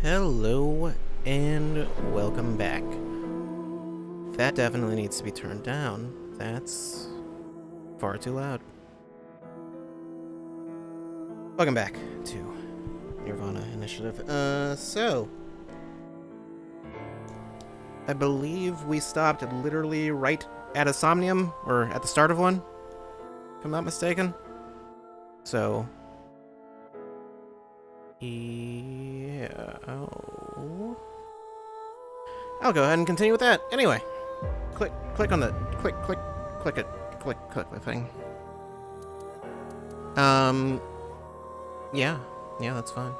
Hello and welcome back. That definitely needs to be turned down. That's far too loud. Welcome back to Nirvana Initiative. So I believe we stopped literally right at a Somnium, or at the start of one, if I'm not mistaken. So yeah, I'll go ahead and continue with that. Anyway, click on the click the thing. Yeah, that's fine.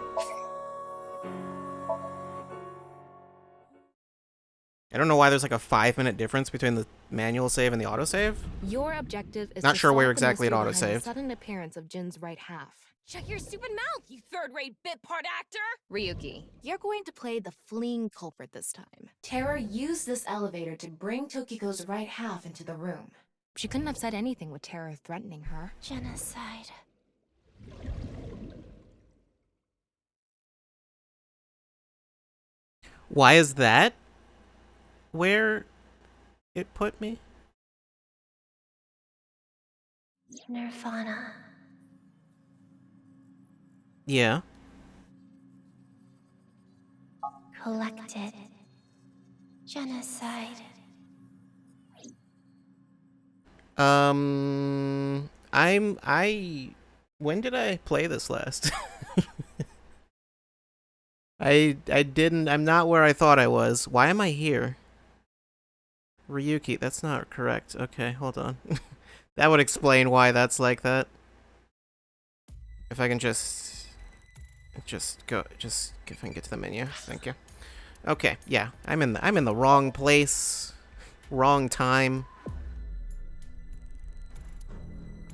I don't know why there's like a 5-minute difference between the manual save and the autosave. Your objective is Not to sure where solve exactly it the mystery behind autosaved. the sudden appearance of Jin's right half. Shut your stupid mouth, you third-rate bit part actor! Ryuki, you're going to play the fleeing culprit this time. Terror used this elevator to bring Tokiko's right half into the room. She couldn't have said anything with Terror threatening her. Genocide. Why is that where it put me? Nirvana. Yeah. Collected. Genocide. When did I play this last? I didn't. I'm not where I thought I was. Why am I here? Ryuki, that's not correct. Okay, hold on. That would explain why that's like that. If I can just if I can get to the menu. Thank you. Okay, yeah. I'm in the wrong place. Wrong time.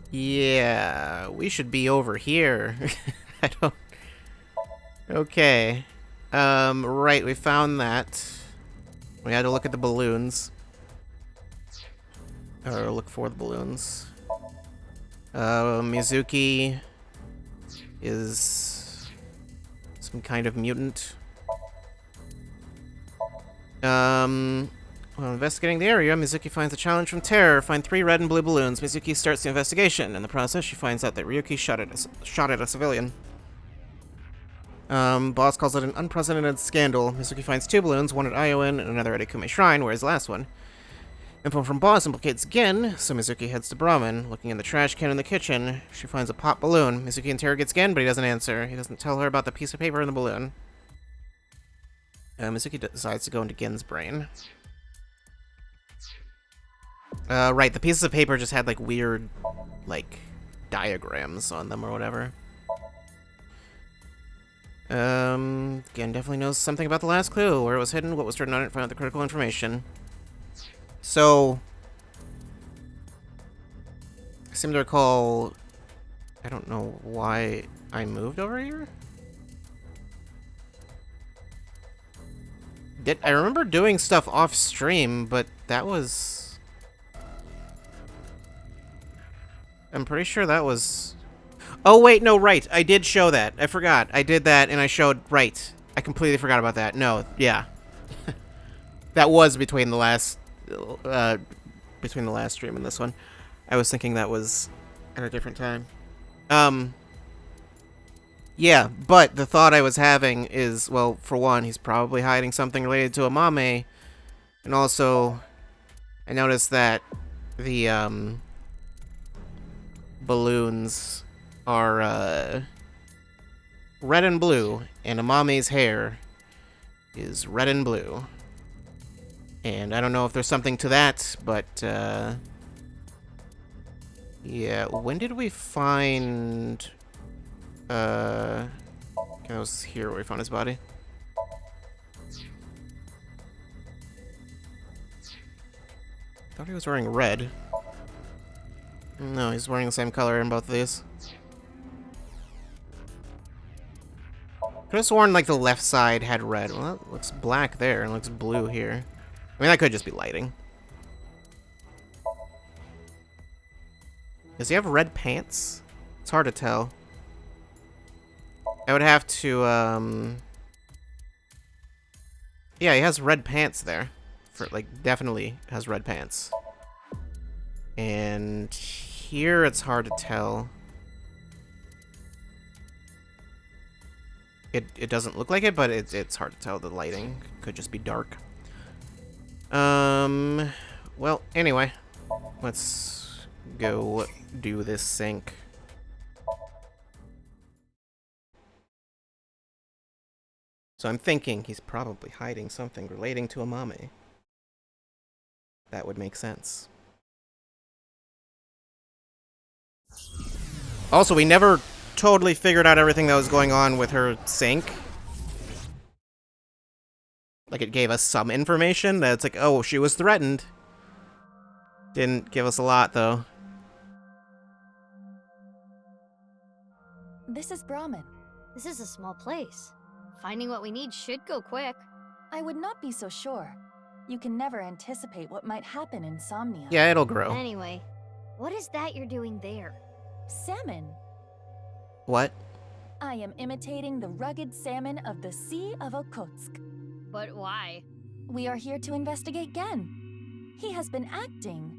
Yeah, we should be over here. I don't. Okay. Right, we found that. We had to look at the balloons. Or look for the balloons. Mizuki is some kind of mutant. While investigating the area, Mizuki finds a challenge from Terror. Find 3 red and blue balloons. Mizuki starts the investigation. In the process, she finds out that Ryuki shot at a civilian. Boss calls it an unprecedented scandal. Mizuki finds 2 balloons, one at Iowan and another at Ikume Shrine, whereas the last one. Info from Boss implicates Gen, so Mizuki heads to Brahmin. Looking in the trash can in the kitchen, she finds a pop balloon. Mizuki interrogates Gen, but he doesn't answer. He doesn't tell her about the piece of paper in the balloon. Mizuki decides to go into Gen's brain. Right, the pieces of paper just had, like, weird, like, diagrams on them or whatever. Gen definitely knows something about the last clue. Where it was hidden, what was written on it, find out the critical information. So, I seem to recall, I don't know why I moved over here? I remember doing stuff off stream, but that was... I'm pretty sure that was... Oh, wait, no, right. I did show that. I forgot. I did that, and I showed... Right. I completely forgot about that. No, yeah. That was between the last stream and this one. I was thinking that was at a different time. Yeah, but the thought I was having is, well, for one, he's probably hiding something related to Amame, and also, I noticed that the, balloons are, red and blue, and Amame's hair is red and blue. And I don't know if there's something to that, but, yeah, when did we find... Okay, that was here where we found his body. Thought he was wearing red. No, he's wearing the same color in both of these. Could have sworn, like, the left side had red. Well, that looks black there, and looks blue here. I mean, that could just be lighting. Does he have red pants? It's hard to tell. I would have to, Yeah, he has red pants there. For like, definitely has red pants. And here it's hard to tell. It doesn't look like it, but it's hard to tell. The lighting could just be dark. Well, anyway, let's go do this sync. So I'm thinking he's probably hiding something relating to Amame. That would make sense. Also, we never totally figured out everything that was going on with her sync. Like, it gave us some information that it's like, oh, she was threatened. Didn't give us a lot, though. This is Brahmin. This is a small place. Finding what we need should go quick. I would not be so sure. You can never anticipate what might happen in Somnium. Yeah, it'll grow. Anyway, what is that you're doing there? Salmon. What? I am imitating the rugged salmon of the Sea of Okotsk. But why? We are here to investigate Gen. He has been acting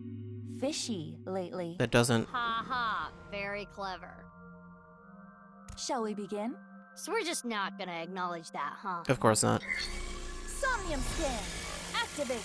fishy lately. That doesn't... Ha ha, very clever. Shall we begin? So we're just not gonna acknowledge that, huh? Of course not. Somnium scan. Activate.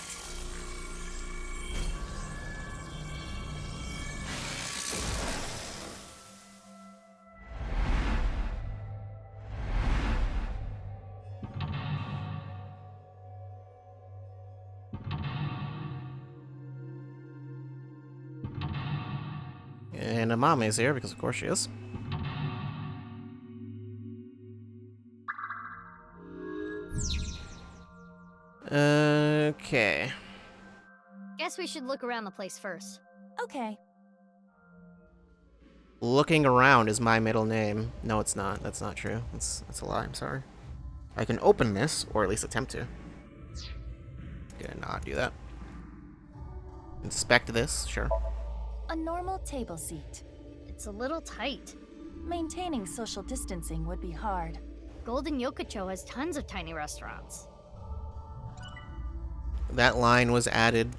And Amame's here, because of course she is. Okay. Guess we should look around the place first. Okay. Looking around is my middle name. No, it's not. That's not true. That's a lie. I'm sorry. I can open this, or at least attempt to. Gonna not do that. Inspect this, sure. A normal table seat. It's a little tight. Maintaining social distancing would be hard. Golden Yokocho has tons of tiny restaurants. That line was added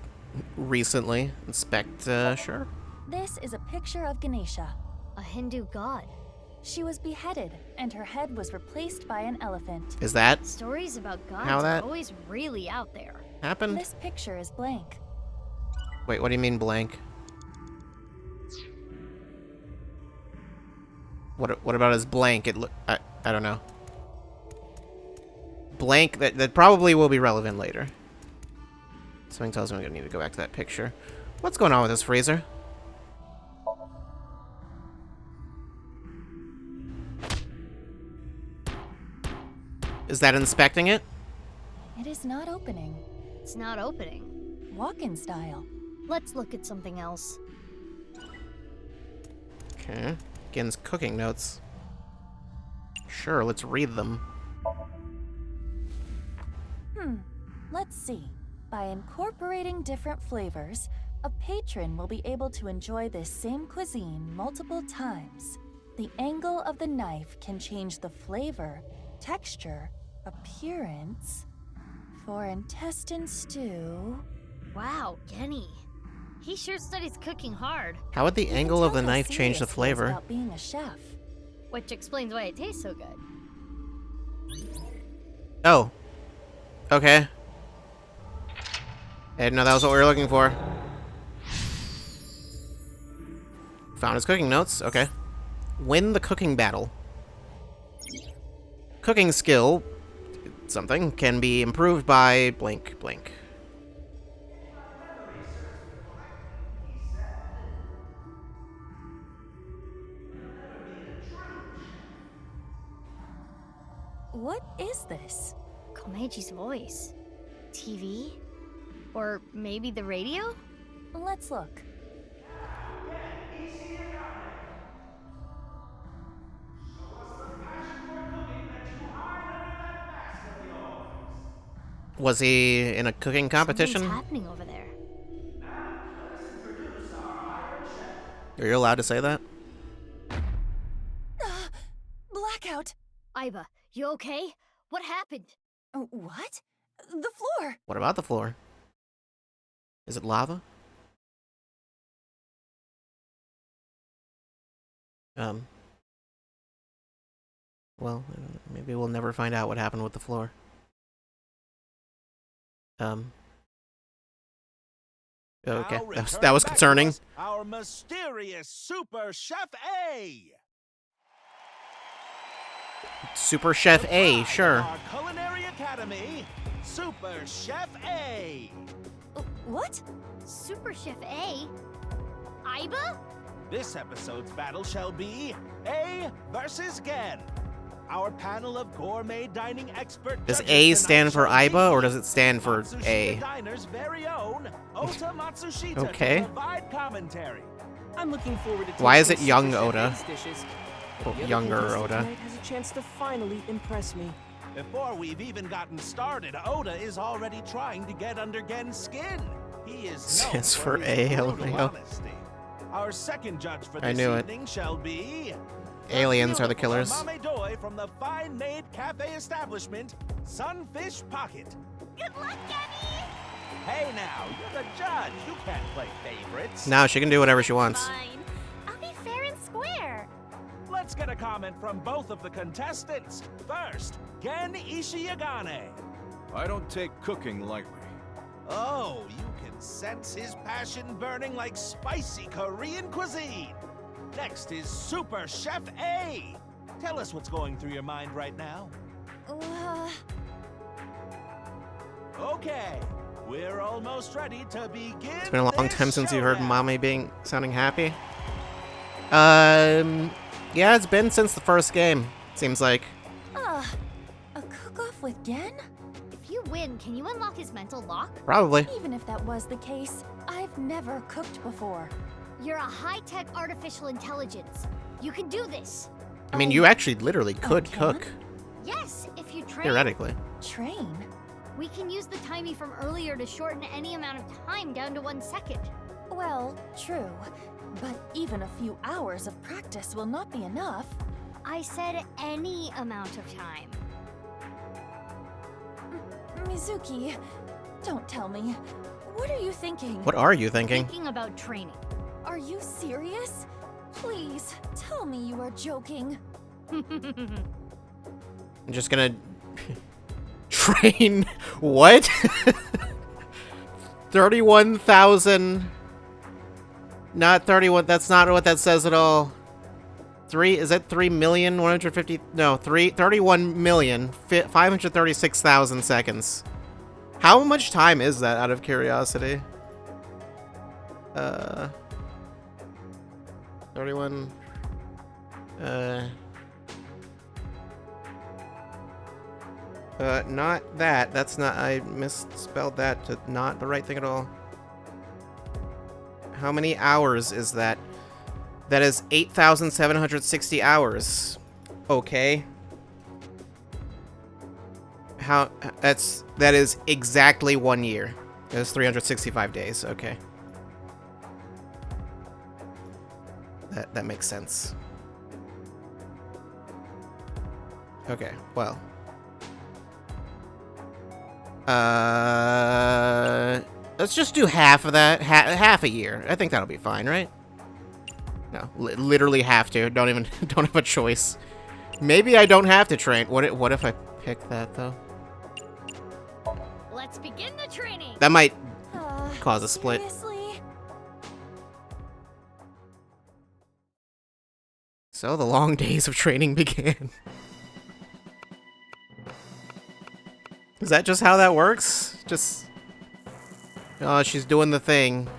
recently. Inspect, sure. This is a picture of Ganesha. A Hindu god. She was beheaded, and her head was replaced by an elephant. Is that Stories about gods How that- are always really out there. happened? This picture is blank. Wait, what do you mean blank? What about his blank? I don't know. Blank, that probably will be relevant later. Something tells me I'm gonna need to go back to that picture. What's going on with this freezer? Is that inspecting it? It is not opening. It's not opening. Walk-in style. Let's look at something else. Okay. Gen's cooking notes. Sure, let's read them. Let's see. By incorporating different flavors, a patron will be able to enjoy this same cuisine multiple times. The angle of the knife can change the flavor, texture, appearance. For intestine stew... Wow, Genny. He sure studies cooking hard, How would the You can angle of tell the how knife change the serious he is flavor? about being a chef. which explains why it tastes so good. Oh. Okay. I didn't know that was what we were looking for. Found his cooking notes. Okay. Win the cooking battle. Cooking skill, something, can be improved by blank blank. What is this? Komeji's voice. TV? Or maybe the radio? Let's look. Was he in a cooking competition? Something's happening over there. Are you allowed to say that? Blackout! Aiba, you okay? What happened? What? The floor! What about the floor? Is it lava? Well, maybe we'll never find out what happened with the floor. Okay, that was concerning. Our mysterious Super Chef A. Super Chef A, sure. Our Culinary Academy, Super Chef A. What? Super Chef A? Iba? This episode's battle shall be A versus Gen. Our panel of gourmet dining expert Does judges A tonight stand for shall Iba, be or does it stand for Matsushita A? Diner's very own Ota Matsushita Okay. to provide commentary. I'm looking forward to Why is tasting it young Super Chef Oda? A's dishes. Well, The other younger contestant Oda. tonight has a chance to finally impress me. Before we've even gotten started, Oda is already trying to get under Gen's skin. He is known Stands for his A, brutal LMAO. honesty. Our second judge for I this knew it. evening shall be Aliens are the beautiful killers. Amame Doi from the fine maid cafe establishment, Sunfish Pocket. Good luck, Gabby! Hey now, you're the judge. You can't play favorites. Now she can do whatever she wants. Fine. I'll be fair and square. Let's get a comment from both of the contestants. First, Gen Ishiyagane. I don't take cooking lightly. Oh, you can sense his passion burning like spicy Korean cuisine. Next is Super Chef A. Tell us what's going through your mind right now. Okay, we're almost ready to begin. It's been a long this time since you heard showdown. Mame sounding happy. Yeah, it's been since the first game. Seems like. A cook-off with Gen? If you win, can you unlock his mental lock? Probably. Even if that was the case, I've never cooked before. You're a high-tech artificial intelligence. You can do this. I mean, you actually literally could can? cook, Yes, if you train. theoretically. Train? We can use the timey from earlier to shorten any amount of time down to 1 second. Well, true. But even a few hours of practice will not be enough. I said any amount of time. Mizuki, don't tell me. What are you thinking? What are you thinking? Thinking about training. Are you serious? Please, tell me you are joking. I'm just gonna train. What? 31,000. Not 31. That's not what that says at all. Is that 3,150? No, 31,536,000 seconds. How much time is that, out of curiosity? 31. Not that. That's not. I misspelled that to not the right thing at all. How many hours is that? That is 8,760 hours. Okay. That is exactly 1 year. It is 365 days. Okay. That makes sense. Okay, well. Let's just do half of that. Half a year. I think that'll be fine, right? No, literally have to. Don't have a choice. Maybe I don't have to train. What if I pick that though? Let's begin the training. That might cause a split. Seriously? So the long days of training began. Is that just how that works? Just... Oh, she's doing the thing.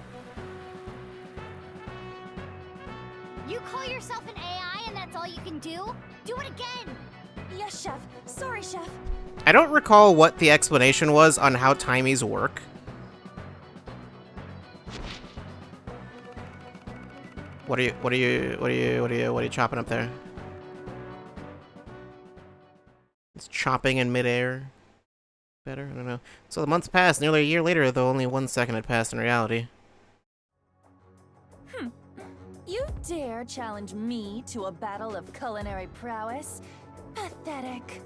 You call yourself an AI and that's all you can do? Do it again! Yes, Chef. Sorry, Chef. I don't recall what the explanation was on how timies work. What are you chopping up there? It's chopping in midair. Better? I don't know. So the months passed. Nearly a year later, though only 1 second had passed in reality. You dare challenge me to a battle of culinary prowess? Pathetic.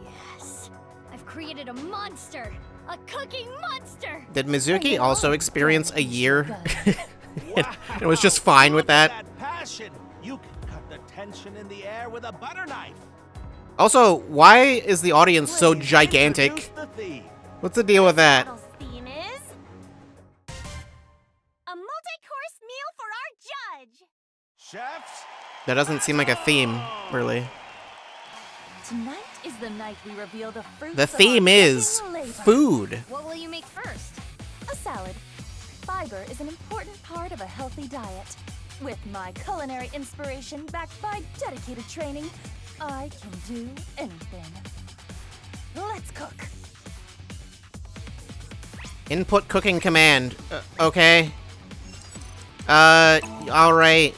Yes. I I've created a monster! A cooking monster! Did Mizuki also experience a year? Wow. It was just fine with Look at that. passion. You can cut the tension in the air with a butter knife. Also, why is the audience so Please gigantic? introduce the theme. What's the deal with that? Battle's theme is... a multi-course meal for our judge! Chefs, That doesn't seem like a theme, really. Tonight is the night we reveal the fruits The of our theme is cooking labor. food. What will you make first? A salad. Fiber is an important part of a healthy diet. With my culinary inspiration backed by dedicated training, I can do anything. Let's cook. Input cooking command. Okay. Alright.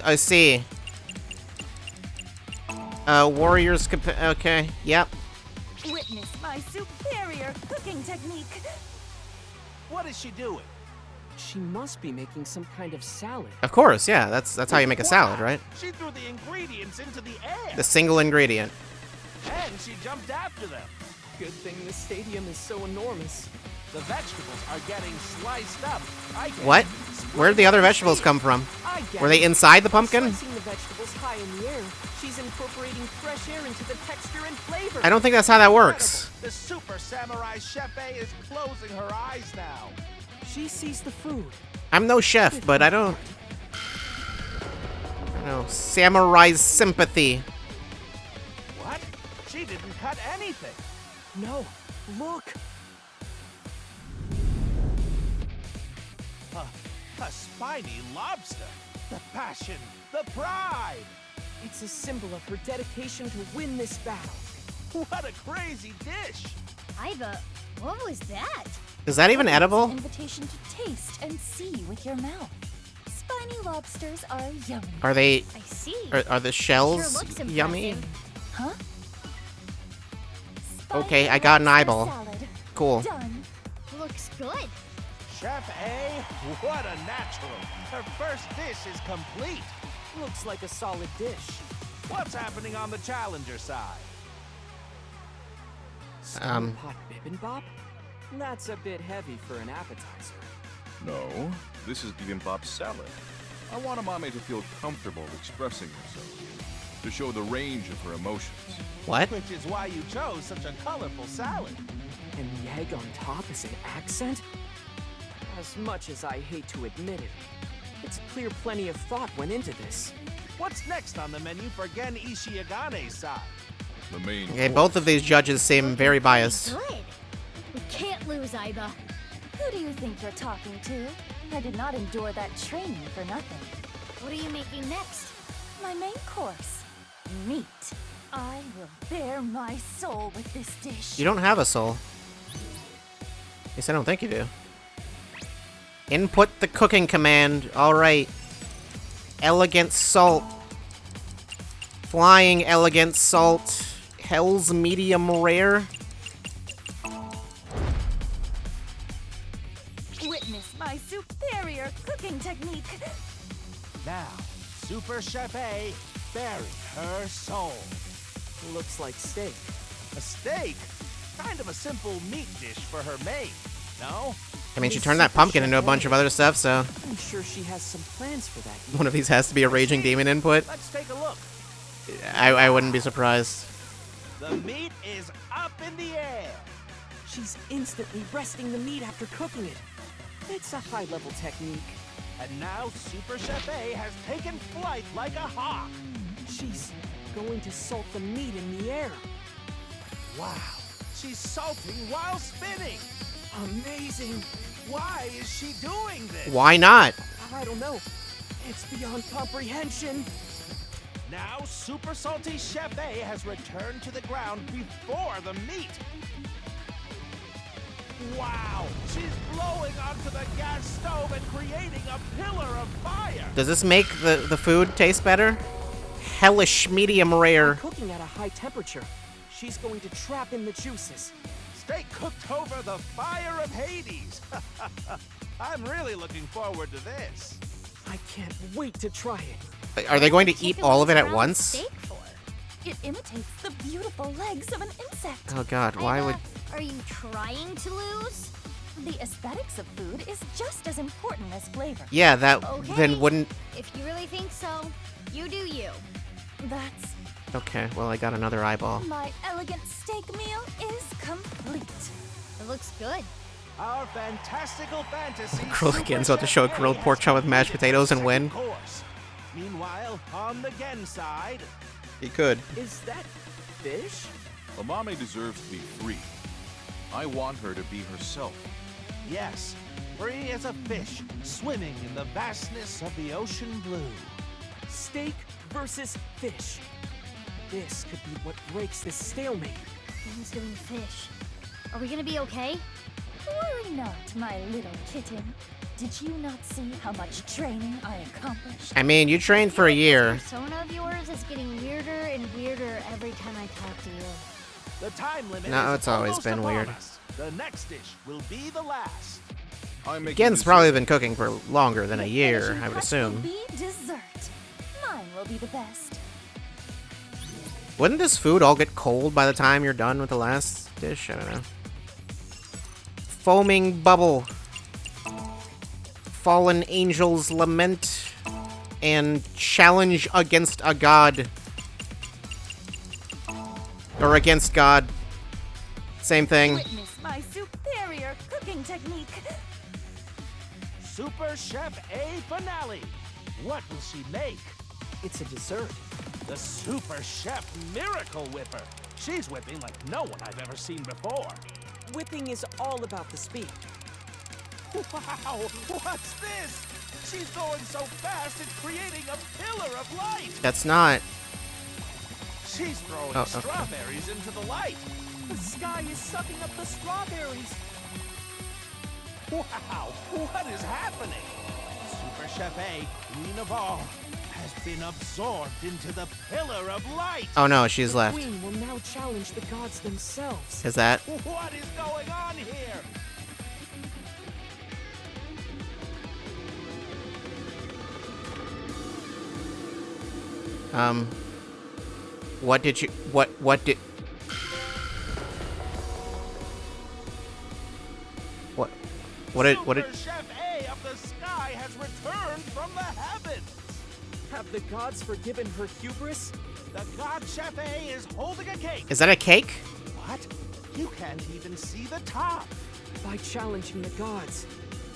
I see. Warriors okay, yep. Witness my superior cooking technique. what is she doing? She must be making some kind of salad. Of course, yeah, that's how you make a salad, right? She threw the ingredients into the air. The single ingredient. And she jumped after them. Good thing this stadium is so enormous. The vegetables are getting sliced up. I get What? it. Where'd the other vegetables come from? I get Were they it. inside the pumpkin? Slicing the vegetables high in the air. She's incorporating fresh air into the texture and flavor. I don't think that's how that works. The super samurai chef A is closing her eyes now. She sees the food. I'm no chef, but I don't know. Samurai's sympathy. What? She didn't cut anything. No, look. A spiny lobster. The passion, the pride. It's a symbol of her dedication to win this battle. What a crazy dish. Iba, what was that? Is that even It's edible? an invitation to taste and see with your mouth. Spiny lobsters are yummy. Are they? I see. Are the Sure shells looks yummy? impressive. Huh? Okay, I got an Spiny eyeball. lobster salad. Cool. Done. Looks good. Chef A, what a natural. Her first dish is complete. Looks like a solid dish. What's happening on the challenger side? Pot bibimbap? That's a bit heavy for an appetizer. No, this is bibimbap salad. I want Amame to feel comfortable expressing herself, to show the range of her emotions. What? Which is why you chose such a colorful salad. And the egg on top is an accent? As much as I hate to admit it, it's clear plenty of thought went into this. What's next on the menu for Gen Ishiagane's side? The main Okay, course. both of these judges seem very biased. Good. We can't lose, Iba. Who do you think you're talking to? I did not endure that training for nothing. What are you making next? My main course, meat. I will bare my soul with this dish. You don't have a soul. At least I don't think you do. Input the cooking command. Alright. Elegant salt. Flying elegant salt. Hell's medium rare. Witness my superior cooking technique. Now, Super Chef A buried her soul. Looks like steak. A steak? Kind of a simple meat dish for her maid, no? I mean, she turned that pumpkin into a bunch of other stuff, so I'm sure she has some plans for that. one of these has to be a raging demon input. Let's take a look. I wouldn't be surprised. The meat is up in the air. She's instantly resting the meat after cooking it. It's a high-level technique. And now Super Chef A has taken flight like a hawk. She's going to salt the meat in the air. Wow, she's salting while spinning. Amazing. Why is she doing this? Why not? I don't know. It's beyond comprehension. Now Super Salty Chef A has returned to the ground before the meat. Wow, she's blowing onto the gas stove and creating a pillar of fire. Does this make the food taste better? Hellish medium rare. Cooking at a high temperature, she's going to trap in the juices. Steak cooked over the fire of Hades. I'm really looking forward to this. I can't wait to try it. Are they going to eat Chicken all of it wings at around once? Steak for? It imitates the beautiful legs of an insect. Oh god, why would... Are you trying to lose? The aesthetics of food is just as important as flavor. Yeah, that Okay. then wouldn't... If you really think so, you do you. That's... Okay, well, I got another eyeball. My elegant steak meal is complete. It looks good. Our fantastical fantasy. Grilled Gen's about to show a grilled pork chop with mashed potatoes and win. Course. Meanwhile, on the Gen side, He could. Is that fish? Amame deserves to be free. I want her to be herself. yes, free as a fish, swimming in the vastness of the ocean blue. Steak versus fish. This could be what breaks this stalemate. Gen's doing fish. Are we gonna be okay? Worry not, my little kitten. Did you not see how much training I accomplished? I mean, you trained for a year. This persona of yours is getting weirder and weirder every time I talk to you. The time limit No, is it's always almost been upon weird. us. The next dish will be the last. I'm making Gen's this- probably been cooking for longer than a The year, finishing I would touch assume. will be dessert. Mine will be the best. Wouldn't this food all get cold by the time you're done with the last dish? I don't know. Foaming bubble. Fallen angel's lament. And challenge against a god. Or against God. Same thing. Witness my superior cooking technique. Super Chef A finale. What will she make? It's a dessert. The Super Chef Miracle Whipper. She's whipping like no one I've ever seen before. Whipping is all about the speed. Wow, what's this? She's going so fast it's creating a pillar of light. That's not. She's throwing Oh, okay. strawberries into the light. The sky is sucking up the strawberries. Wow, what is happening? Super Chef A, queen of all, has been absorbed into the pillar of light. Oh no, she's left. Queen will now challenge the gods themselves. Is that? What is going on here? What did you... What did... What did... Super Chef A of the sky has returned from the heavens. Have the gods forgiven her hubris? The God Chef A is holding a cake. Is that a cake? What? You can't even see the top. By challenging the gods,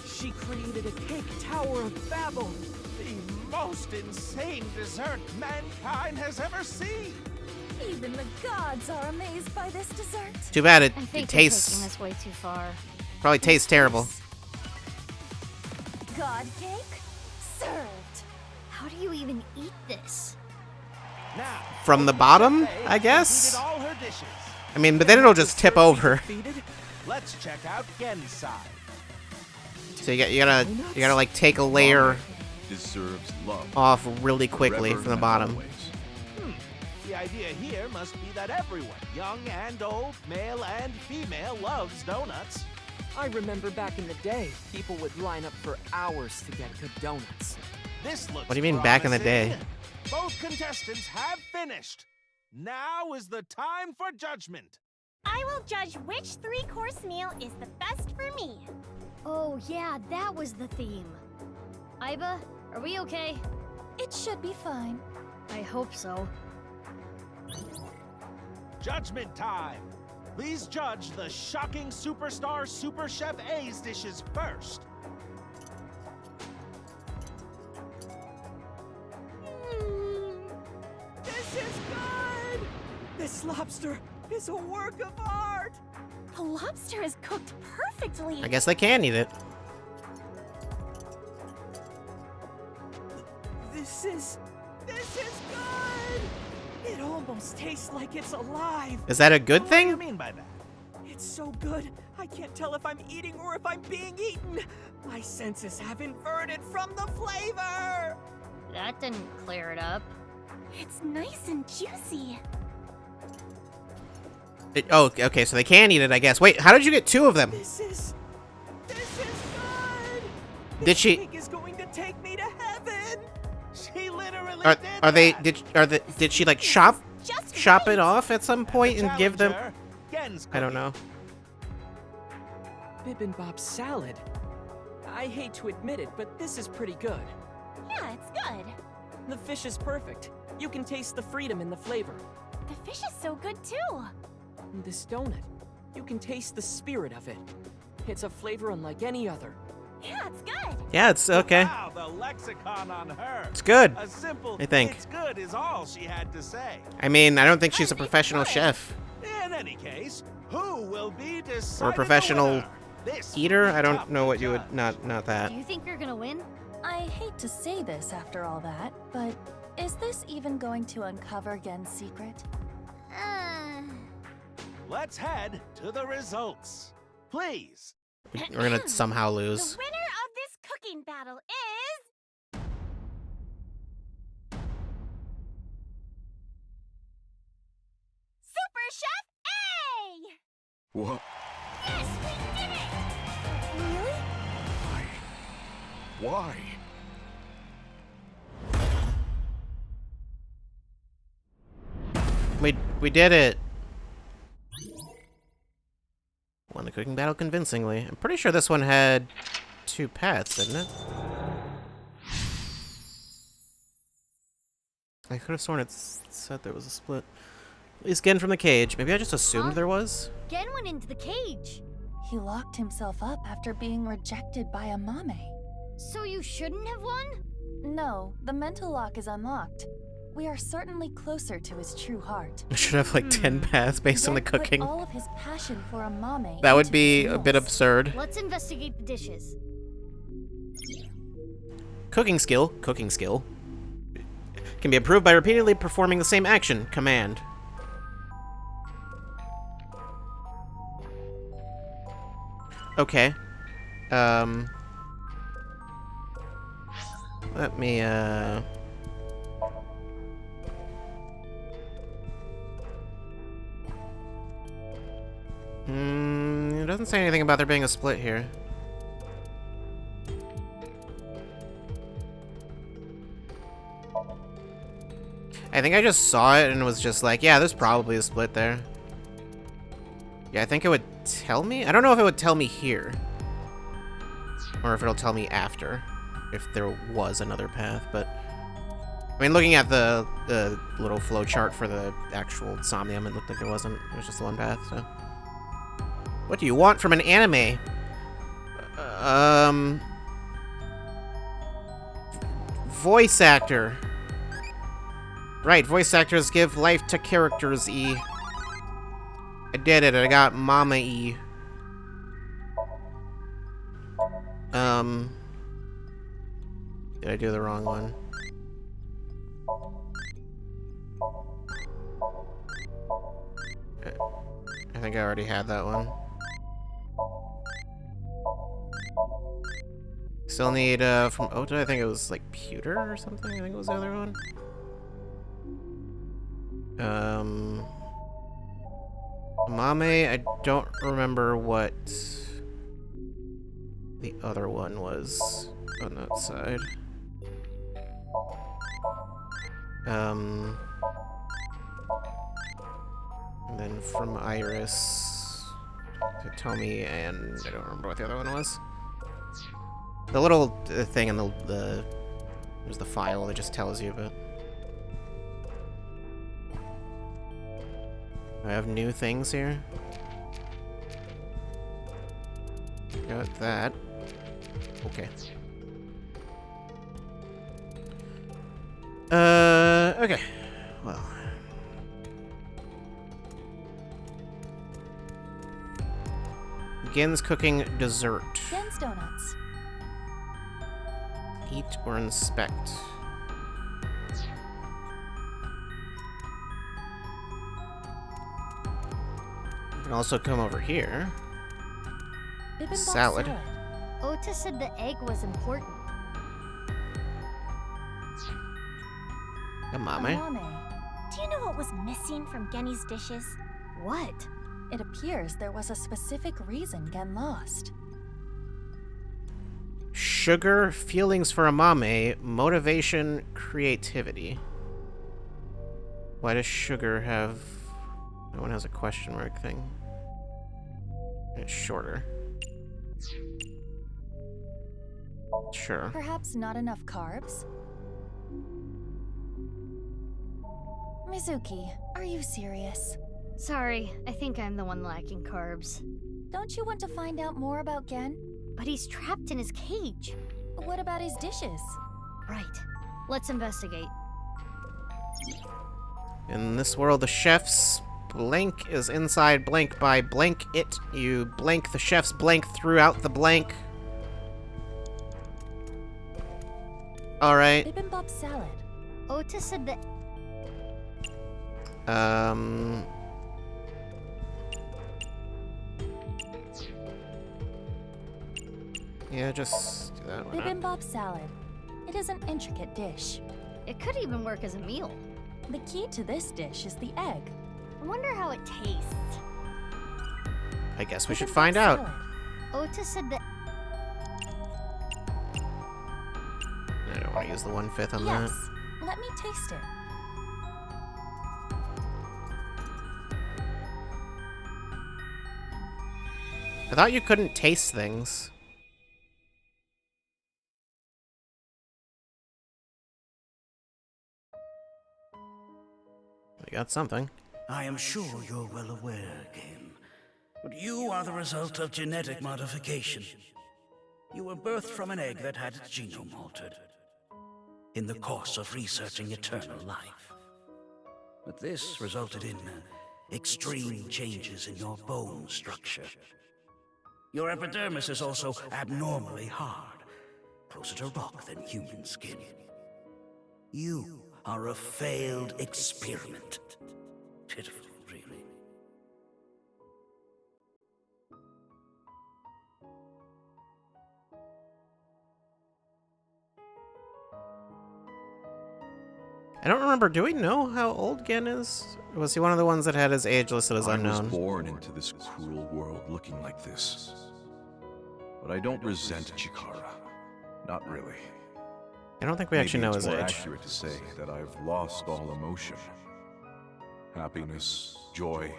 she created a cake tower of Babel. The most insane dessert mankind has ever seen. Even the gods are amazed by this dessert. Too bad it I think you're taking tastes... this way too far. Probably tastes terrible. God cake served. How do you even eat this? Now, From the Super bottom, Chef A I guess? completed all her dishes. I mean, but then it'll just tip over. Defeated? Let's check out Gen's side. So you gotta like take a layer Deserves love. off really quickly Forever from the and bottom. always. The idea here must be that everyone, young and old, male and female, loves donuts. I remember back in the day, people would line up for hours to get good donuts. This looks What do you mean back in the day? promising. Both contestants have finished. Now is the time for judgment. I will judge which three-course meal is the best for me. Oh yeah, that was the theme. Iba, are we okay? It should be fine. I hope so. Judgment time. Please judge the shocking superstar Super Chef A's dishes first. This is good! This lobster is a work of art! The lobster is cooked perfectly. I guess they can eat it. This is good! It almost tastes like it's alive! Is that a good What do you thing? mean by that? It's so good, I can't tell if I'm eating or if I'm being eaten! My senses have inverted from the flavor! That didn't clear it up. It's nice and juicy. Oh, okay, so they can eat it, I guess. Wait, how did you get two of them? This is good! Did This she- cake is going to take me to heaven! She literally Are did they that. did she like chop just shop right. it off at some point and give them... Challenger, Gen's I don't cooking. know. Bibimbap salad. I hate to admit it, but this is pretty good. Yeah, it's good. The fish is perfect. You can taste the freedom in the flavor. The fish is so good too. And this donut, you can taste the spirit of it. It's a flavor unlike any other. Yeah, it's good. Yeah, it's okay. Wow, the lexicon on her. It's good. A simple I think. it's good is all she had to say. I mean, I don't think she's a I think professional so. chef. In any case, who will be deciding Or a professional the winner? This eater? will be I don't tough know to what you would... judge. Not that. Do you think you're gonna win? I hate to say this after all that, but is this even going to uncover Gen's secret? Let's head to the results. Please. We're gonna somehow The lose. winner of this cooking battle is Super Chef A! What? Yes, we did it! Really? Why? We did it. Won the cooking battle convincingly. I'm pretty sure this one had 2 paths, didn't it? I could have sworn it said there was a split. At least Gen from the cage. Maybe I just assumed Huh? there was. Gen went into the cage. He locked himself up after being rejected by a mame. So you shouldn't have won? No, the mental lock is unlocked. We are certainly closer to his true heart. We should have like 10 paths based on the Gen put cooking. all of his passion for a mame That would into be his a bit meals. absurd. Let's investigate the dishes. Cooking skill. Cooking skill. Can be improved by repeatedly performing the same action. Command. Okay. Let me, it doesn't say anything about there being a split here. I think I just saw it and was just like, yeah, there's probably a split there. Yeah, I think it would tell me? I don't know if it would tell me here. Or if it'll tell me after. If there was another path, but... I mean, looking at the little flow chart for the actual Somnium, it looked like there wasn't. It was just the one path, so... What do you want from an anime? Voice actor. Right, voice actors give life to characters, E. I did it, I got Mama E. Did I do the wrong one? I think I already had that one. Still need, from Ota, I think it was, like, Pewter or something? I think it was the other one. Mame, I don't remember what the other one was on that side. And then from Iris to Tomi, and I don't remember what the other one was. The little thing in there's the file that just tells you, but I have new things here. Got that. Okay. Okay. Well. Begins cooking dessert. Gen's donuts. Eat or inspect. You can also come over here. Bibimbap Salad. Ota said the egg was important. A A mame. mame. Do you know what was missing from Genny's dishes? What? It appears there was a specific reason Gen lost. Sugar, feelings for a mame, motivation, creativity. Why does sugar have... No one has a question mark thing. It's shorter. Sure. Perhaps not enough carbs? Mizuki, are you serious? Sorry, I think I'm the one lacking carbs. Don't you want to find out more about Gen? But he's trapped in his cage. What about his dishes? Right. Let's investigate. In this world, the chef's blank is inside blank by blank it. You blank the chef's blank throughout the blank. Alright. Bibimbap salad. Ota said that. Yeah, just do that one. Bibimbap salad. It is an intricate dish. It could even work as a meal. The key to this dish is the egg. I wonder how it tastes. I guess we should Bibimbap find out. salad. Ota said that. I don't want to use the 1/5 on Yes. that. Let me taste it. I thought you couldn't taste things. We got something. I am sure you're well aware, Game, but you are the result of genetic modification. You were birthed from an egg that had its genome altered in the course of researching eternal life. But this resulted in extreme changes in your bone structure. Your epidermis is also abnormally hard, closer to rock than human skin. You are a failed experiment. Pitiful, really. I don't remember. Do we know how old Gen is? Or was he one of the ones that had his age listed as I unknown? was born into this cruel world looking like this. But I don't resent Chikara. Not really. I don't think we actually know Maybe his it's more age. accurate to say that I've lost all emotion. Happiness, joy,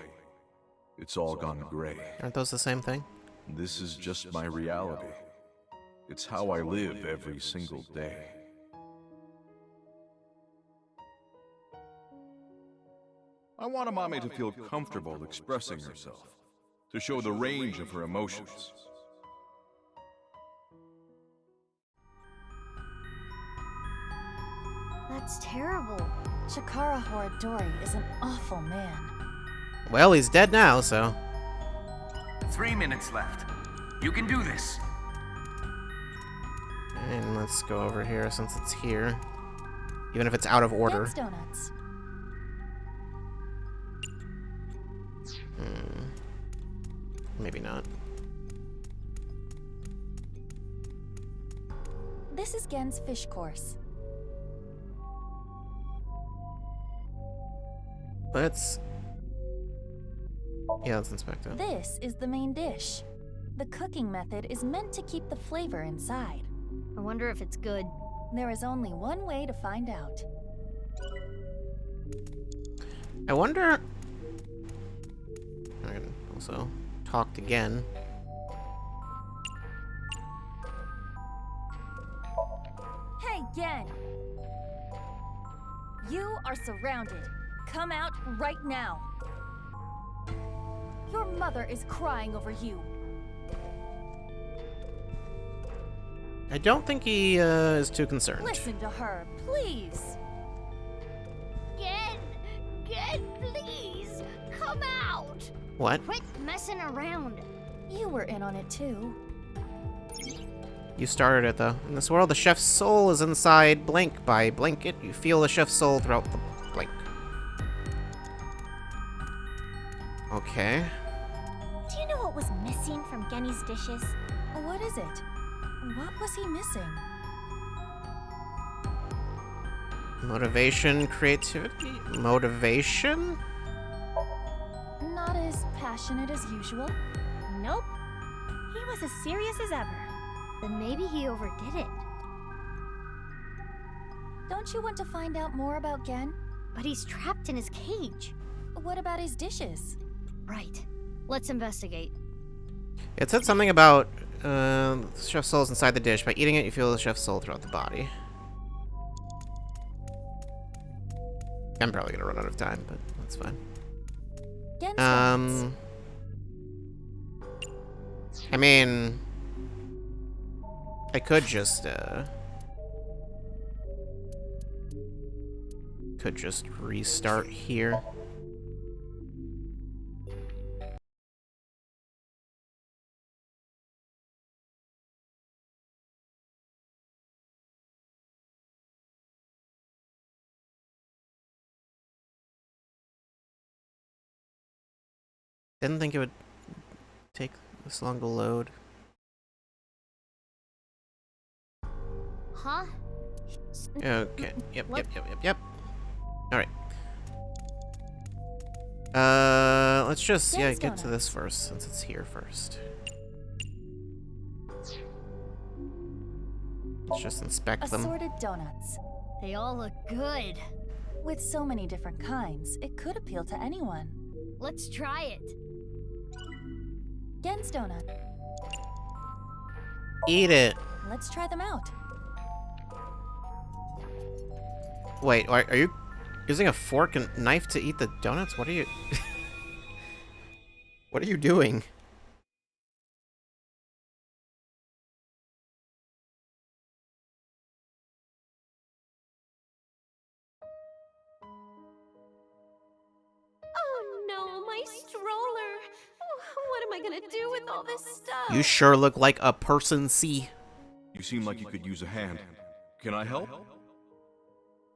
it's all gone gray. Aren't those the same thing? This is just my reality. It's how I live every single day. I want Amame to feel comfortable expressing herself, to show the range of her emotions. That's terrible. Chikara Horadori is an awful man. Well, he's dead now, so... 3 minutes left. You can do this. And let's go over here since it's here. Even if it's out of order. Gen's donuts. Maybe not. This is Gen's fish course. Let's... Yeah, let's inspect it. This is the main dish. The cooking method is meant to keep the flavor inside. I wonder if it's good. There is only one way to find out. I wonder... I can also talk again. Hey, Gen! You are surrounded. Come out right now. Your mother is crying over you. I don't think he is too concerned. Listen to her, please. Gen, please, come out. What? Quit messing around. You were in on it too. You started it, though. In this world, the chef's soul is inside blank by blanket. You feel the chef's soul throughout the blank. Okay. Do you know what was missing from Genny's dishes? What is it? What was he missing? Motivation, creativity? Motivation? Not as passionate as usual. Nope. He was as serious as ever. Then maybe he overdid it. Don't you want to find out more about Gen? But he's trapped in his cage. What about his dishes? Right. Let's investigate. It said something about the chef's soul is inside the dish. By eating it, you feel the chef's soul throughout the body. I'm probably gonna run out of time, but that's fine. I mean, I could just restart here. Didn't think it would take this long to load. Huh? Okay. Yep. All right. Let's just get to this first since it's here first. Let's just inspect them. Assorted donuts. They all look good. With so many different kinds, it could appeal to anyone. Let's try it. Gen's donut. Eat it. Let's try them out. Wait, are you using a fork and knife to eat the donuts? What are you... What are you doing? Oh no, my stroller. What am I gonna do with all this stuff? You sure look like a person, C. You seem like you could use a hand. Can I help?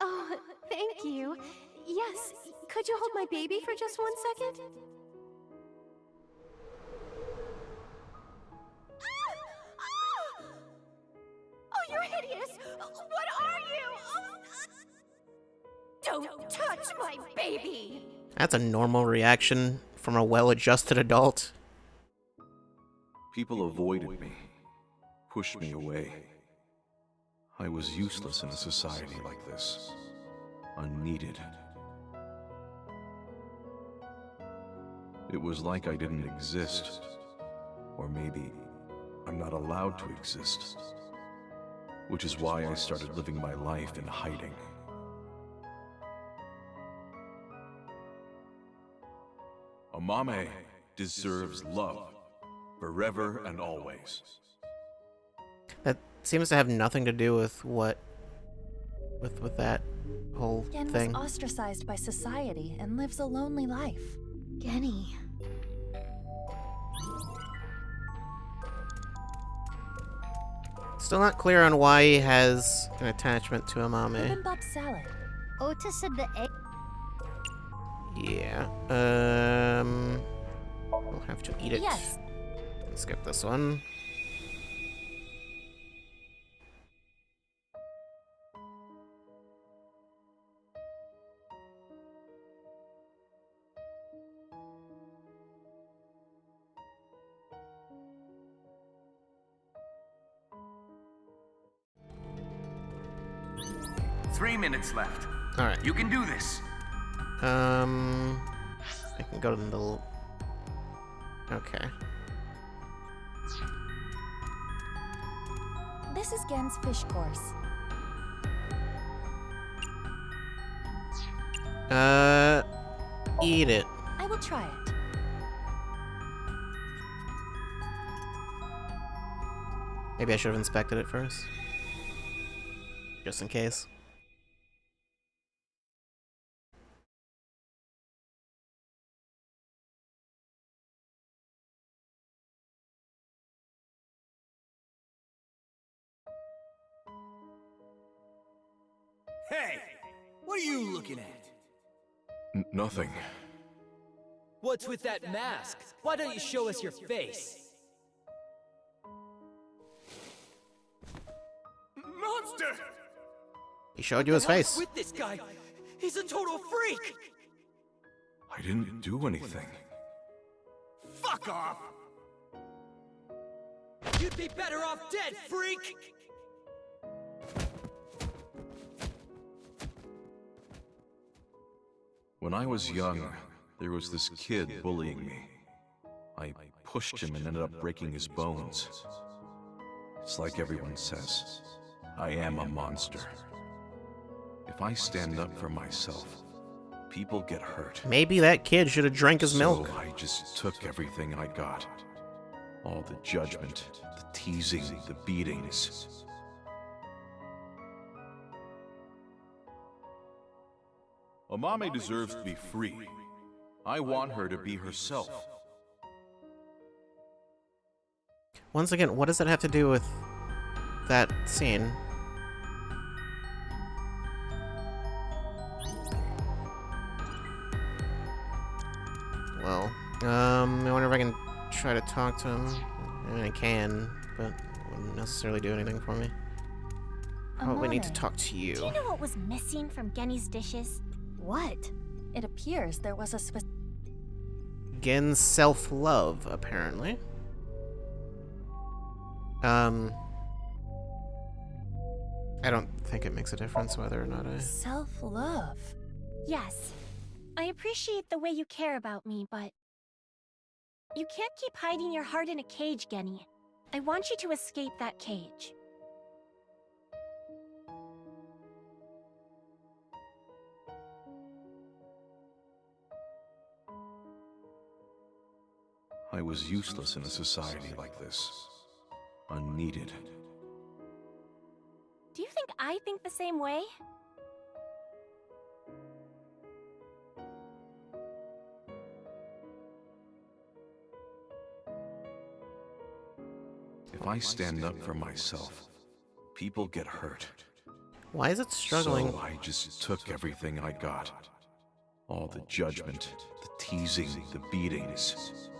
Oh, thank you. Yes, could you hold my baby for just 1 second? Oh, you're hideous! What are you? Don't touch my baby! That's a normal reaction from a well-adjusted adult. People avoided me, pushed me away. I was useless in a society like this, unneeded. It was like I didn't exist, or maybe I'm not allowed to exist, which is why I started living my life in hiding. Amame deserves love, forever and always. That seems to have nothing to do with what... with that whole Gen thing. was ostracized by society and lives a lonely life. Genny. Still not clear on why he has an attachment to Amame. Bibimbap salad. Ota said the egg. Yeah. We'll have to eat it. Yes. Skip this one. Three minutes left. All right. You can do this. I can go to the... Okay. This is Gen's fish course. Eat it. I will try it. Maybe I should have inspected it first. Just in case. Hey! What are you looking at? Nothing. What's with that mask? Why don't you show us your face? Monster! He showed you his face. What's with this guy? He's a total freak! I didn't do anything. Fuck off! You'd be better off dead, freak! When I was young, there was this kid bullying me. I pushed him and ended up breaking his bones. It's like everyone says, I am a monster. If I stand up for myself, people get hurt. Maybe that kid should have drank his milk. So I just took everything I got. All the judgment, the teasing, the beatings. Amame deserves to be free. I want her to be herself. Once again, what does that have to do with that scene? Well, I wonder if I can try to talk to him. I mean, I can, but it wouldn't necessarily do anything for me. Probably need to talk to you. Do you know what was missing from Genny's dishes? What? It appears there was a Gen's self-love, apparently. I don't think it makes a difference whether or not I... Self-love? Yes. I appreciate the way you care about me, but... You can't keep hiding your heart in a cage, Genny. I want you to escape that cage. I was useless in a society like this. Unneeded. Do you think I think the same way? If I stand up for myself, people get hurt. Why is it struggling? So I just took everything I got. All the judgment, the teasing, the beatings.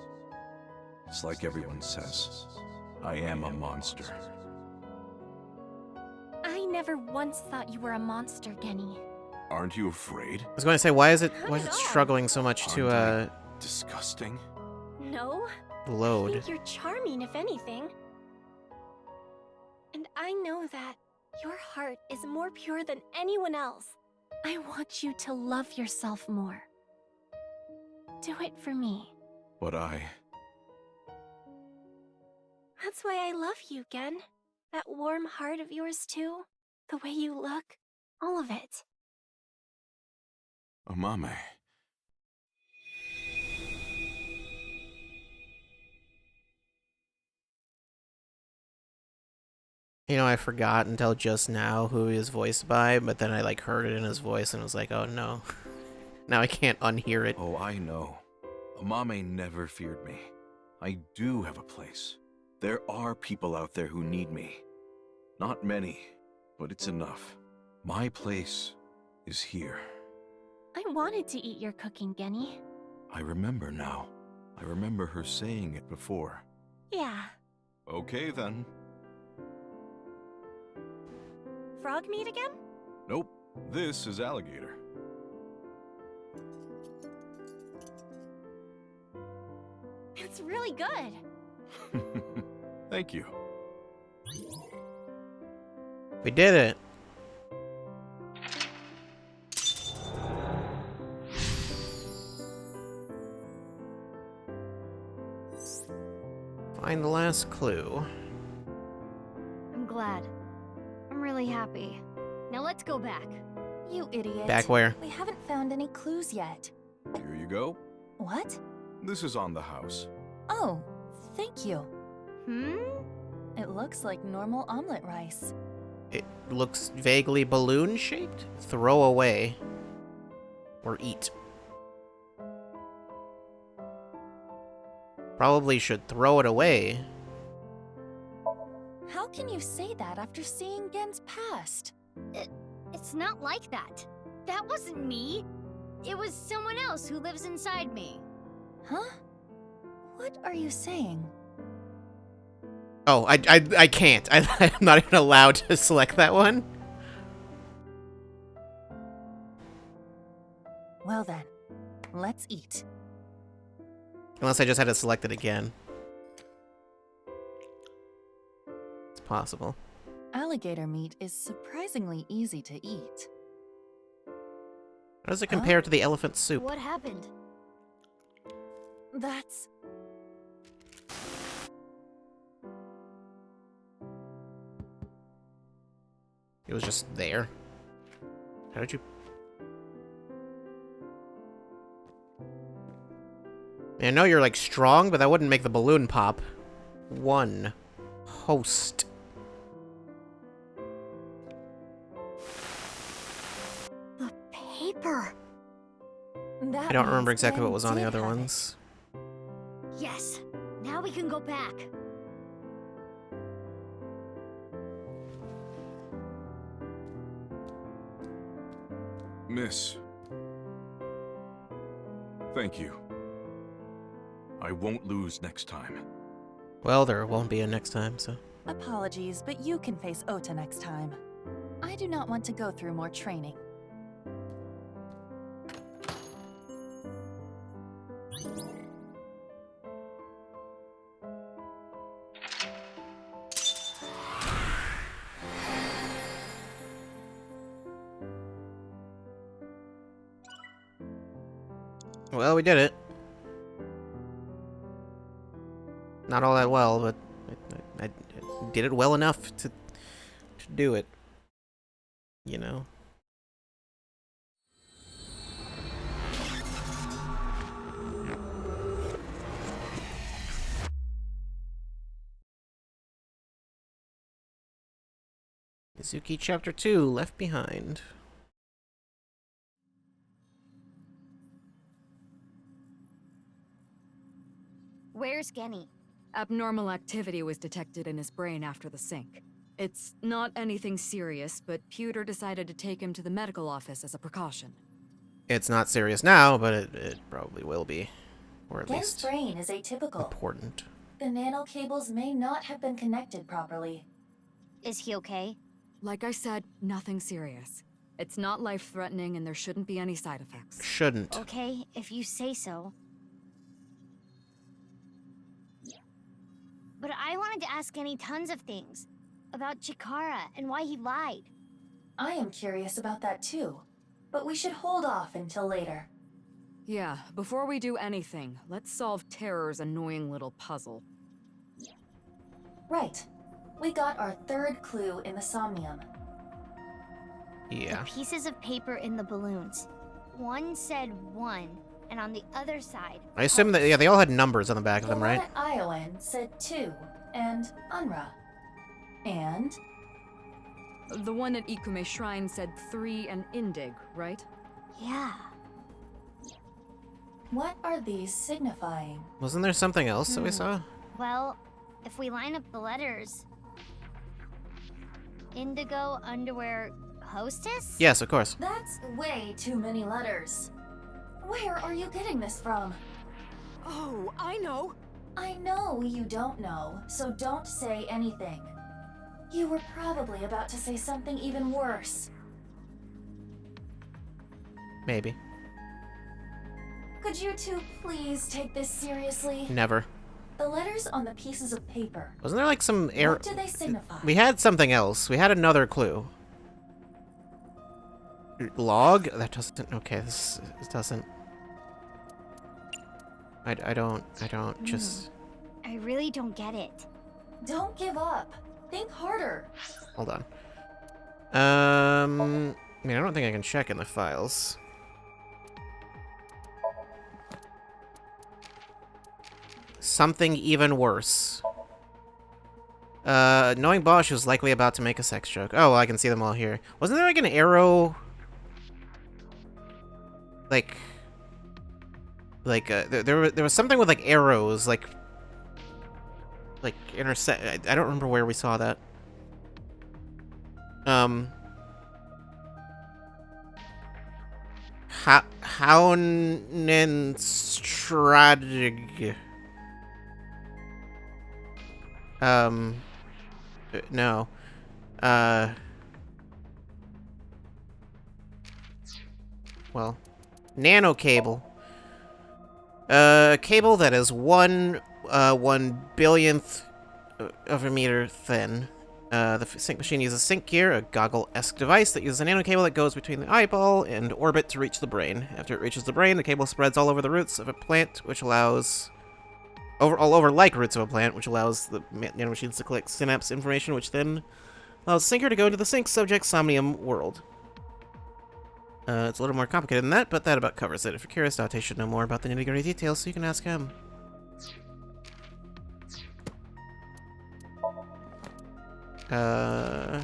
It's like everyone says, I am a monster. I never once thought you were a monster, Genny. Aren't you afraid? I was going to say, why is it struggling so much to, disgusting? No. load? I think you're charming, if anything. And I know that your heart is more pure than anyone else. I want you to love yourself more. Do it for me. But That's why I love you, Gen. That warm heart of yours, too. The way you look. All of it. Amame. You know, I forgot until just now who he is voiced by, but then I, like, heard it in his voice and was like, oh no. Now I can't unhear it. Oh, I know. Amame never feared me. I do have a place. There are people out there who need me. Not many, but it's enough. My place is here. I wanted to eat your cooking, Genny. I remember now. I remember her saying it before. Yeah. Okay, then. Frog meat again? Nope. This is alligator. It's really good. Thank you. We did it. Find the last clue. I'm glad. I'm really happy. Now let's go back. You idiot. Back where? We haven't found any clues yet. Here you go. What? This is on the house. Oh, thank you. Hmm? It looks like normal omelet rice. It looks vaguely balloon-shaped. Throw away. Or eat. Probably should throw it away. How can you say that after seeing Gen's past? It's not like that. That wasn't me. It was someone else who lives inside me. Huh? What are you saying? Oh, I can't. I'm not even allowed to select that one. Well then, let's eat. Unless I just had to select it again. It's possible. Alligator meat is surprisingly easy to eat. How does it compare to the elephant soup? What happened? That's... It was just there. How did you... I know you're, like, strong, but that wouldn't make the balloon pop. 1. Host. The paper. That I don't remember means exactly Ben what was on the did other have it. ones. Yes. Now we can go back. Miss. Thank you. I won't lose next time. Well, there won't be a next time, so... Apologies, but you can face Ota next time. I do not want to go through more training. Well, we did it. Not all that well, but I did it well enough to do it. You know? Mizuki Chapter 2, Left Behind. Where's Genny? Abnormal activity was detected in his brain after the sync. It's not anything serious, but Pewter decided to take him to the medical office as a precaution. It's not serious now, but it probably will be. Or at Gen's least brain is atypical. important. The nano cables may not have been connected properly. Is he okay? Like I said, nothing serious. It's not life-threatening and there shouldn't be any side effects. Shouldn't. Okay, if you say so. But I wanted to ask Genny tons of things. About Chikara and why he lied. I am curious about that too, but we should hold off until later. Yeah, before we do anything, let's solve Terror's annoying little puzzle. Right. We got our third clue in the Somnium. Yeah. The pieces of paper in the balloons. One said 1, and on the other side... I assume that, yeah, they all had numbers on the back of them, The right? one at Iowan said 2, and Unra. And... The one at Ikume Shrine said 3 and Indig, right? Yeah. What are these signifying? Wasn't there something else that we saw? Well, if we line up the letters... Indigo, underwear, hostess? Yes, of course. That's way too many letters. Where are you getting this from? Oh, I know! I know you don't know, so don't say anything. You were probably about to say something even worse. Maybe. Could you two please take this seriously? Never. The letters on the pieces of paper. Wasn't there like some error? What do they signify? We had something else. We had another clue. Log? That doesn't... Okay, this doesn't... I don't just... I really don't get it. Don't give up. Think harder. Hold on. I mean, I don't think I can check in the files. Something even worse. Knowing Bosch was likely about to make a sex joke. Oh, well, I can see them all here. Wasn't there like an arrow? Like, there was something with like arrows, like intersect. I don't remember where we saw that. Haunenstradig. No. Well, nano cable. Cable that is 1/1 billionth of a meter thin. The sync machine uses sync gear, a goggle-esque device that uses a nano cable that goes between the eyeball and orbit to reach the brain. After it reaches the brain, the cable spreads all over the roots of a plant, which allows... all over like roots of a plant, which allows the nanomachines to collect synapse information, which then allows Syncer to go into the sync subject Somnium world. It's a little more complicated than that, but that about covers it. If you're curious, Date should know more about the nitty-gritty details, so you can ask him. Huh.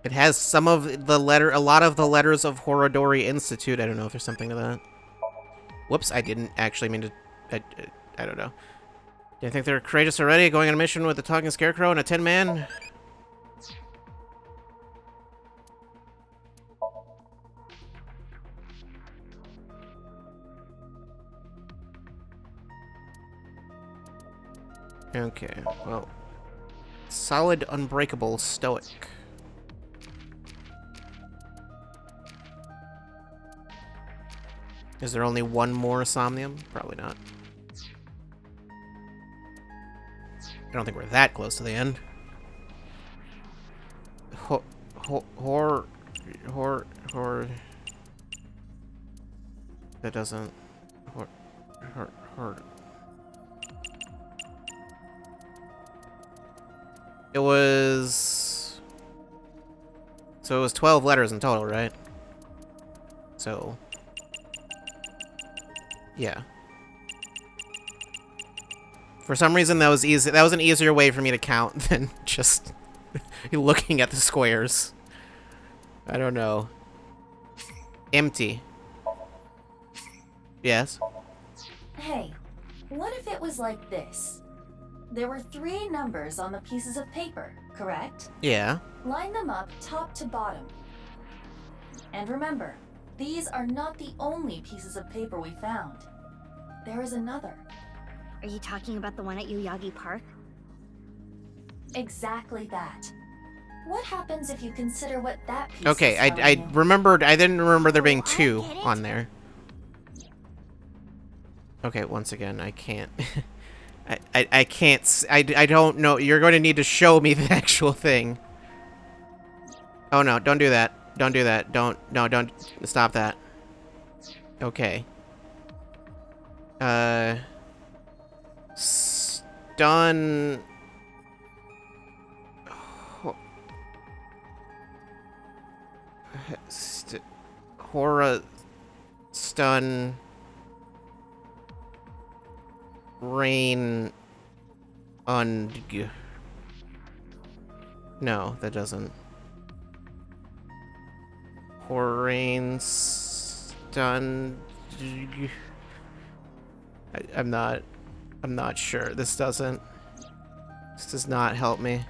It has some of a lot of the letters of Horodori Institute. I don't know if there's something to that. Whoops, I didn't actually mean to... I don't know. Do you think they're courageous already, going on a mission with a talking scarecrow and a tin man? Okay, well... Solid, unbreakable, stoic. Is there only one more Somnium? Probably not. I don't think we're that close to the end. That doesn't... It was... So it was 12 letters in total, right? So... Yeah. For some reason, that was easy. That was an easier way for me to count than just looking at the squares. I don't know. Empty. Yes. Hey, what if it was like this? There were 3 numbers on the pieces of paper, correct? Yeah. Line them up top to bottom. And remember, these are not the only pieces of paper we found. There is another. Are you talking about the one at Yuyagi Park? Exactly that. What happens if you consider what that piece Okay, is I telling you? remembered. I didn't remember there being 2 on there. Okay, once again, I can't. I can't. I don't know. You're going to need to show me the actual thing. Oh no! Don't do that. Don't do that. Don't stop that. Okay. Stun. Hora. Stun. Rain. No, that doesn't. Rain. Stun. I'm not sure. This does not help me.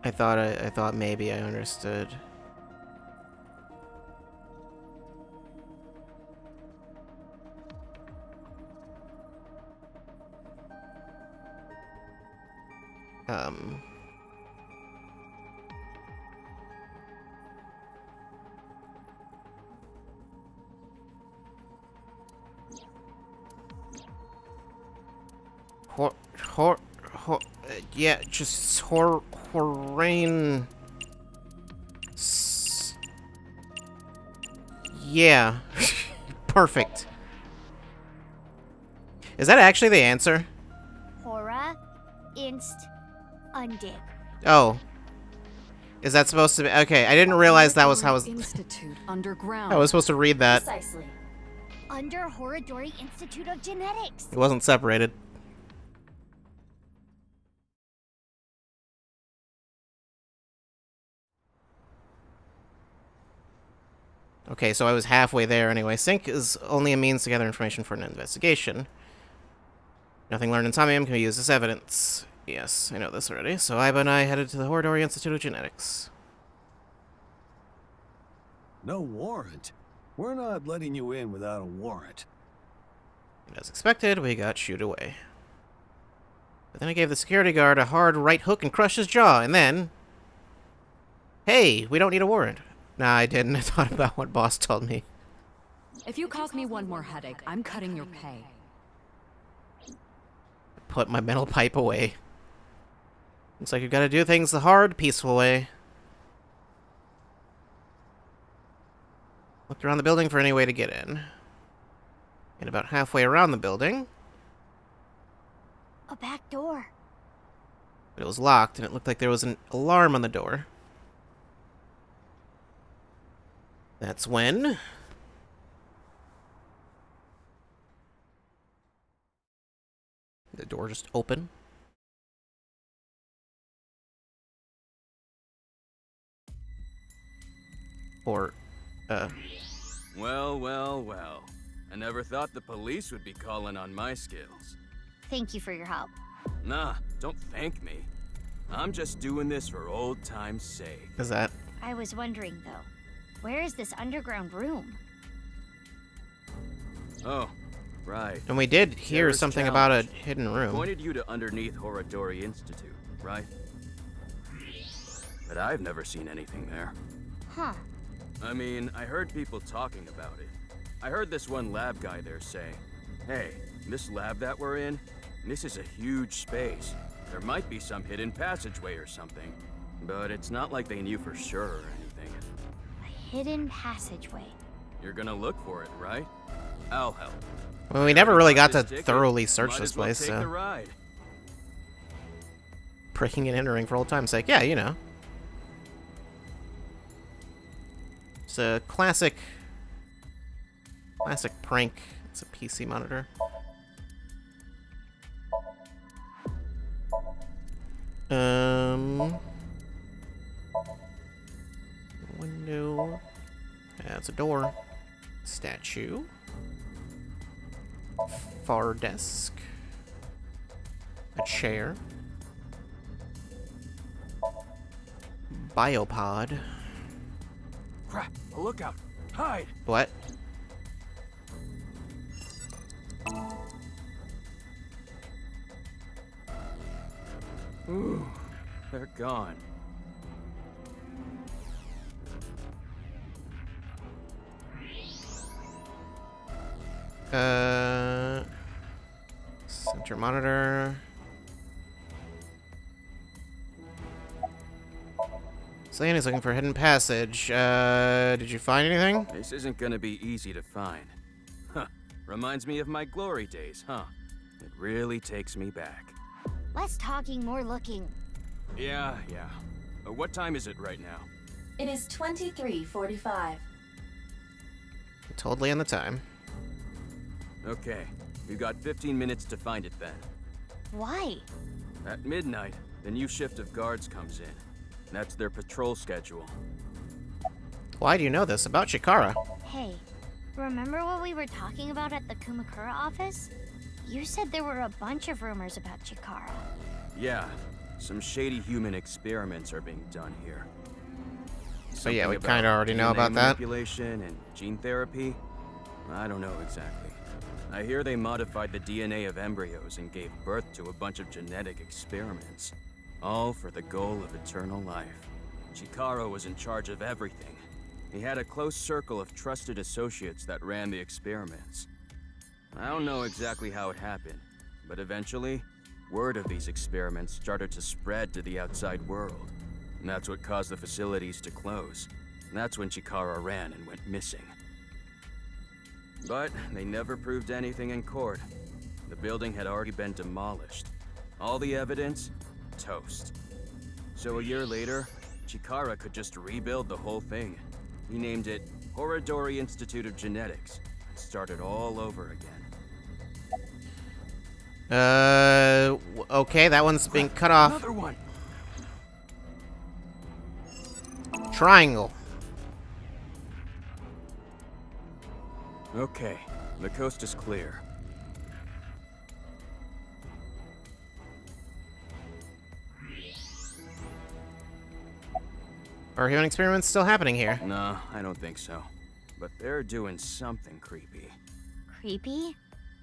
I thought maybe I understood. Yeah, just Horain. Yeah. Perfect. Is that actually the answer? Hora, Inst, Undig. Oh. Is that supposed to be... Okay, I didn't realize that was how Institute underground. I was supposed to read that. Precisely. Under Horodori Institute of Genetics. It wasn't separated. Okay, so I was halfway there anyway. Sync is only a means to gather information for an investigation. Nothing learned in Somnium can be used as evidence. Yes, I know this already. So Iba and I headed to the Horodori Institute of Genetics. No warrant? We're not letting you in without a warrant. And as expected, we got shooed away. But then I gave the security guard a hard right hook and crushed his jaw, and then... Hey, we don't need a warrant. Nah, I didn't. I thought about what boss told me. If you cause me one more headache, I'm cutting your pay. Put my metal pipe away. Looks like you've got to do things the hard, peaceful way. Looked around the building for any way to get in. And about halfway around the building... A back door. But it was locked, and it looked like there was an alarm on the door. That's when... the door just opened. Or, Well. I never thought the police would be calling on my skills. Thank you for your help. Nah, don't thank me. I'm just doing this for old time's sake. Is that? I was wondering, though, where is this underground room? Oh, right. And we did hear Terrorist something challenge. about a hidden room. Pointed you to underneath Horodori Institute, right? But I've never seen anything there. Huh. I mean, I heard people talking about it. I heard this one lab guy there say, hey, this lab that we're in, this is a huge space. There might be some hidden passageway or something. But it's not like they knew for sure or anything. A hidden passageway. You're gonna look for it, right? I'll help. Well, we never really got to This ticket, thoroughly search might this as well place, take the so... ride. Breaking and entering for old time's sake. Yeah, you know. It's a classic prank. It's a PC monitor. Window. That's a door. Statue. Far desk. A chair. Biopod. Crap, a lookout. Hide. What? Ooh, they're gone. Center monitor. Slan is looking for a hidden passage. Did you find anything? This isn't gonna be easy to find. Huh. Reminds me of my glory days, huh? It really takes me back. Less talking, more looking. Yeah. What time is it right now? It is 23:45. Totally on the time. Okay, we've got 15 minutes to find it then. Why? At midnight, the new shift of guards comes in. That's their patrol schedule. Why do you know this about Chikara? Hey, remember what we were talking about at the Kumakura office? You said there were a bunch of rumors about Chikara. Yeah, some shady human experiments are being done here. So yeah, we Something kind of about already know DNA about that. Manipulation and gene therapy? I don't know exactly. I hear they modified the DNA of embryos and gave birth to a bunch of genetic experiments. All for the goal of eternal life. Chikara was in charge of everything. He had a close circle of trusted associates that ran the experiments. I don't know exactly how it happened, but eventually, word of these experiments started to spread to the outside world. And that's what caused the facilities to close. And that's when Chikara ran and went missing. But they never proved anything in court. The building had already been demolished. All the evidence, toast. So a year later, Chikara could just rebuild the whole thing. He named it Horadori Institute of Genetics. And started all over again. Okay, that one's being cut off. Another one. Triangle. Okay, the coast is clear. Are human experiments still happening here? No, I don't think so. But they're doing something creepy. Creepy?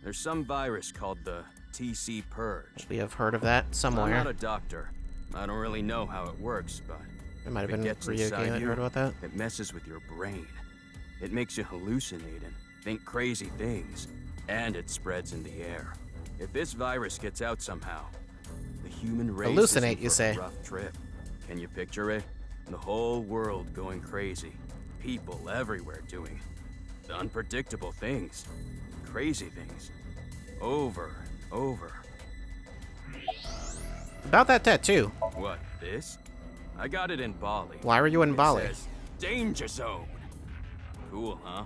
There's some virus called the TC Purge. We have heard of that somewhere. I'm not a doctor. I don't really know how it works, but It might have if been it gets Ryuki inside that you, heard about that. it messes with your brain. It makes you hallucinate and think crazy things, and it spreads in the air. If this virus gets out somehow, the human race Hallucinate, is in you for say? a rough trip. Can you picture it? The whole world going crazy. People everywhere doing unpredictable things. Crazy things. Over and over. About that tattoo. What, this? I got it in Bali. Why were you in Bali? It says, Danger Zone. Cool, huh?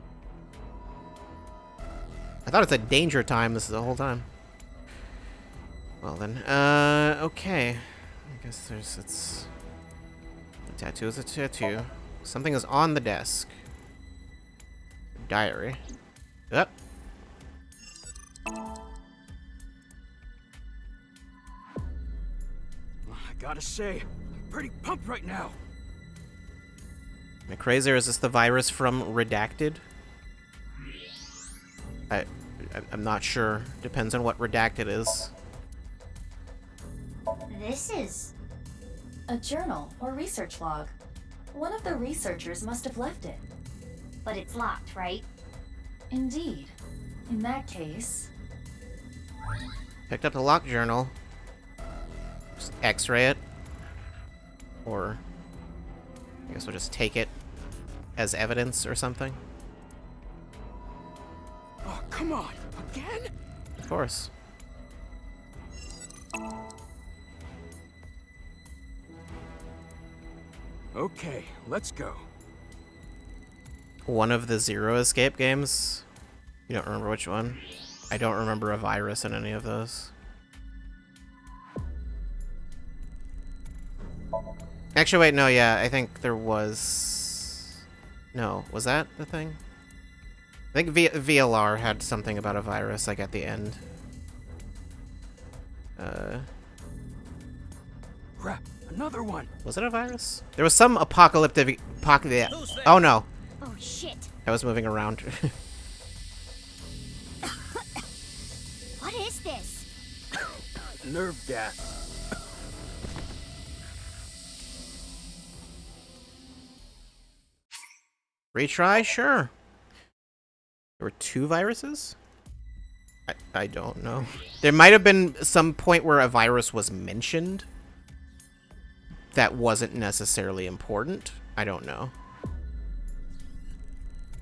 I thought it said danger time this is the whole time. Well then, okay. I guess it's... A tattoo is a tattoo. Something is on the desk. Diary. Yep. I gotta say, I'm pretty pumped right now. Am I crazy, or is this the virus from Redacted? I'm not sure. Depends on what Redacted is. This is... A journal or research log. One of the researchers must have left it. But it's locked, right? Indeed. In that case... Picked up the locked journal. Just x-ray it. Or... I guess we'll just take it as evidence or something. Oh, come on. Again? Of course. Okay, let's go. One of the Zero Escape games. You don't remember which one? I don't remember a virus in any of those. Actually, wait, no, yeah, I think there was... No, was that the thing? I think VLR had something about a virus, like, at the end. Crap, another one. Was it a virus? There was some apocalyptic... Oh, no. Oh, shit. I was moving around. What is this? Nerve gas. Retry? Sure. There were 2 viruses? I don't know. There might have been some point where a virus was mentioned that wasn't necessarily important. I don't know.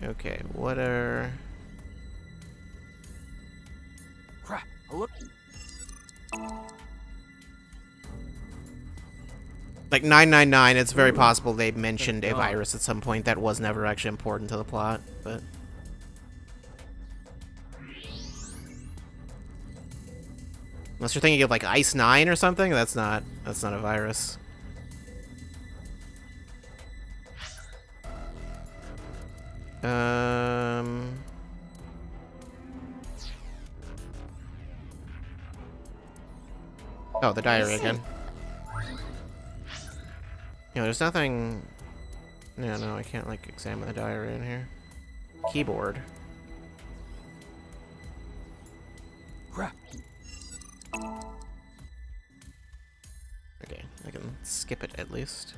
Okay, what are... Crap, look. Like 999, it's very possible they mentioned a virus at some point that was never actually important to the plot, but... Unless you're thinking of like Ice 9 or something, that's not a virus. Oh, the diary again. You know, there's nothing... No, I can't, like, examine the diary in here. Keyboard. Crap. Okay, I can skip it at least.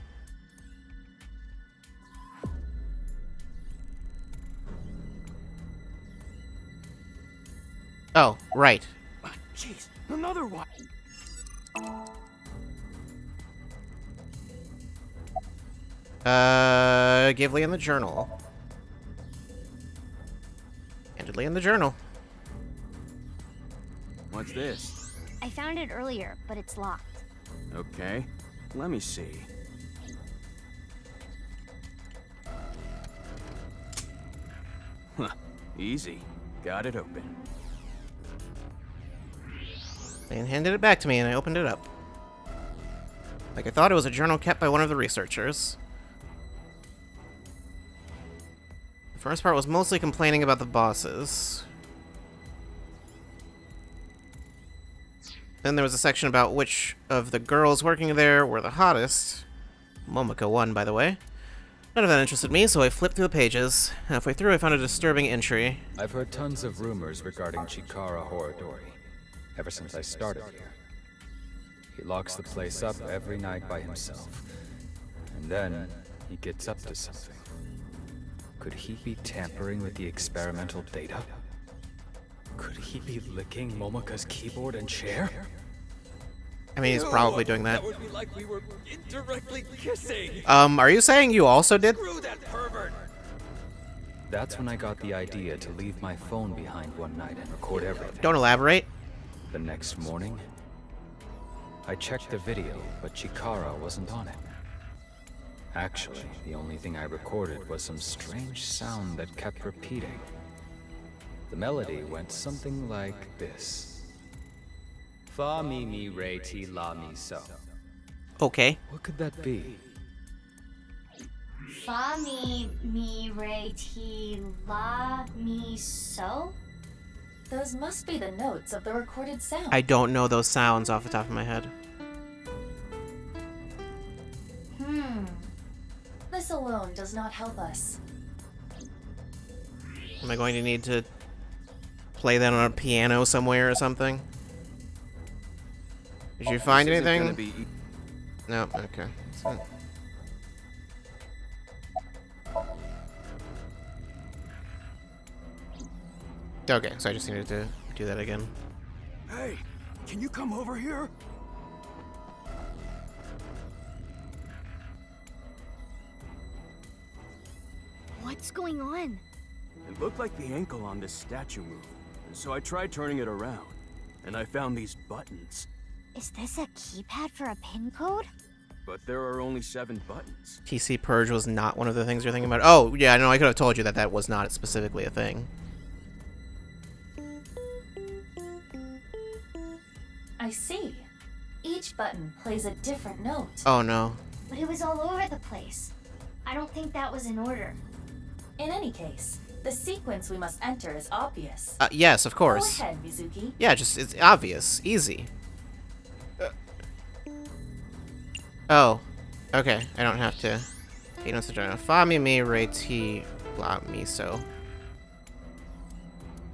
Oh, right. Jeez, another one. Gively in the journal. Handedly in the journal. What's this? I found it earlier, but it's locked. Okay, let me see. Easy. Got it open. They handed it back to me, and I opened it up. Like I thought it was a journal kept by one of the researchers. The first part was mostly complaining about the bosses. Then there was a section about which of the girls working there were the hottest. Momoko won, by the way. None of that interested me, so I flipped through the pages. Halfway through, I found a disturbing entry. I've heard tons of rumors regarding Chikara Horodori, ever since I started here. He locks the place up every night by himself. And then, he gets up to something. Could he be tampering with the experimental data? Could he be licking Momoka's keyboard and chair? I mean, he's probably doing that. That would be like we were indirectly kissing. Are you saying you also did? Screw that pervert. That's when I got the idea to leave my phone behind one night and record everything. Don't elaborate. The next morning, I checked the video, but Chikara wasn't on it. Actually, the only thing I recorded was some strange sound that kept repeating. The melody went something like this. Fa mi mi re ti la mi so. Okay. What could that be? Fa mi re ti la mi so? Those must be the notes of the recorded sound. I don't know those sounds off the top of my head. This alone does not help us. Am I going to need to play that on a piano somewhere or something? Did you find This isn't anything? gonna be No, okay. Okay, so I just needed to do that again. Hey, can you come over here? What's going on? It looked like the ankle on this statue moved, so I tried turning it around, and I found these buttons. Is this a keypad for a pin code? But there are only 7 buttons. PC Purge was not one of the things you're thinking about. Oh, yeah, no, I could have told you that that was not specifically a thing. I see. Each button plays a different note. Oh, no. But it was all over the place. I don't think that was in order. In any case, the sequence we must enter is obvious. Yes, of course. Go ahead, Mizuki. Yeah, just, it's obvious. Easy. Oh. Okay, I don't have to. You know, Fa mi mi re ti la mi so.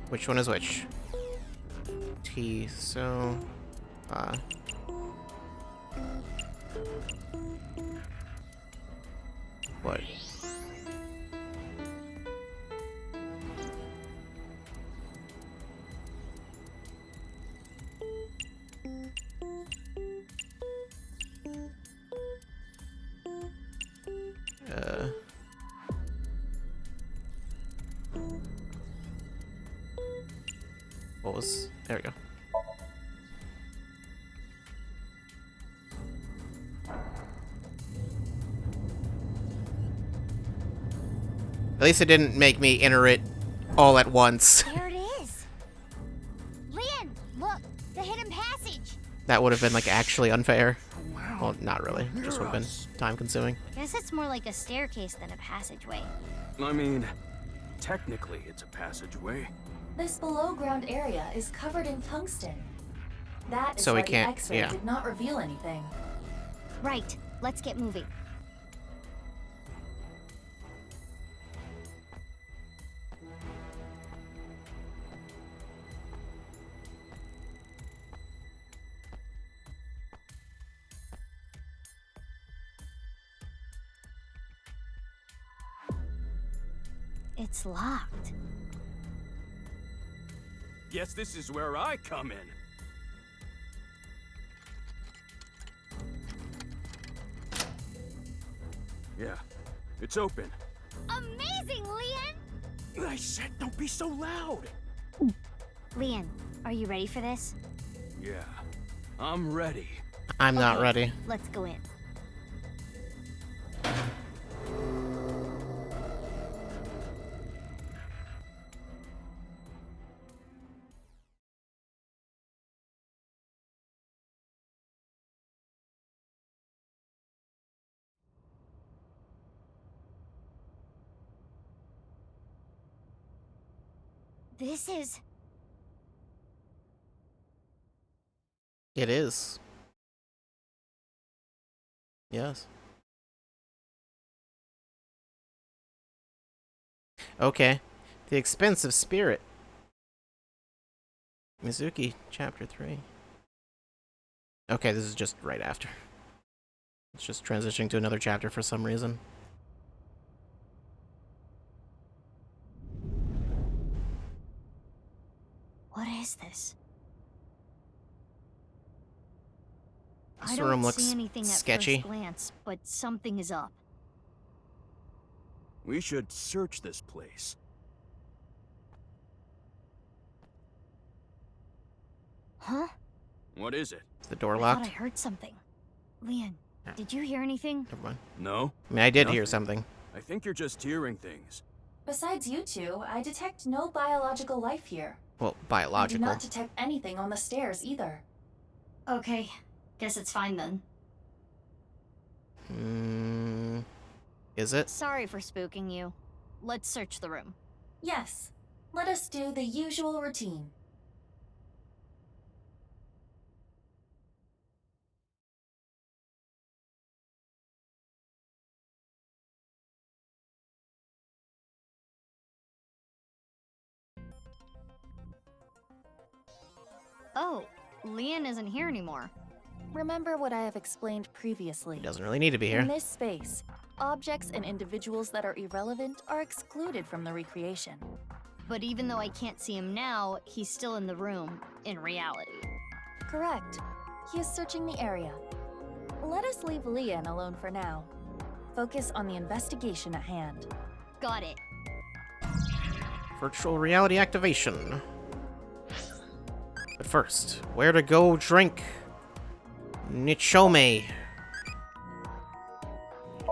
Which one is which? Ti so. What? What was... There we go. At least it didn't make me enter it all at once. There it is. Leon, look, the hidden passage. That would have been, like, actually unfair. Well, not really. It just would have been time-consuming. Guess it's more like a staircase than a passageway. I mean, technically it's a passageway. This below-ground area is covered in tungsten. That is So we why the can't- X-ray yeah. did not reveal anything. Right, let's get moving. It's locked. Guess this is where I come in. Yeah, it's open. Amazing, Leon! I said don't be so loud. Leon, are you ready for this? Yeah, I'm ready. I'm not Okay, ready. Let's go in. This is... It is. Yes. Okay. The Expensive Spirit. Mizuki, Chapter 3. Okay, this is just right after. It's just transitioning to another chapter for some reason. What is this? This I room don't looks see anything at sketchy. first glance, but something is up. We should search this place. Huh? What is it? Is the door I locked? thought I heard something. Leon, did you hear anything? Never mind. No? I mean, I did hear Nothing. something. I think you're just hearing things. Besides you two, I detect no biological life here. Well, I do biological. not detect anything on the stairs either. Okay, guess it's fine then. Is it? Sorry for spooking you. Let's search the room. Yes, let us do the usual routine. Oh, Leon isn't here anymore. Remember what I have explained previously. He doesn't really need to be here. In this space, objects and individuals that are irrelevant are excluded from the recreation. But even though I can't see him now, he's still in the room, in reality. Correct. He is searching the area. Let us leave Leon alone for now. Focus on the investigation at hand. Got it. Virtual reality activation. But first, where to go drink Nichome.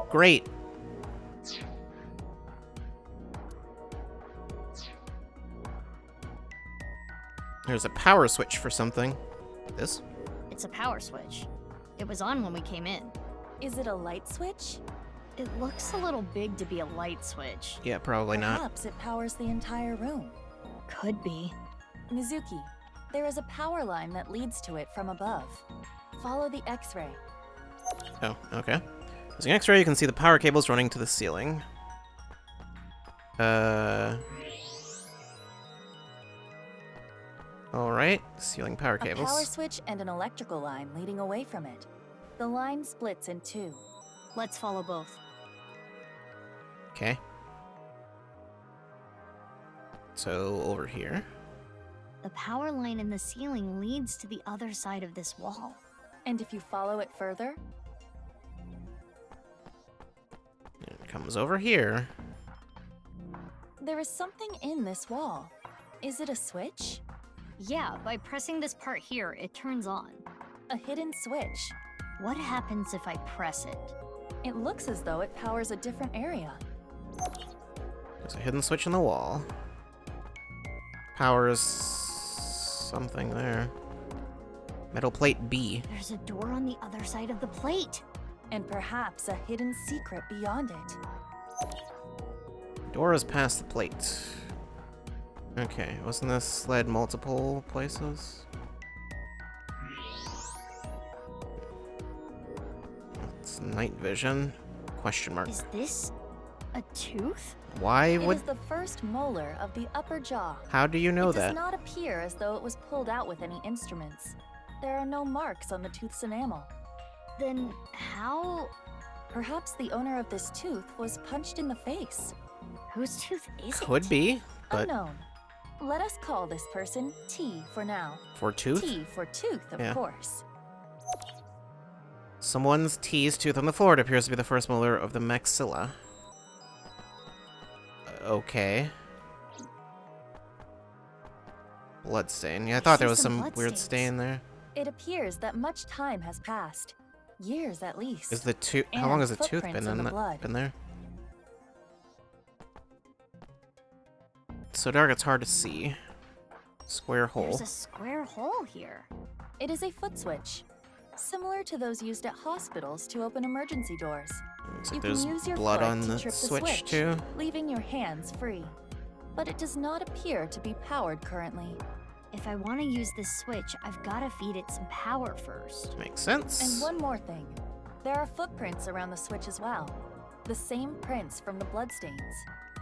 Great. There's a power switch for something. This? It's a power switch. It was on when we came in. Is it a light switch? It looks a little big to be a light switch. Yeah, probably not. Perhaps it powers the entire room. Could be. Mizuki, there is a power line that leads to it from above. Follow the X-ray. Oh, okay. There's an X-ray, you can see the power cables running to the ceiling. Alright, ceiling power cables. A power switch and an electrical line leading away from it. The line splits in two. Let's follow both. Okay. So, over here. The power line in the ceiling leads to the other side of this wall. And if you follow it further? It comes over here. There is something in this wall. Is it a switch? Yeah, by pressing this part here, it turns on. A hidden switch. What happens if I press it? It looks as though it powers a different area. There's a hidden switch in the wall. Powers something there. Metal plate B. There's a door on the other side of the plate. And perhaps a hidden secret beyond it. Door is past the plate. Okay, wasn't this led multiple places? It's night vision. Question mark. Is this a tooth? Why would... It is the first molar of the upper jaw. How do you know It that? does not appear as though it was pulled out with any instruments. There are no marks on the tooth's enamel. Then how... Perhaps the owner of this tooth was punched in the face. Whose tooth is it? Could be, but... Unknown. Let us call this person T for now. For tooth? T for tooth, of course. Someone's T's tooth on the floor. It appears to be the first molar of the maxilla. Okay. Bloodstain. Yeah, I thought there was some weird stain there. It appears that much time has passed. Years at least. Is the tooth... How long has the tooth been in there? So dark it's hard to see. Square hole. There's a square hole here. It is a foot switch. Similar to those used at hospitals to open emergency doors. Looks You like can there's use your blood foot on to the trip switch too. leaving your hands free. but it does not appear to be powered currently. If I want to use this switch, I've got to feed it some power first. Makes sense. And one more thing. There are footprints around the switch as well. The same prints from the bloodstains.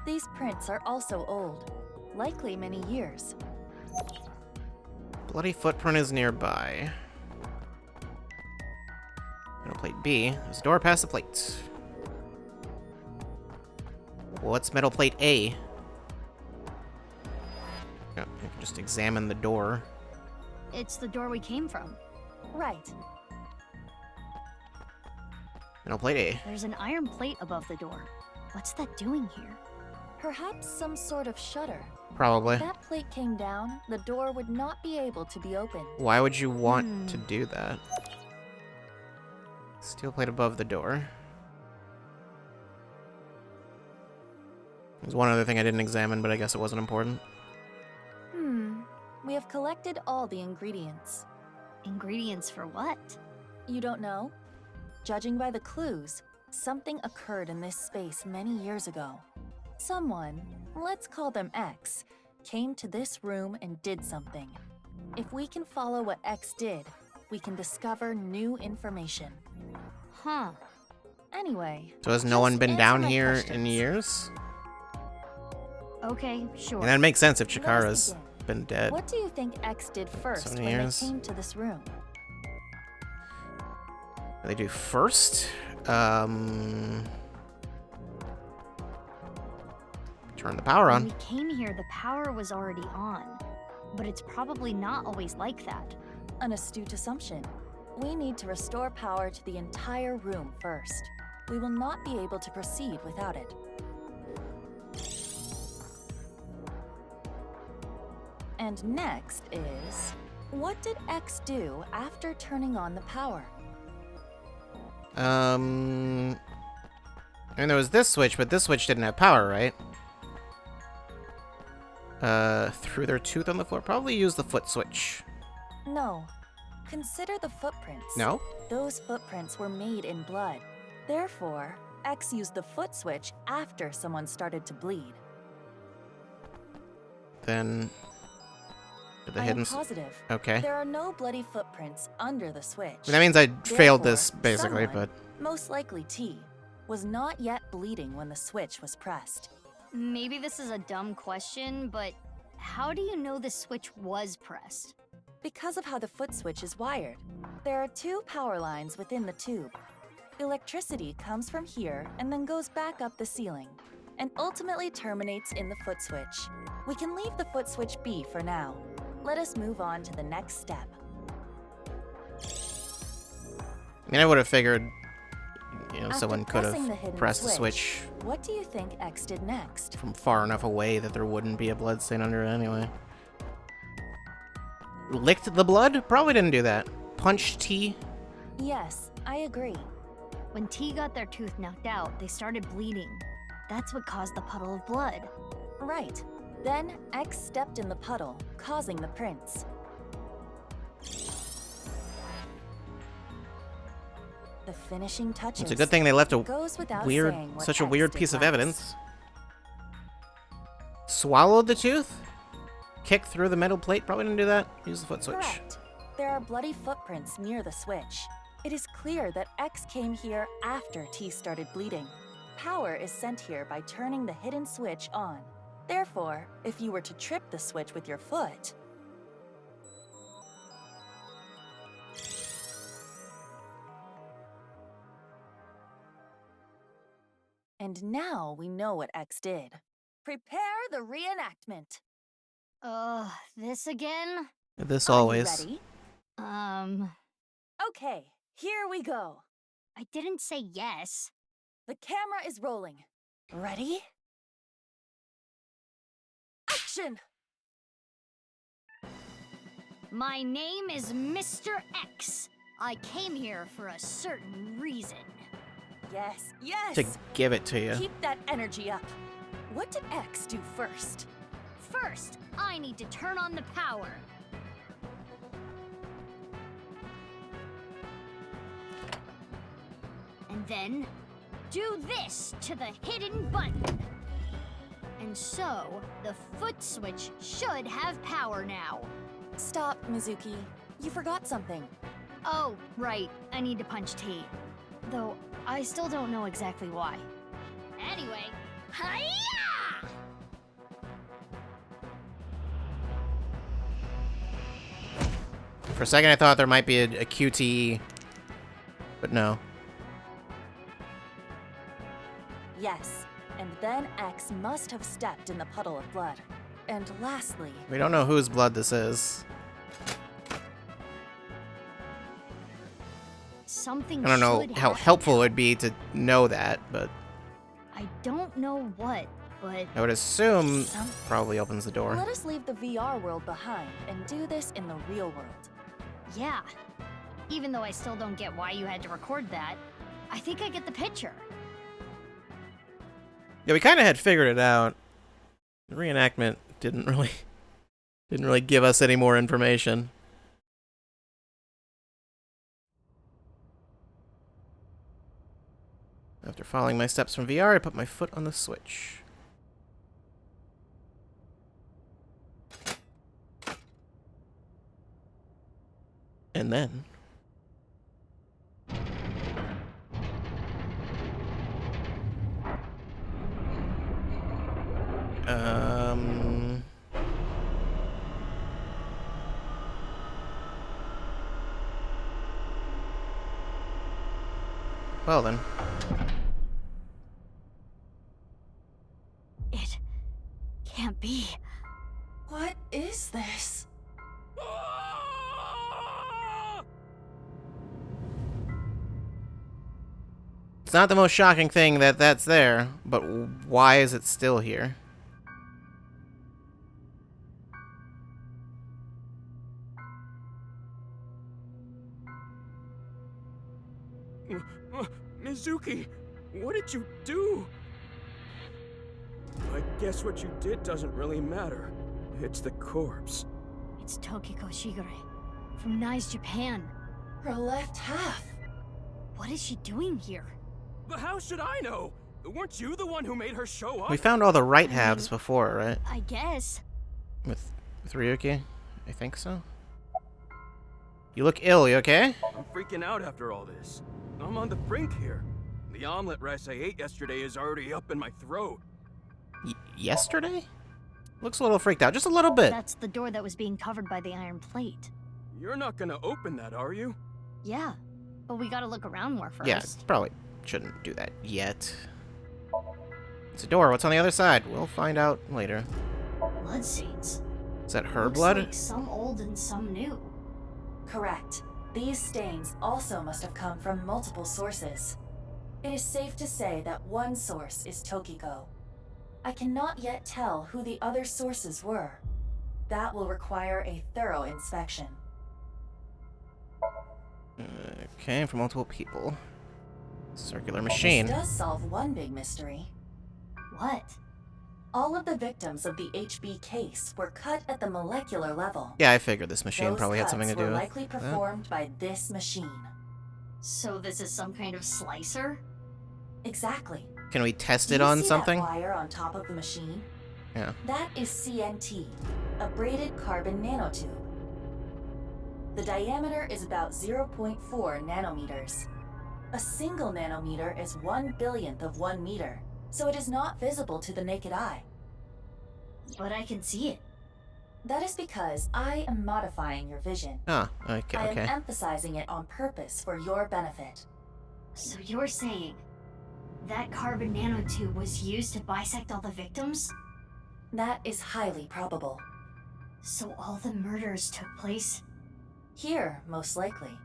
These prints are also old, likely many years. Bloody footprint is nearby. Metal plate B. There's a door past the plate. What's metal plate A? Oh, I can just examine the door. It's the door we came from. Right. Metal plate A. There's an iron plate above the door. What's that doing here? Perhaps some sort of shutter. Probably. If that plate came down, the door would not be able to be opened. Why would you want to do that? Steel plate above the door. There's one other thing I didn't examine, but I guess it wasn't important. We have collected all the ingredients. Ingredients for what? You don't know? Judging by the clues, something occurred in this space many years ago. Someone, let's call them X, came to this room and did something. If we can follow what X did, we can discover new information. Huh. Anyway. So has no one been down here in years? Okay, sure. And that makes sense if Chikara's been dead. What do you think X did first So when many they years. came to this room? What they do first? Turn the power When on. we came here, the power was already on. But it's probably not always like that. An astute assumption. We need to restore power to the entire room first. We will not be able to proceed without it. And next is, what did X do after turning on the power? I mean, there was this switch, but this switch didn't have power, right? Threw their tooth on the floor. Probably use the foot switch. No. Consider the footprints. No? Those footprints were made in blood. Therefore, X used the foot switch after someone started to bleed. Then... the I hidden... am positive. Okay. There are no bloody footprints under the switch. That means I failed this, Therefore, basically, someone, but... most likely T, was not yet bleeding when the switch was pressed. Maybe this is a dumb question, but how do you know the switch was pressed? Because of how the foot switch is wired. There are two power lines within the tube. Electricity comes from here and then goes back up the ceiling, and ultimately terminates in the foot switch. We can leave the foot switch be for now. Let us move on to the next step. I mean, I would have figured, you know, After someone could pressing the have hidden pressed the switch What do you think X did next? from far enough away that there wouldn't be a blood stain under it anyway. Licked the blood? Probably didn't do that. Punched T? Yes, I agree. When T got their tooth knocked out, they started bleeding. That's what caused the puddle of blood. Right. Then X stepped in the puddle, causing the prints. The finishing touches. It's a good thing they left a goes without weird, saying what such a X weird did piece of last. evidence. Swallowed the tooth? Kicked through the metal plate? Probably didn't do that. Use the foot switch. Correct. There are bloody footprints near the switch. It is clear that X came here after T started bleeding. Power is sent here by turning the hidden switch on. Therefore, if you were to trip the switch with your foot... And now we know what X did. Prepare the reenactment. This again? This Are you always. ready? Okay, here we go. I didn't say yes. The camera is rolling. Ready? Action! My name is Mr. X. I came here for a certain reason. Yes, yes! To give it to you. Keep that energy up. What did X do first? First, I need to turn on the power. And then, do this to the hidden button. And so, the foot switch should have power now. Stop, Mizuki. You forgot something. Oh, right. I need to punch T. Though, I still don't know exactly why. Anyway, hiya! For a second, I thought there might be a QTE, but no. Yes, and then X must have stepped in the puddle of blood. And lastly... We don't know whose blood this is. Something I don't know should how happen helpful now. it would be to know that, but I don't know what, but... I would assume probably opens the door. Let us leave the VR world behind and do this in the real world. Yeah. Even though I still don't get why you had to record that, I think I get the picture. Yeah, we kind of had figured it out. The reenactment didn't really give us any more information. After following my steps from VR, I put my foot on the switch. And then... Well then. It can't be. What is this? It's not the most shocking thing that that's there, but why is it still here? Mizuki, what did you do? I guess what you did doesn't really matter. It's the corpse. It's Tokiko Shigure from Nice, Japan. Her left half. What is she doing here? But how should I know? Weren't you the one who made her show up? We found all the right halves before, right? I guess. With Ryuki? I think so. You look ill, you okay? I'm freaking out after all this. I'm on the brink here. The omelet rice I ate yesterday is already up in my throat. Yesterday? Looks a little freaked out, just a little bit. That's the door that was being covered by the iron plate. You're not gonna open that, are you? Yeah, but we gotta look around more first. Yeah, probably shouldn't do that yet. It's a door. What's on the other side? We'll find out later. Bloodstains. Is that her Looks blood? like some old and some new. Correct. These stains also must have come from multiple sources. It is safe to say that one source is Tokiko. I cannot yet tell who the other sources were. That will require a thorough inspection. Okay, for multiple people. Circular machine. This does solve one big mystery. What? All of the victims of the HB case were cut at the molecular level. Yeah, I figured this machine Those probably had cuts something to do were with likely that. performed by this machine. So this is some kind of slicer? Exactly. Can we test Do it you on see something? That wire on top of the machine? Yeah. That is CNT, a braided carbon nanotube. The diameter is about 0.4 nanometers. A single nanometer is 1/1000th of 1 meter, so it is not visible to the naked eye. But I can see it. That is because I am modifying your vision. Ah, okay, I am okay. emphasizing it on purpose for your benefit. So you're saying that carbon nanotube was used to bisect all the victims? That is highly probable. So all the murders took place? Here, most likely.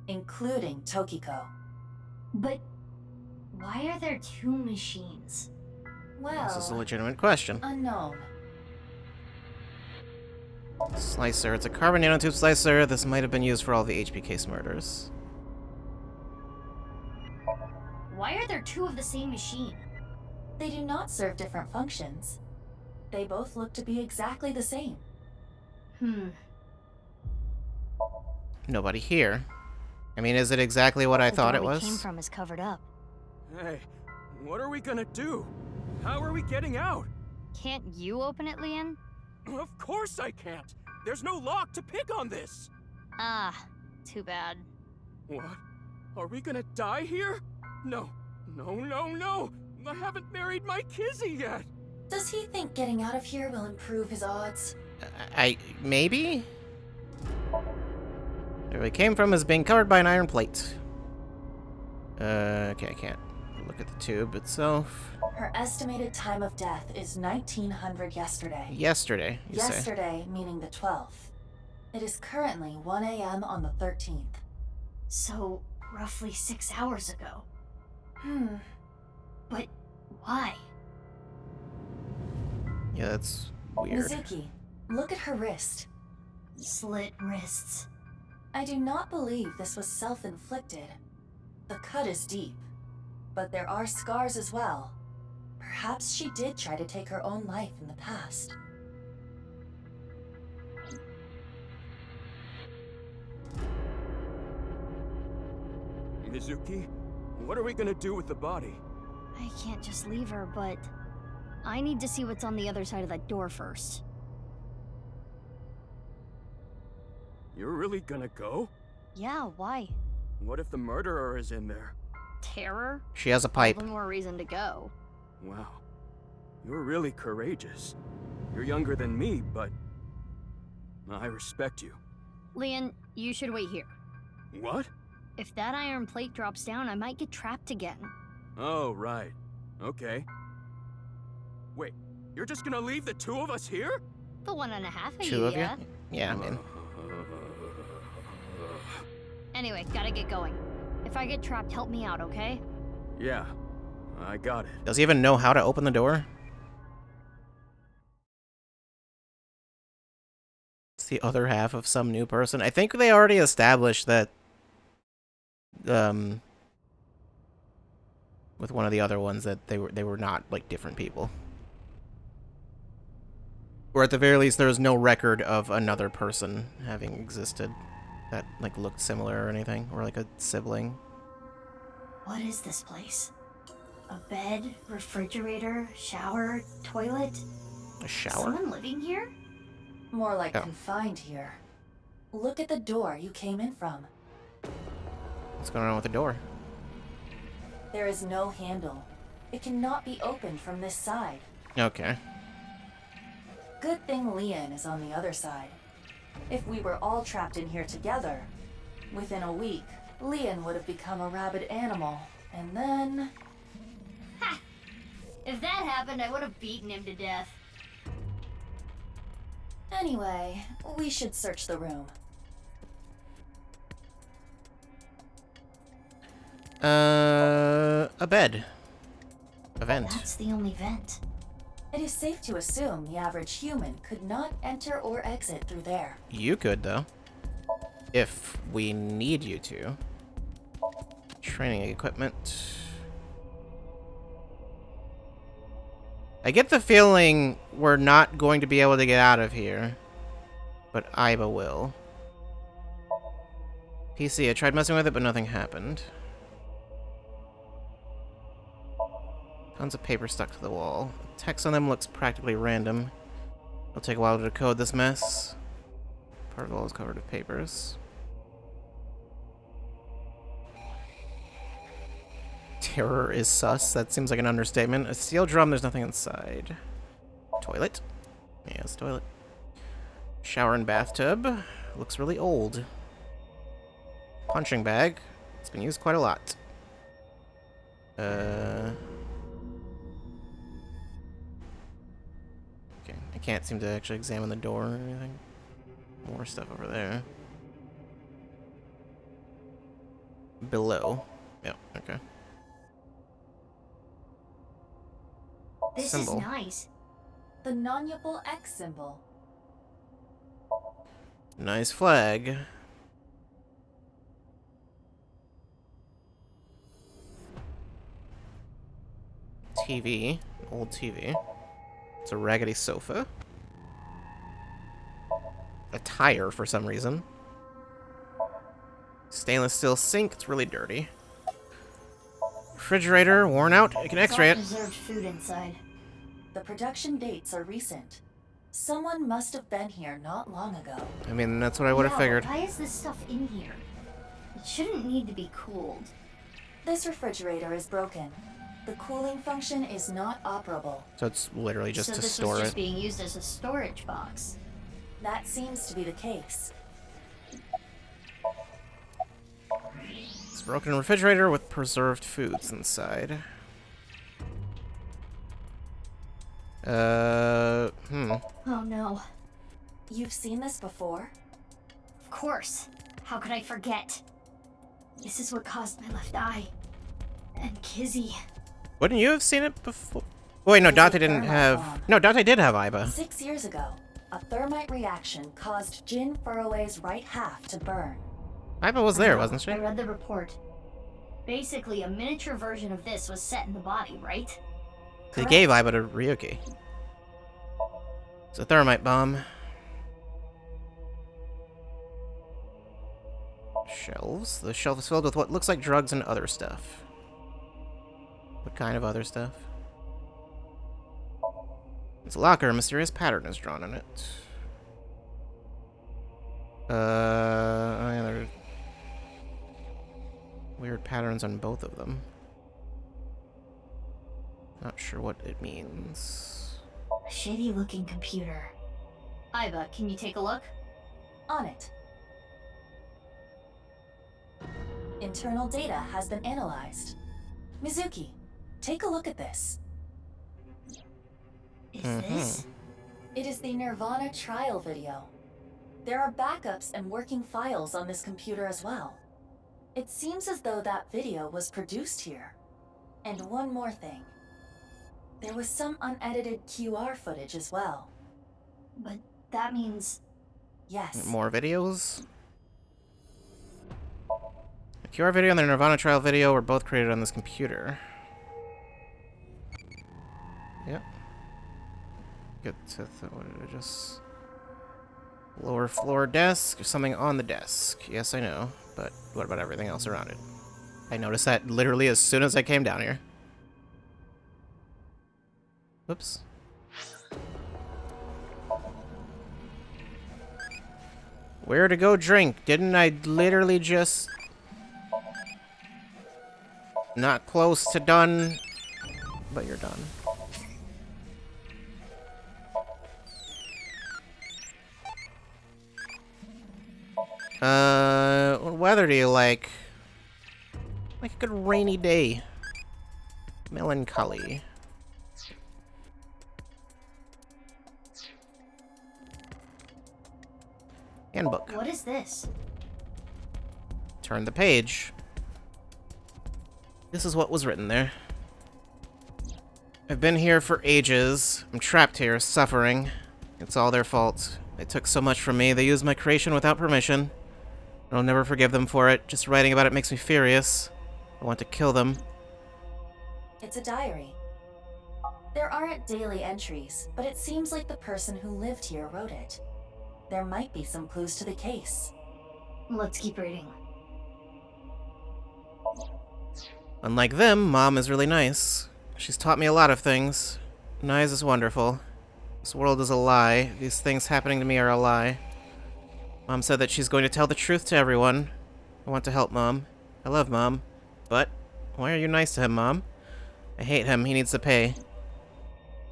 Including Tokiko. But why are there two machines? Well, This is a legitimate question. unknown. Slicer. It's a carbon nanotube slicer. This might have been used for all the HB case murders. Why are there two of the same machine? They do not serve different functions. They both look to be exactly the same. Nobody here. I mean, is it exactly what I thought it was? The door we came from is covered up. Hey, what are we gonna do? How are we getting out? Can't you open it, Lian? Of course I can't! There's no lock to pick on this! Ah, too bad. What? Are we gonna die here? No. No, no, no! I haven't married my Kizzy yet! Does he think getting out of here will improve his odds? Maybe? Where we came from is being covered by an iron plate. Okay, I can't look at the tube itself. Her estimated time of death is 1900 yesterday. Yesterday, you say? Yesterday, meaning the 12th. It is currently 1 a.m. on the 13th. So, roughly 6 hours ago. But why? Yeah, that's weird. Mizuki, look at her wrist. Slit wrists. I do not believe this was self-inflicted. The cut is deep, but there are scars as well. Perhaps she did try to take her own life in the past. Mizuki, what are we gonna do with the body? I can't just leave her, but I need to see what's on the other side of that door first. You're really gonna go? Yeah, why? What if the murderer is in there? Terror? She has a pipe. All the more reason to go. Wow. You're really courageous. You're younger than me, but I respect you. Lian, you should wait here. What? If that iron plate drops down, I might get trapped again. Oh, right. Okay. Wait, you're just gonna leave the two of us here? The 1.5 of Two you, of yeah? you? Yeah, I'm in. Anyway, gotta get going. If I get trapped, help me out, okay? Yeah, I got it. Does he even know how to open the door? It's the other half of some new person. I think they already established that with one of the other ones that they were not like different people. Or at the very least there was no record of another person having existed that like looked similar or anything, or like a sibling. What is this place? A bed, refrigerator, shower, toilet? A shower? Someone living here? More like confined here. Look at the door you came in from. What's going on with the door? There is no handle. It cannot be opened from this side. Okay. Good thing Lian is on the other side. If we were all trapped in here together, within a week, Lian would have become a rabid animal, and then... Ha! If that happened, I would have beaten him to death. Anyway, we should search the room. A bed. A vent. That's the only vent. It is safe to assume the average human could not enter or exit through there. You could, though. If we need you to. Training equipment. I get the feeling we're not going to be able to get out of here. But Aiba will. PC, I tried messing with it, but nothing happened. Tons of paper stuck to the wall. Text on them looks practically random. It'll take a while to decode this mess. Part of the wall is covered with papers. Terror is sus. That seems like an understatement. A steel drum, there's nothing inside. Toilet? Yes, toilet. Shower and bathtub. Looks really old. Punching bag. It's been used quite a lot. Okay, I can't seem to actually examine the door or anything. More stuff over there. Below. Yeah, okay. This Symbol. is nice. The non-upal X symbol. Nice flag. TV. Old TV. It's a raggedy sofa. A tire for some reason. Stainless steel sink. It's really dirty. Refrigerator, worn out. You can X-ray it. Preserved food inside. The production dates are recent. Someone must have been here not long ago. I mean, that's what I would have figured. Why is this stuff in here? It shouldn't need to be cooled. This refrigerator is broken. The cooling function is not operable. So it's literally just to this store was just it. being used as a storage box. That seems to be the case. It's a broken refrigerator with preserved foods inside. Oh no. You've seen this before? Of course. How could I forget? This is what caused my left eye. And Kizzy. Wouldn't you have seen it before? Oh, wait, no, Dante didn't have... No, Dante did have Iba. 6 years ago, a thermite reaction caused Jin Furroway's right half to burn. Iba was there, wasn't she? I read the report. Basically, a miniature version of this was set in the body, right? They gave Iba to Ryuki. It's a thermite bomb. Shelves. The shelf is filled with what looks like drugs and other stuff. What kind of other stuff? It's a locker. A mysterious pattern is drawn on it. Oh yeah, there are weird patterns on both of them. Not sure what it means. A shady-looking computer. Iba, can you take a look? On it. Internal data has been analyzed. Mizuki, take a look at this. Is this? It is the Nirvana trial video. There are backups and working files on this computer as well. It seems as though that video was produced here. And one more thing. There was some unedited QR footage as well. But that means... Yes. More videos? The QR video and the Nirvana trial video were both created on this computer. Yep. Get to what did I just... Lower floor desk, something on the desk. Yes, I know, but what about everything else around it? I noticed that literally as soon as I came down here. Whoops. Where to go drink? Didn't I literally just... Not close to done, but you're done. What weather do you like? Like a good rainy day. Melancholy. Handbook. What is this? Turn the page. This is what was written there. I've been here for ages. I'm trapped here, suffering. It's all their fault. They took so much from me. They used my creation without permission. I'll never forgive them for it. Just writing about it makes me furious. I want to kill them. It's a diary. There aren't daily entries, but it seems like the person who lived here wrote it. There might be some clues to the case. Let's keep reading. Unlike them, Mom is really nice. She's taught me a lot of things. Nyes is wonderful. This world is a lie. These things happening to me are a lie. Mom said that she's going to tell the truth to everyone. I want to help Mom. I love Mom. But, why are you nice to him, Mom? I hate him. He needs to pay.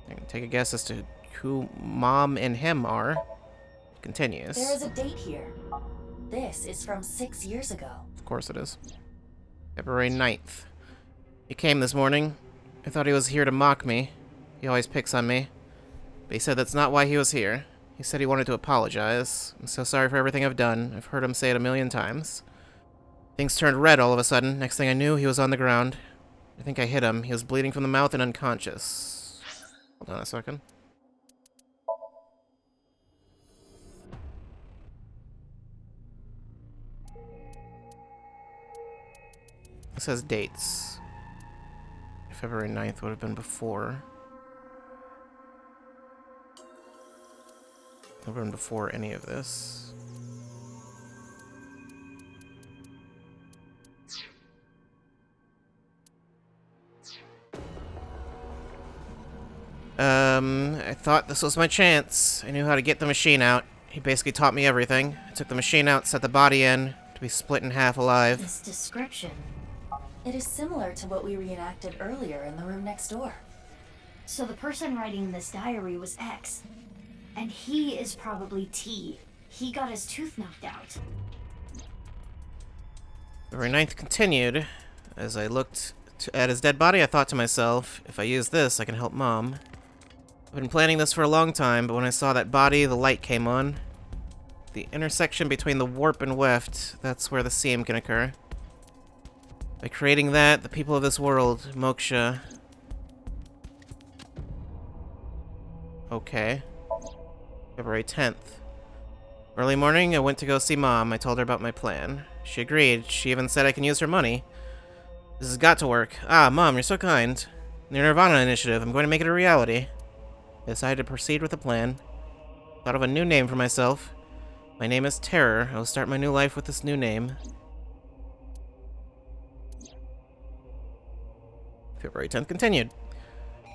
I can take a guess as to who Mom and him are. It continues. There is a date here. This is from 6 years ago. Of course it is. February 9th. He came this morning. I thought he was here to mock me. He always picks on me. But he said that's not why he was here. He said he wanted to apologize. I'm so sorry for everything I've done. I've heard him say it a million times. Things turned red all of a sudden. Next thing I knew, he was on the ground. I think I hit him. He was bleeding from the mouth and unconscious. Hold on a second. It says dates. February 9th would have been before. It would have been before any of this. I thought this was my chance. I knew how to get the machine out. He basically taught me everything. I took the machine out, set the body in, to be split in half alive. This description. It is similar to what we reenacted earlier in the room next door. So the person writing this diary was X. And he is probably T. He got his tooth knocked out. February 9th continued. As I looked at his dead body, I thought to myself, if I use this, I can help Mom. I've been planning this for a long time, but when I saw that body, the light came on. The intersection between the warp and weft, that's where the seam can occur. By creating that, the people of this world, Moksha... Okay. February 10th. Early morning, I went to go see Mom. I told her about my plan. She agreed. She even said I can use her money. This has got to work. Ah, Mom, you're so kind. The Nirvana initiative. I'm going to make it a reality. I decided to proceed with the plan. Thought of a new name for myself. My name is Terror. I will start my new life with this new name. February 10th continued.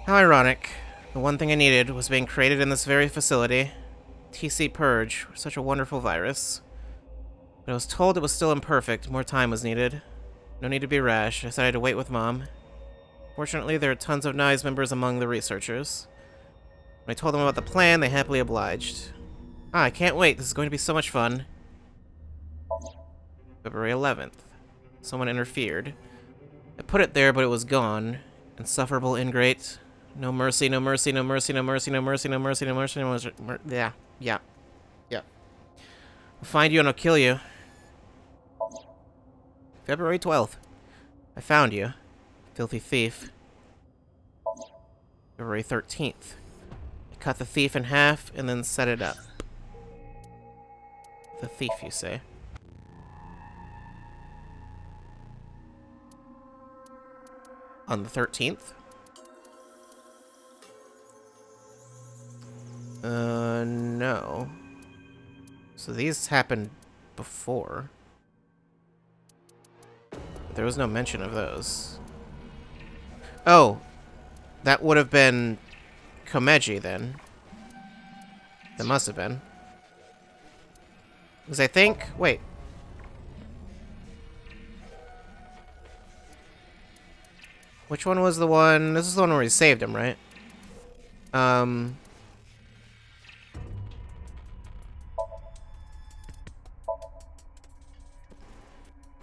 How ironic. The one thing I needed was being created in this very facility. TC Purge, such a wonderful virus. But I was told it was still imperfect, more time was needed. No need to be rash, I decided to wait with Mom. Fortunately, there are tons of NICE members among the researchers. When I told them about the plan, they happily obliged. Ah, I can't wait, this is going to be so much fun. February 11th. Someone interfered. I put it there, but it was gone. Insufferable ingrate. No mercy, no mercy, no mercy, no mercy, no mercy, no mercy, no mercy, no mercy. Yeah. I'll find you and I'll kill you. February 12th. I found you. Filthy thief. February 13th. I cut the thief in half and then set it up. The thief, you say? On the 13th? No. So these happened before. There was no mention of those. Oh! That would have been Komeji, then. That must have been. Because I think... Wait. Which one was the one... This is the one where he saved him, right?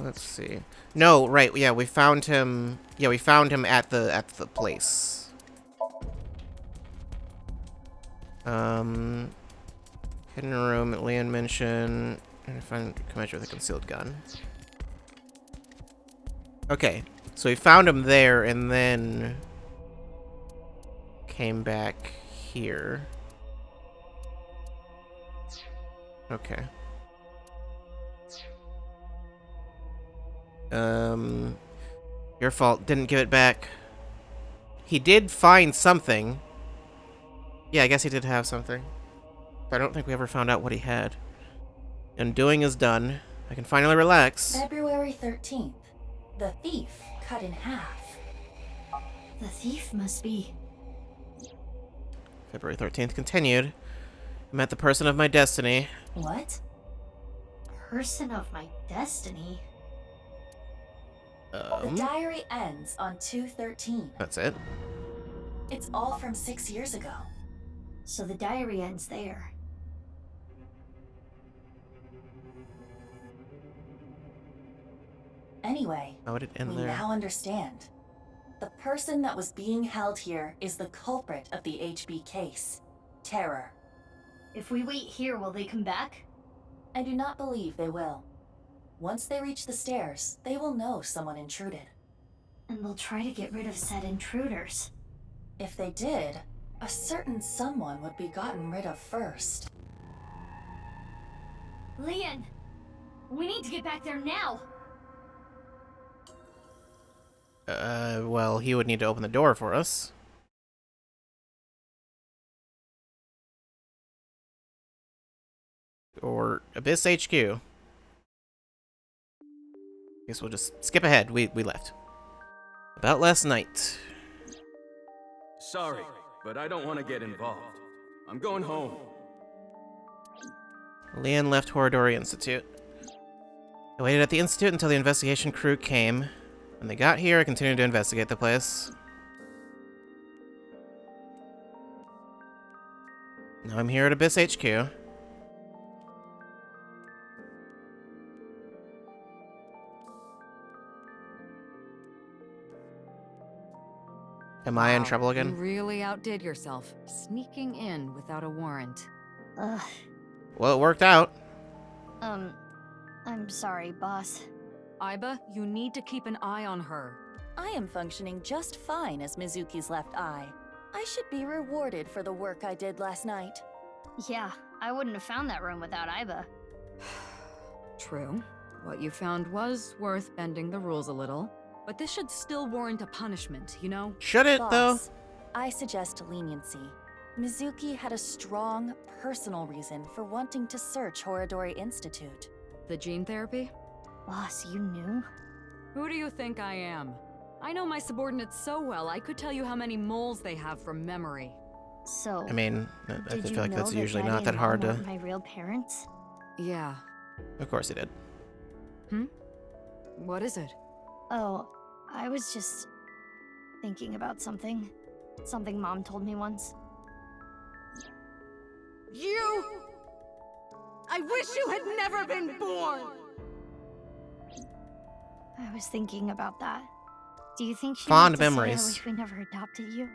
Let's see. No, right, yeah, we found him... Yeah, we found him at the place. Hidden room that Leon mentioned. And find Komeji with a concealed gun. Okay, so we found him there and then... came back here. Okay. Your fault. Didn't give it back. He did find something. Yeah, I guess he did have something. But I don't think we ever found out what he had. And doing is done. I can finally relax. February 13th. The thief cut in half. The thief must be... February 13th continued. I met the person of my destiny. What? Person of my destiny? The diary ends on 2/13. That's it. It's all from 6 years ago. So the diary ends there. Anyway, how would it end we there? now understand. The person that was being held here is the culprit of the HB case, Terror. If we wait here, will they come back? I do not believe they will. Once they reach the stairs, they will know someone intruded. And they'll try to get rid of said intruders. If they did, a certain someone would be gotten rid of first. Leon! We need to get back there now! Well, he would need to open the door for us. Or Abyss HQ. Guess we'll just skip ahead. We left. About last night. Sorry, but I don't want to get involved. I'm going home. Leon left Horadori Institute. I waited at the Institute until the investigation crew came. When they got here, I continued to investigate the place. Now I'm here at Abyss HQ. Am I in trouble again? You really outdid yourself, sneaking in without a warrant. Ugh. Well, it worked out. I'm sorry, boss. Aiba, you need to keep an eye on her. I am functioning just fine as Mizuki's left eye. I should be rewarded for the work I did last night. Yeah, I wouldn't have found that room without Aiba. True. What you found was worth bending the rules a little. But this should still warrant a punishment, you know? Should it, though? Boss, I suggest leniency. Mizuki had a strong, personal reason for wanting to search Horadori Institute. The gene therapy? Boss, you knew? Who do you think I am? I know my subordinates so well, I could tell you how many moles they have from memory. So, I mean, I did feel you like know that's that usually Daddy not that and hard Mom to... weren't my real parents? Yeah. Of course he did. What is it? Oh, I was just thinking about something. Something Mom told me once. You! I wish you had never been born! I was thinking about that. Do you think she Fond meant to say, memories. I wish we never adopted you?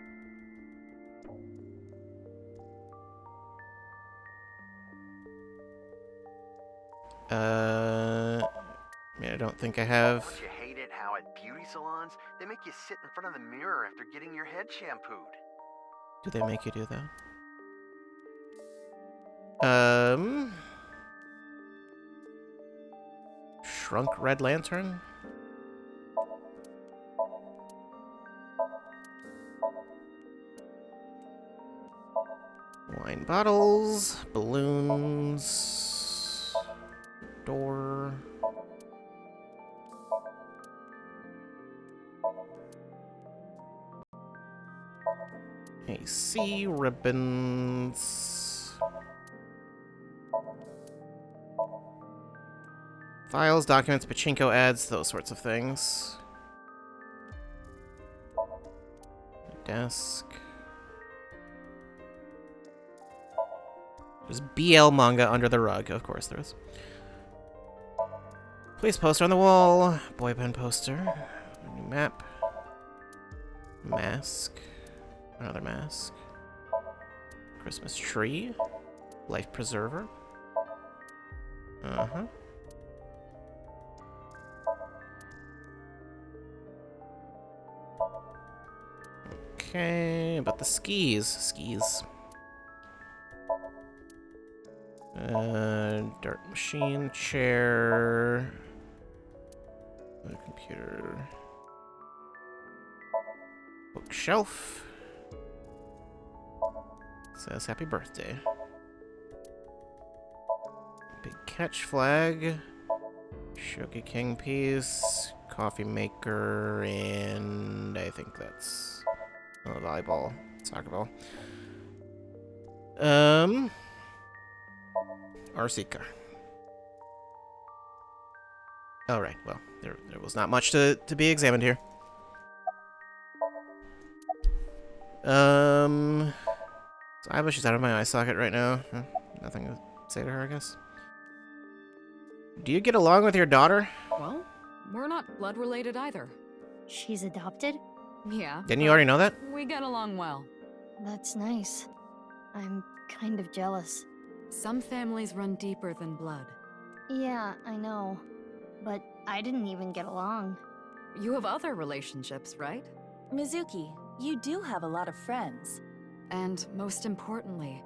I mean, I don't think I have. Don't you hate it how at beauty salons, they make you sit in front of the mirror after getting your head shampooed? Do they make you do that? Shrunk Red Lantern? Wine bottles, balloons, door. AC ribbons. Files, documents, pachinko ads, those sorts of things. Desk. There's BL manga under the rug, of course there is. Police poster on the wall. Boy band poster. A new map. Mask. Another mask. Christmas tree. Life preserver. Uh-huh. Okay, about the skis. Skis. Dart machine, chair. Computer. Bookshelf. Says happy birthday. Big catch flag. Shogi King piece. Coffee maker. And I think that's volleyball. Soccer ball. RC car. Alright, well, there was not much to be examined here. So Aiba, she's out of my eye socket right now. Nothing to say to her, I guess. Do you get along with your daughter? Well, we're not blood related either. She's adopted? Yeah. Didn't you already know that? We get along well. That's nice. I'm kind of jealous. Some families run deeper than blood. Yeah, I know. But I didn't even get along. You have other relationships, right? Mizuki, you do have a lot of friends. And most importantly,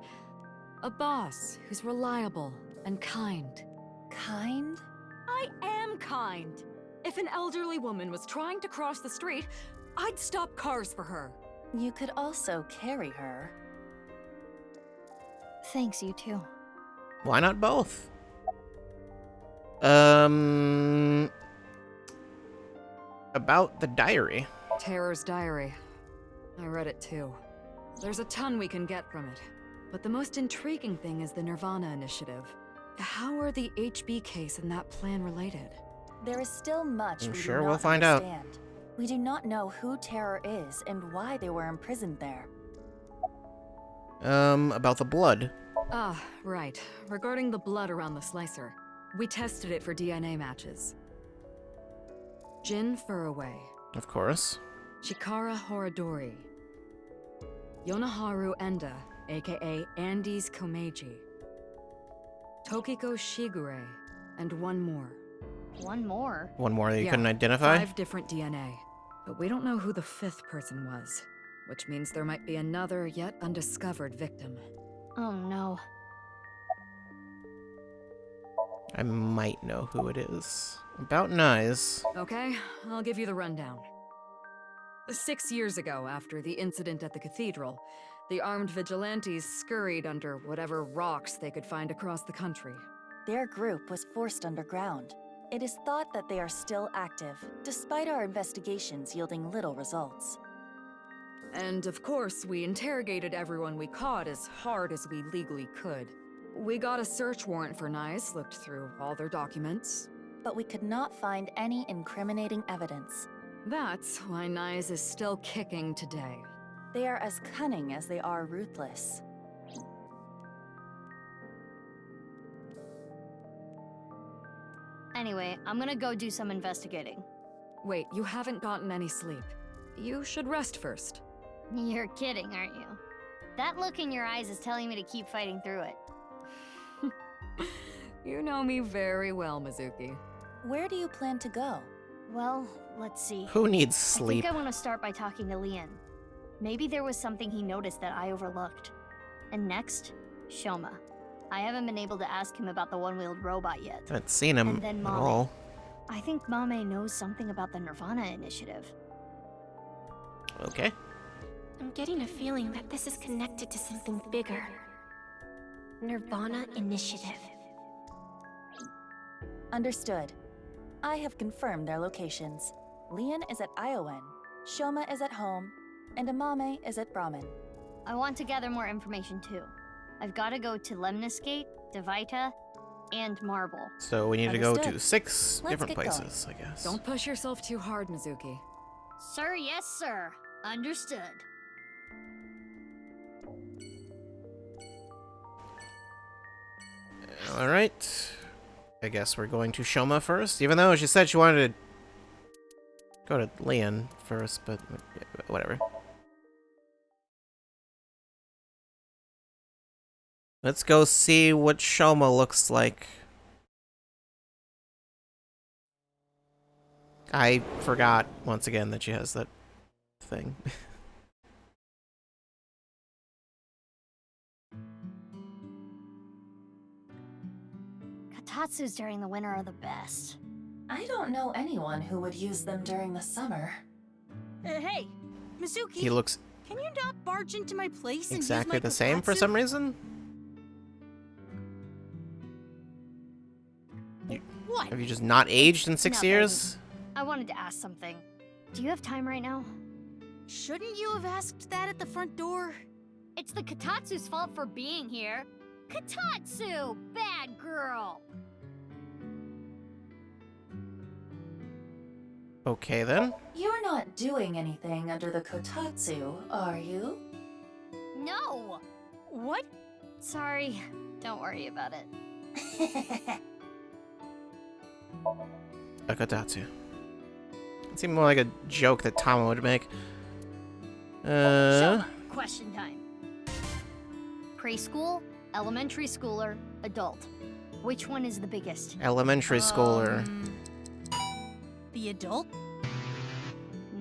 a boss who's reliable and kind. Kind? I am kind. If an elderly woman was trying to cross the street, I'd stop cars for her. You could also carry her. Thanks, you too. Why not both? About the diary. Terror's diary. I read it too. There's a ton we can get from it. But the most intriguing thing is the Nirvana initiative. How are the HB case and that plan related? There is still much I'm we sure do we'll not find out. understand. We do not know who Terror is and why they were imprisoned there. About the blood. Ah, right. Regarding the blood around the slicer. We tested it for DNA matches. Jin Furraway. Of course. Chikara Horadori. Yonaharu Enda, aka Andes Komeiji. Tokiko Shigure, and one more. One more? One more that you Yeah, couldn't identify? 5 different DNA. But we don't know who the 5th person was. Which means there might be another yet undiscovered victim. Oh no. I might know who it is. About Nyes. Okay, I'll give you the rundown. 6 years ago, after the incident at the cathedral, the armed vigilantes scurried under whatever rocks they could find across the country. Their group was forced underground. It is thought that they are still active, despite our investigations yielding little results. And of course, we interrogated everyone we caught as hard as we legally could. We got a search warrant for Nyes, looked through all their documents. But we could not find any incriminating evidence. That's why Nyes is still kicking today. They are as cunning as they are ruthless. Anyway, I'm gonna go do some investigating. Wait, you haven't gotten any sleep. You should rest first. You're kidding, aren't you? That look in your eyes is telling me to keep fighting through it. You know me very well, Mizuki. Where do you plan to go? Well, let's see. Who needs I sleep? think I want to start by talking to Leon. Maybe there was something he noticed that I overlooked. And next, Shoma. I haven't been able to ask him about the one-wheeled robot yet. Haven't seen him And then at Mame. all. I think Mame knows something about the Nirvana initiative. Okay. I'm getting a feeling that this is connected to something bigger. Nirvana Initiative. Understood. I have confirmed their locations. Leon is at Iowen, Shoma is at home, and Amame is at Brahmin. I want to gather more information too. I've got to go to Lemniscate, Devita, and Marble. So we need to go to Understood. 6 Let's different get going. places, I guess. Don't push yourself too hard, Mizuki. Sir, yes, sir. Understood. Alright. I guess we're going to Shoma first, even though she said she wanted to go to Leon first, but whatever. Let's go see what Shoma looks like. I forgot once again that she has that thing. Katatsus during the winter are the best. I don't know anyone who would use them during the summer. Hey, Mizuki. He looks Can you not barge into my place and exactly use my the same for Katatsu? some reason. What? Have you just not aged in 6 Nothing. years? I wanted to ask something. Do you have time right now? Shouldn't you have asked that at the front door? It's the Katatsu's fault for being here. Katatsu! Bad girl! Okay then. You're not doing anything under the Kotatsu, are you? No! What? Sorry. Don't worry about it. A Kotatsu. It seemed more like a joke that Tama would make. Question time. Preschool, elementary schooler, adult. Which one is the biggest? Elementary schooler. The adult?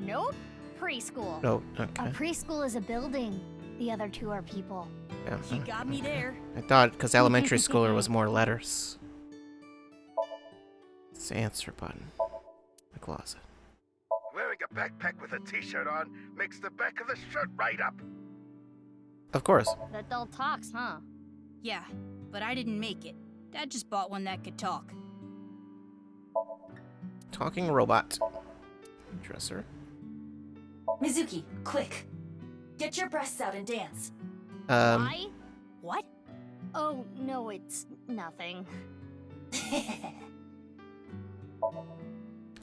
Nope. Preschool. Oh, A okay. preschool is a building. The other two are people. Yeah. You got me there. I thought because elementary schooler was more letters. It's the answer button. The closet. Wearing a backpack with a t-shirt on makes the back of the shirt right up. Of course. The adult talks, huh? Yeah, but I didn't make it. Dad just bought one that could talk. Talking robot. Dresser. Mizuki, quick! Get your breasts out and dance. Why? What? Oh, no, it's nothing.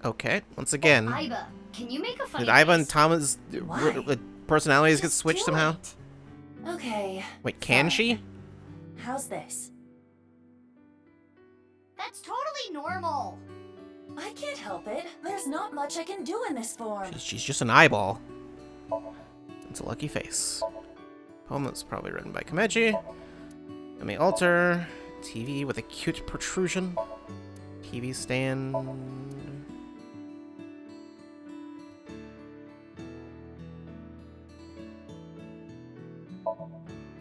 Okay, once again. Aiba, can you make a funny Did Aiba and face? Thomas' personalities get switched do somehow? Okay. Wait, can fine. she? How's this? That's totally normal. I can't help it. There's not much I can do in this form. She's just an eyeball. It's a lucky face. Poem that's probably written by Komechi. Let me alter. TV with a cute protrusion. TV stand.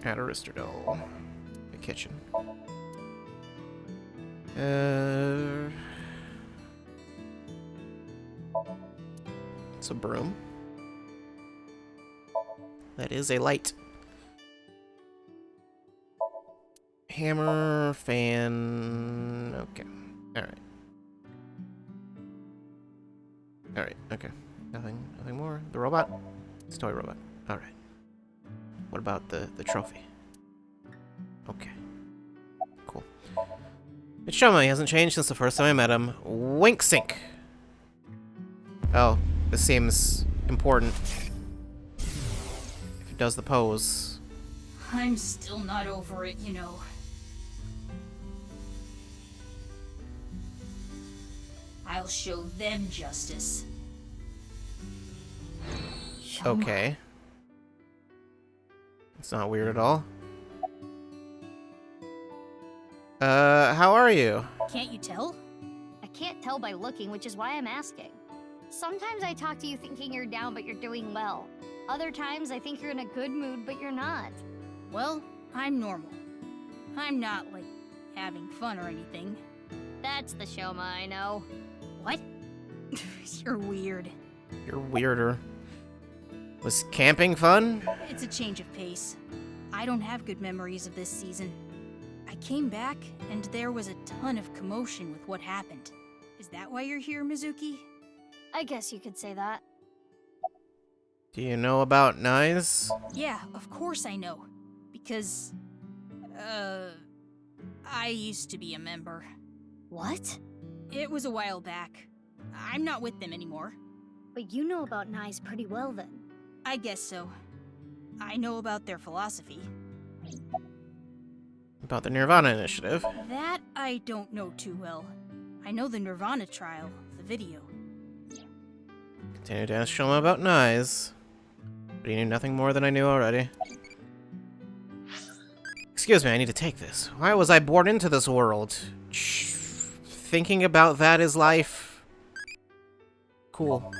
Add a wrister doll. The kitchen. It's a broom. That is a light. Hammer, fan. Okay. Alright. Alright, okay. Nothing more. The robot? It's a toy robot. Alright. What about the trophy? Okay. Cool. It's Shoma. He hasn't changed since the first time I met him. Wink sync. Oh, this seems important. If it does the pose. I'm still not over it, you know. I'll show them justice. Okay. It's not weird at all. How are you? Can't you tell? I can't tell by looking, which is why I'm asking. Sometimes I talk to you thinking you're down, but you're doing well. Other times I think you're in a good mood, but you're not. Well, I'm normal. I'm not, like, having fun or anything. That's the Shoma I know. What? You're weird. You're weirder. Was camping fun? It's a change of pace. I don't have good memories of this season. I came back, and there was a ton of commotion with what happened. Is that why you're here, Mizuki? I guess you could say that. Do you know about Nyes? Yeah, of course I know. Because, I used to be a member. What? It was a while back. I'm not with them anymore. But you know about Nyes pretty well then. I guess so. I know about their philosophy. About the Nirvana initiative. That I don't know too well. I know the Nirvana trial, the video. Continue to ask Shoma about Nyes. But he knew nothing more than I knew already. Excuse me, I need to take this. Why was I born into this world? Thinking about that is life. Cool.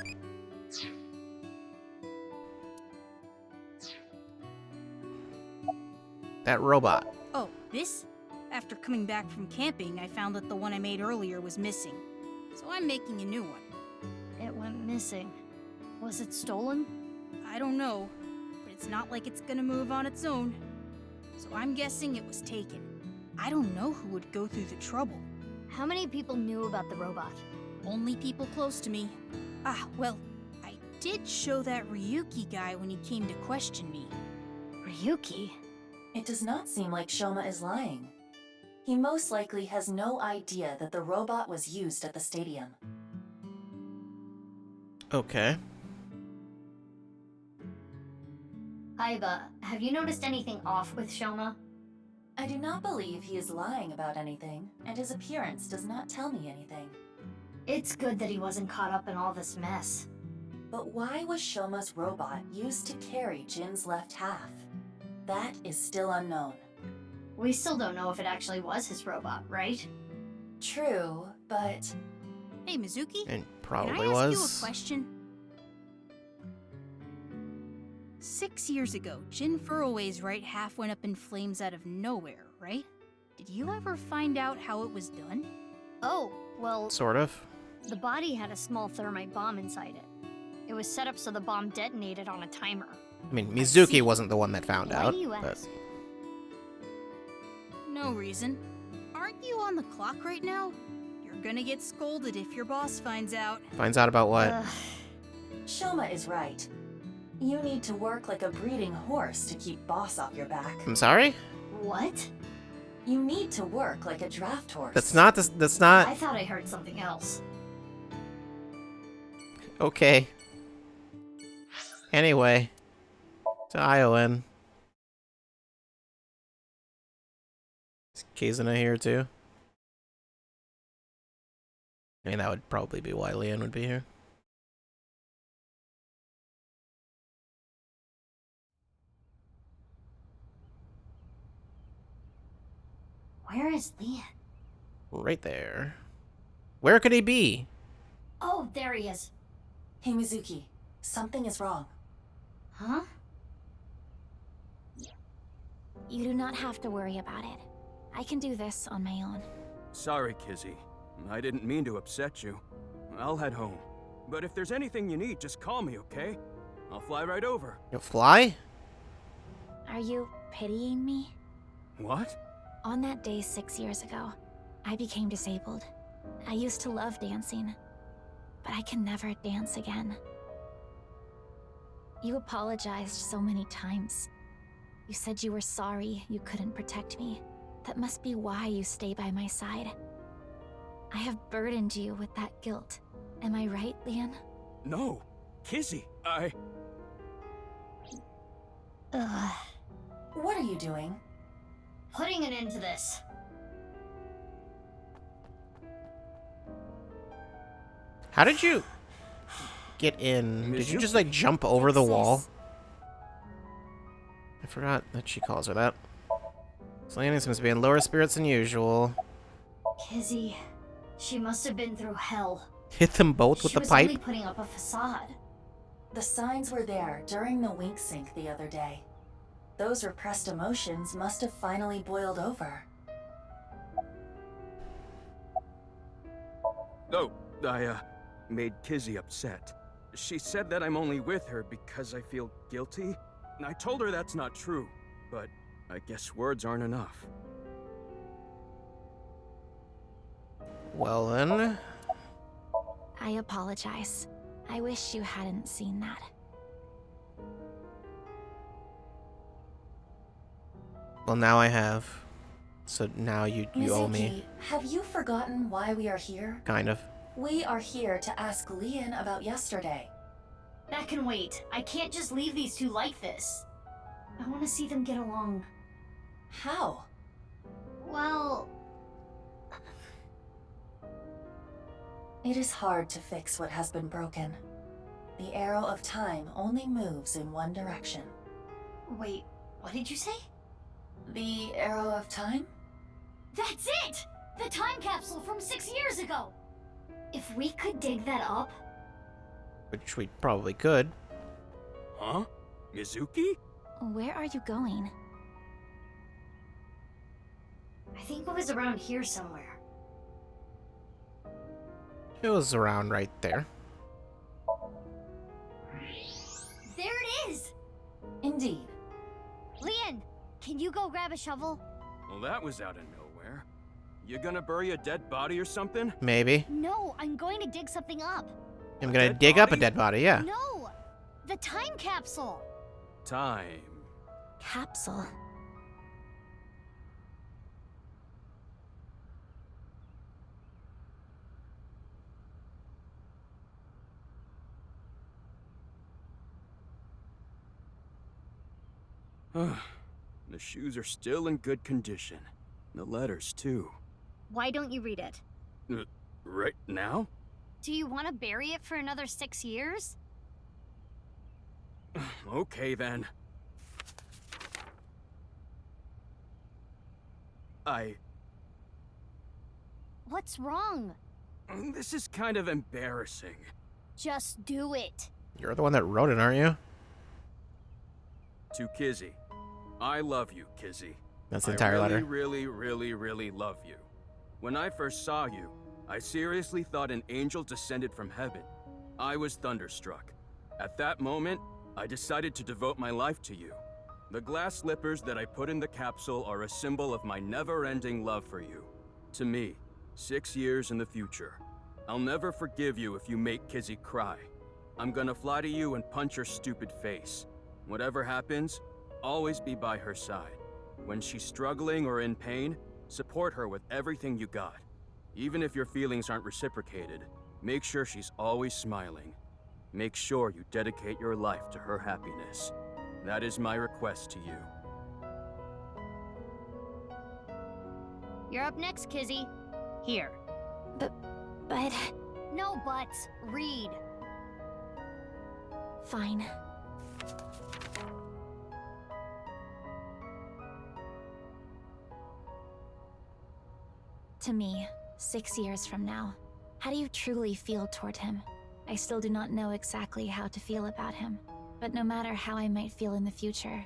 That robot. Oh, this? After coming back from camping, I found that the one I made earlier was missing. So I'm making a new one. It went missing. Was it stolen? I don't know, but it's not like it's gonna move on its own. So I'm guessing it was taken. I don't know who would go through the trouble. How many people knew about the robot? Only people close to me. Ah, well, I did show that Ryuki guy when he came to question me. Ryuki? It does not seem like Shoma is lying. He most likely has no idea that the robot was used at the stadium. Okay. Aiba, have you noticed anything off with Shoma? I do not believe he is lying about anything, and his appearance does not tell me anything. It's good that he wasn't caught up in all this mess. But why was Shoma's robot used to carry Jin's left half? That is still unknown. We still don't know if it actually was his robot, right? True, but... Hey, Mizuki? And probably can I ask was. you a question? 6 years ago, Jin Furroway's right half went up in flames out of nowhere, right? Did you ever find out how it was done? Oh, well... Sort of. The body had a small thermite bomb inside it. It was set up so the bomb detonated on a timer. I mean, Mizuki wasn't the one that found Why out, do you but... ask? No reason. Aren't you on the clock right now? You're gonna get scolded if your boss finds out. Finds out about what? Shoma is right. You need to work like a breeding horse to keep boss off your back. I'm sorry? What? You need to work like a draft horse. That's not this. That's not. I thought I heard something else. Okay. Anyway. To Ion. Is Kizuna here too? I mean, that would probably be why Leon would be here. Where is Leon? Right there. Where could he be? Oh, there he is. Hey, Mizuki. Something is wrong. Huh? You do not have to worry about it. I can do this on my own. Sorry, Kizzy. I didn't mean to upset you. I'll head home. But if there's anything you need, just call me, okay? I'll fly right over. You'll fly? Are you pitying me? What? On that day 6 years ago, I became disabled. I used to love dancing, but I can never dance again. You apologized so many times. You said you were sorry you couldn't protect me. That must be why you stay by my side. I have burdened you with that guilt. Am I right, Leon? No, Kizzy, Ugh. What are you doing? Putting an end to this. How did you get in? Did you just like jump over the wall? I forgot that she calls her that. Selene seems to be in lower spirits than usual. Kizzy, she must have been through hell. Hit them both with the pipe? She was only putting up a facade. The signs were there during the wink sync the other day. Those repressed emotions must have finally boiled over. Oh, I made Kizzy upset. She said that I'm only with her because I feel guilty. I told her that's not true, but I guess words aren't enough. Well then. I apologize. I wish you hadn't seen that. Well, now I have. So now you owe me. Mizuki, have you forgotten why we are here? Kind of. We are here to ask Leon about yesterday. That can wait. I can't just leave these two like this. I want to see them get along. How? Well... It is hard to fix what has been broken. The arrow of time only moves in one direction. Wait, what did you say? The arrow of time? That's it! The time capsule from 6 years ago! If we could dig that up... Which we probably could. Huh? Mizuki? Where are you going? I think it was around here somewhere. It was around right there. There it is! Indeed. Leon, can you go grab a shovel? Well, that was out of nowhere. You gonna bury a dead body or something? Maybe. No, I'm going to dig something up. I'm gonna dig up a dead body, yeah. No! The time capsule! Time. Capsule? The shoes are still in good condition. The letters, too. Why don't you read it? Right now? Do you want to bury it for another 6 years? Okay, then. What's wrong? This is kind of embarrassing. Just do it. You're the one that wrote it, aren't you? To Kizzy. I love you, Kizzy. That's the entire letter. I really love you. When I first saw you, I seriously thought an angel descended from heaven. I was thunderstruck. At that moment, I decided to devote my life to you. The glass slippers that I put in the capsule are a symbol of my never-ending love for you. To me, 6 years in the future. I'll never forgive you if you make Kizzy cry. I'm gonna fly to you and punch her stupid face. Whatever happens, always be by her side. When she's struggling or in pain, support her with everything you got. Even if your feelings aren't reciprocated, make sure she's always smiling. Make sure you dedicate your life to her happiness. That is my request to you. You're up next, Kizzy. Here. But... No buts. Read. Fine. To me, 6 years from now, how do you truly feel toward him? I still do not know exactly how to feel about him, but no matter how I might feel in the future,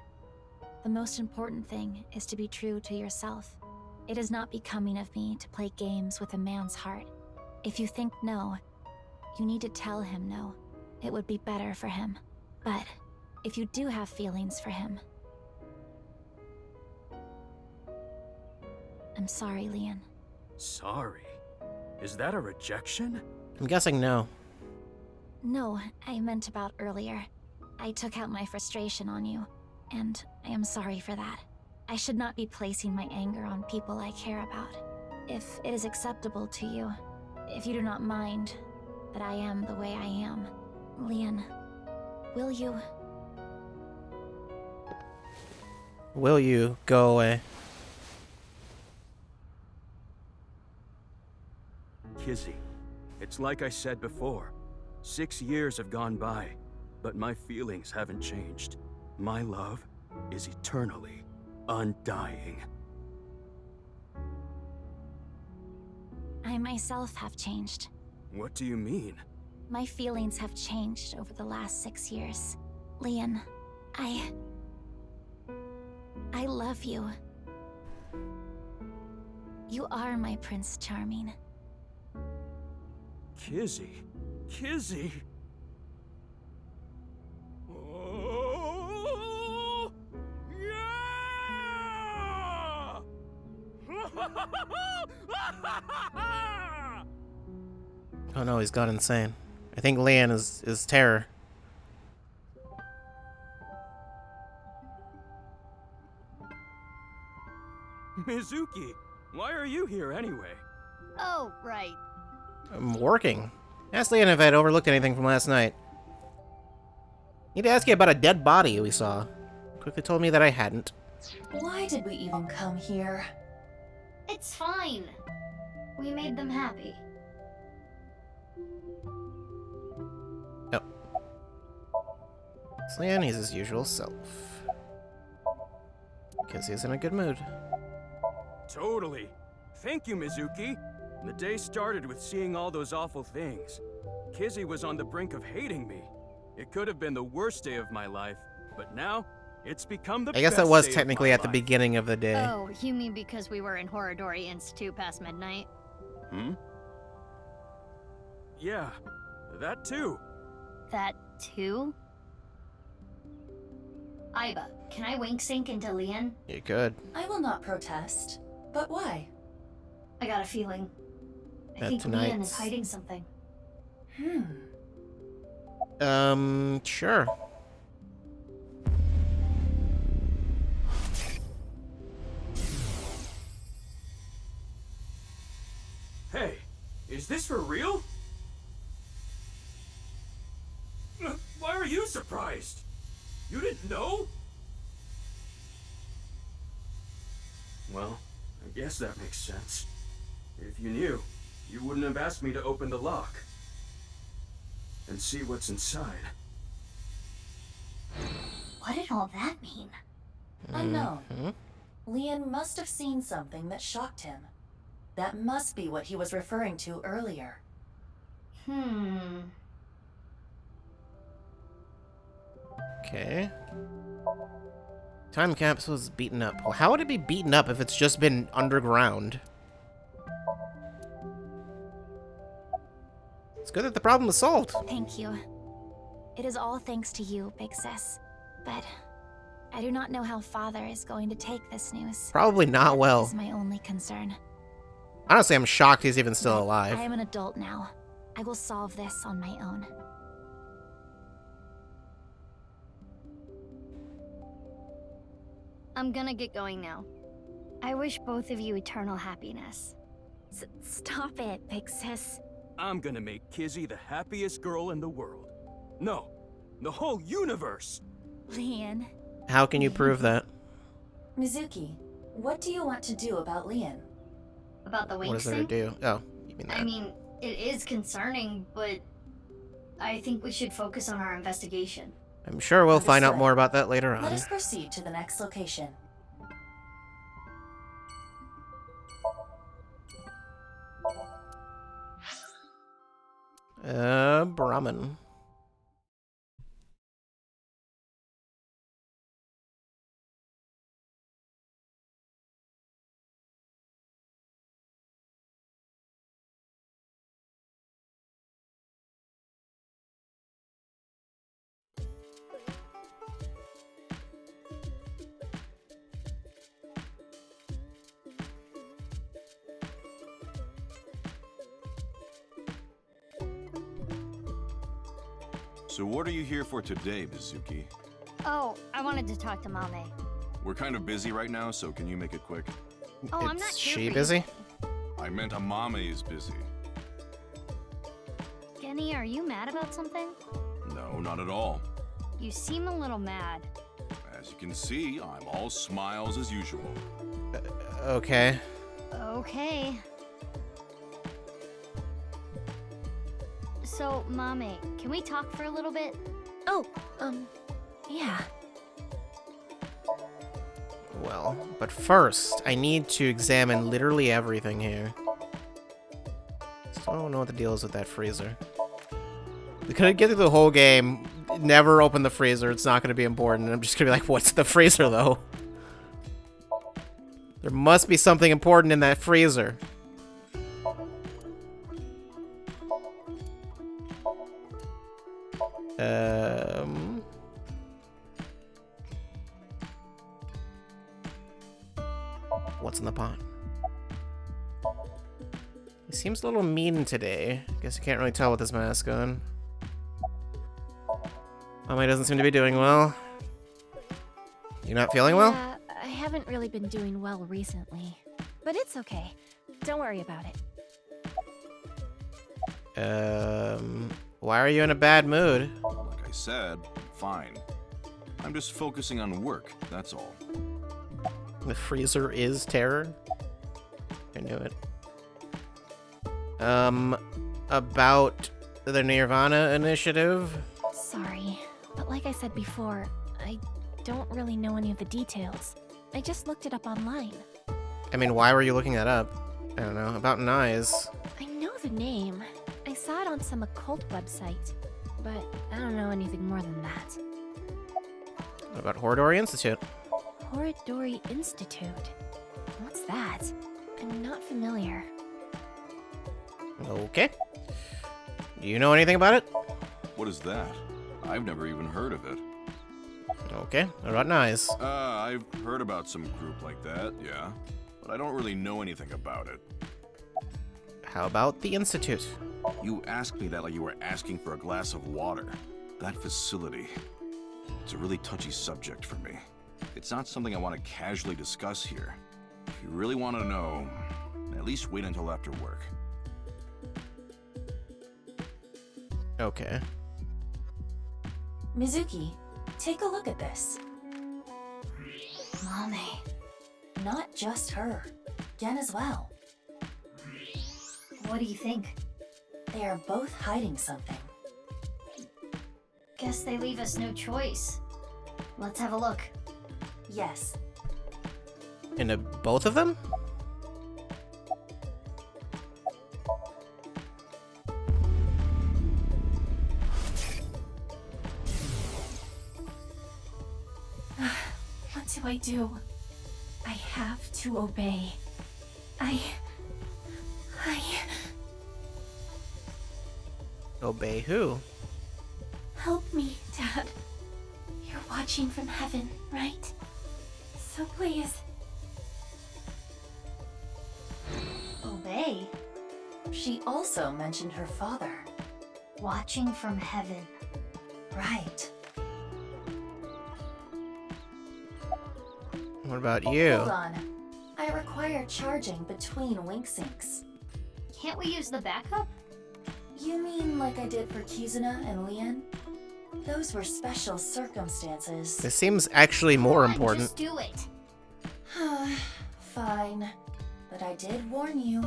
the most important thing is to be true to yourself. It is not becoming of me to play games with a man's heart. If you think no, you need to tell him no. It would be better for him. But if you do have feelings for him, I'm sorry, Leon. Sorry? Is that a rejection? I'm guessing no. No, I meant about earlier. I took out my frustration on you, and I am sorry for that. I should not be placing my anger on people I care about. If it is acceptable to you, if you do not mind that I am the way I am, Leon, will you? Will you go away? Kizzy, it's like I said before. 6 years have gone by, but my feelings haven't changed. My love is eternally undying. I myself have changed. What do you mean? My feelings have changed over the last 6 years. Leon, I love you. You are my Prince Charming. Kizzy? Kizzy? Oh, yeah! Oh no, he's gone insane. I think Leon is terror. Mizuki, why are you here anyway? Oh, right. I'm working. Ask Leon if I'd overlooked anything from last night. Need to ask you about a dead body we saw. Quickly told me that I hadn't. Why did we even come here? It's fine. We made them happy. Oh. It's Leon, he's his usual self. Because he's in a good mood. Totally. Thank you, Mizuki. The day started with seeing all those awful things. Kizzy was on the brink of hating me. It could have been the worst day of my life, but now it's become the best. I guess that was day technically of at my the life. beginning of the day. Oh, you mean because we were in Horodori Institute past midnight? Hmm? Yeah, that too. That too? Aiba, can I wink sync into Leon? You could. I will not protest. But why? I got a feeling. I That think Leon tonight's- is hiding something. Sure. Hey, is this for real? Why are you surprised? You didn't know? Well, I guess that makes sense. If you knew, you wouldn't have asked me to open the lock and see what's inside. What did all that mean? Unknown. Leon must have seen something that shocked him. That must be what he was referring to earlier. Okay. Time capsule is beaten up. Well, how would it be beaten up if it's just been underground? It's good that the problem was solved. Thank you. It is all thanks to you, Big Sis. But I do not know how Father is going to take this news. Probably not well. That is my only concern. Honestly, I'm shocked he's even still I alive. am an adult now. I will solve this on my own. I'm gonna get going now. I wish both of you eternal happiness. Stop it, big sis. I'm gonna make Kizzy the happiest girl in the world. No, the whole universe! Leon. How can you prove that? Mizuki, what do you want to do about Leon? About the What Winx is there to thing? do? Oh, you mean that. I mean, it is concerning, but I think we should focus on our investigation. I'm sure we'll find out Understood. more about that later on. Let us proceed to the next location. Brahmin. So what are you here for today, Mizuki? Oh, I wanted to talk to Mame. We're kind of busy right now, so can you make it quick? Oh, I'm not Is here she for busy? I meant Amame is busy. Genny, are you mad about something? No, not at all. You seem a little mad. As you can see, I'm all smiles as usual. Okay. Okay. So, Mame, can we talk for a little bit? Oh, yeah. Well, but first, I need to examine literally everything here. Still don't know what the deal is with that freezer. We could get through the whole game, never open the freezer, it's not going to be important, and I'm just going to be like, what's the freezer, though? There must be something important in that freezer. What's in the pot? He seems a little mean today. Guess you can't really tell with his mask on. Mama doesn't seem to be doing well. You not feeling well? Yeah, I haven't really been doing well recently. But it's okay. Don't worry about it. Why are you in a bad mood? Like I said, fine. I'm just focusing on work, that's all. The freezer is terror? I knew it. About the Nirvana initiative? Sorry, but like I said before, I don't really know any of the details. I just looked it up online. I mean, why were you looking that up? I don't know. About Nyes. I know the name. I saw it on some occult website, but I don't know anything more than that. What about Horadori Institute? Horadori Institute? What's that? I'm not familiar. Okay. Do you know anything about it? What is that? I've never even heard of it. Okay. What about Nyes? I've heard about some group like that, yeah. But I don't really know anything about it. How about the Institute? You asked me that like you were asking for a glass of water. That facility. It's a really touchy subject for me. It's not something I want to casually discuss here. If you really want to know, at least wait until after work. Okay. Mizuki, take a look at this. Mame. Not just her. Gen as well. What do you think? They are both hiding something. Guess they leave us no choice. Let's have a look. Yes. In both of them? What do I do? I have to obey. Obey who? Help me, Dad. You're watching from heaven, right? So please. Obey? She also mentioned her father. Watching from heaven. Right. What about you? Hold on. I require charging between wink syncs. Can't we use the backup? You mean like I did for Kizuna and Leon? Those were special circumstances. This seems actually more Come on, important. Just do it. Fine. But I did warn you.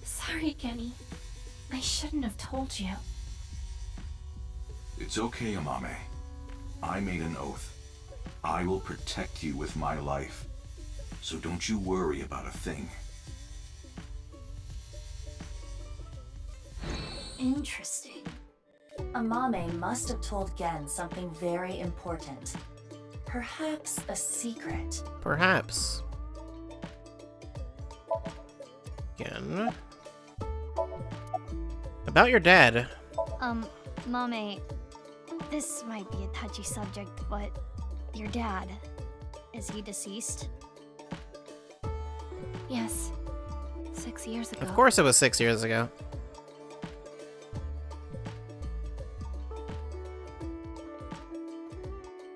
Sorry, Kenny. I shouldn't have told you. It's okay, Amame. I made an oath. I will protect you with my life. So don't you worry about a thing. Interesting. Amame must have told Gen something very important. Perhaps a secret. Perhaps. Again. About your dad. Mame, this might be a touchy subject, but your dad, is he deceased? Yes. 6 years ago. Of course it was 6 years ago.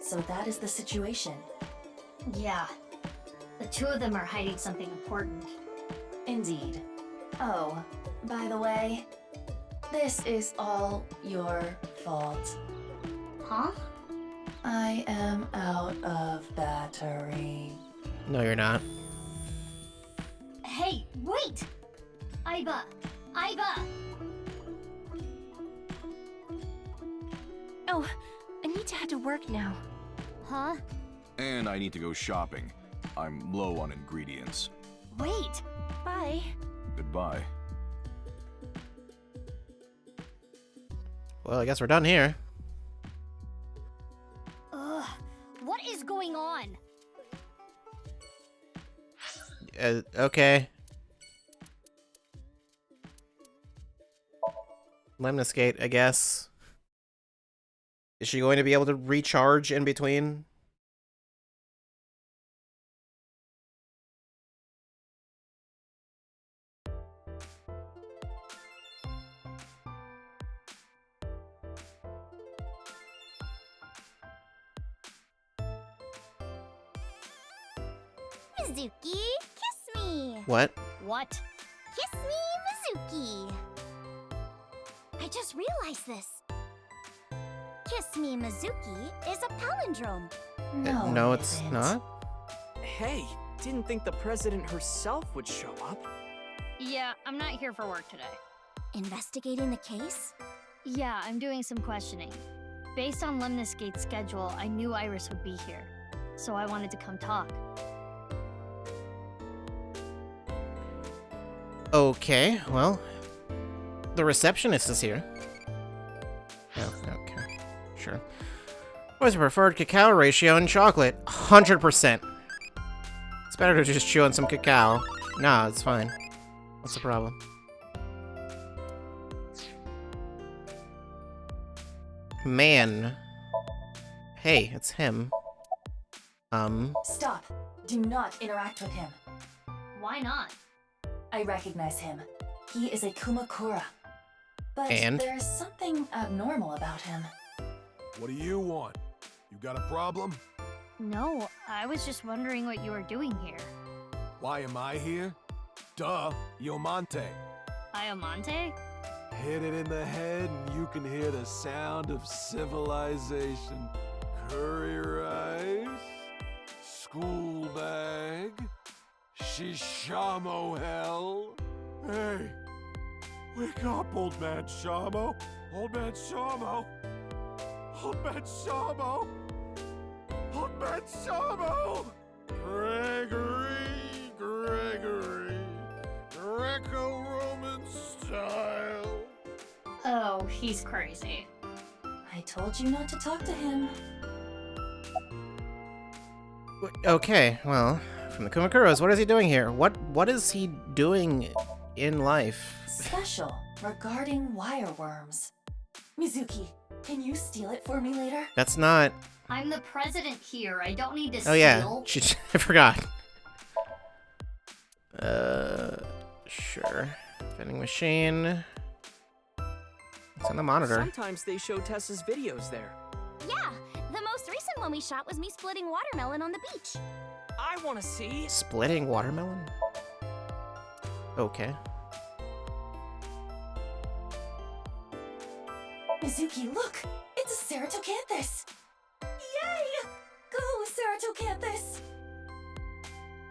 So that is the situation. Yeah. The two of them are hiding something important. Indeed. Oh, by the way, this is all your fault. Huh? I am out of battery. No, you're not. Hey, wait! Aiba! Oh, I need to head to work now. Huh? And I need to go shopping. I'm low on ingredients. Wait! Bye. Goodbye. Well, I guess we're done here. Ugh, what is going on? Okay. Lemniscate, I guess. Is she going to be able to recharge in between? Mizuki, kiss me! What? What? Kiss me, Mizuki! I just realized this. Kiss me, Mizuki is a palindrome. No, it's not. Hey, didn't think the president herself would show up. Yeah, I'm not here for work today. Investigating the case? Yeah, I'm doing some questioning. Based on Lemniscate's schedule, I knew Iris would be here, so I wanted to come talk. Okay, well, the receptionist is here. Oh, okay, sure. What's your preferred cacao ratio in chocolate? 100%. It's better to just chew on some cacao. Nah, it's fine. What's the problem? Man. Hey, it's him. Stop. Do not interact with him. Why not? I recognize him. He is a Kumakura. But And? there's something abnormal about him. What do you want? You got a problem? No, I was just wondering what you were doing here. Why am I here? Duh, Iomante. Iomante? Hit it in the head and you can hear the sound of civilization. Curry rice, school bag, Shishamo hell. Hey, wake up, old man Shamo. Old man Shamo. Old man Shamo. Old man Shamo. Gregory. Greco-Roman style. Oh, he's crazy. I told you not to talk to him. Okay, well, from the Kumakuros, what is he doing here? What is he doing in life? Special regarding wireworms. Mizuki, can you steal it for me later? That's not... I'm the president here. I don't need to Oh yeah, steal. I forgot. Sure. Vending machine. It's on the monitor. Sometimes they show Tessa's videos there. Yeah, the most recent one we shot was me splitting watermelon on the beach. I want to see. Splitting watermelon? Okay. Mizuki, look! It's a Ceratocanthus! Yay! Go, Ceratocanthus!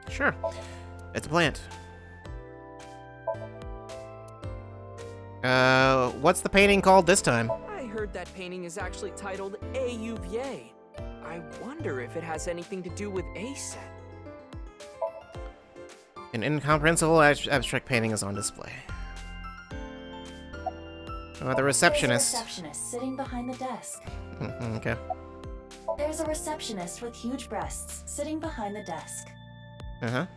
Sure. It's a plant. What's the painting called this time? I heard that painting is actually titled A UVA. I wonder if it has anything to do with ASET. An incomprehensible abstract painting is on display. The receptionist. There's a receptionist sitting behind the desk. Okay. There's a receptionist with huge breasts sitting behind the desk. Uh-huh.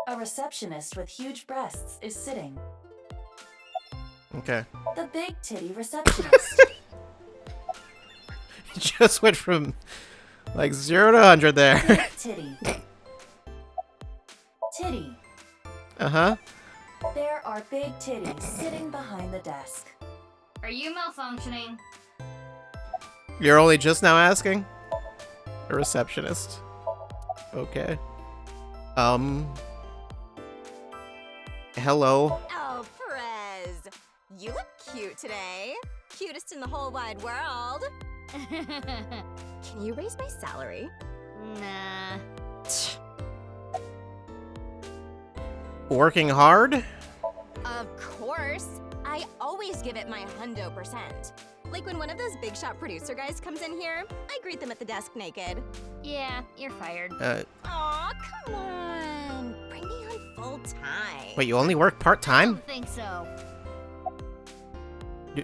A receptionist with huge breasts is sitting. Okay. The big titty receptionist. It just went from like 0 to 100 there. Big titty. Titty. Uh-huh. There are big titties sitting behind the desk. Are you malfunctioning? You're only just now asking? A receptionist. Okay. Hello. Oh, Perez. You look cute today. Cutest in the whole wide world. Can you raise my salary? Nah. Working hard? Of course. I always give it my 100%. Like when one of those big shot producer guys comes in here, I greet them at the desk naked. Yeah, you're fired. Aw, come on. Bring me on full time. Wait, you only work part-time? Don't think so.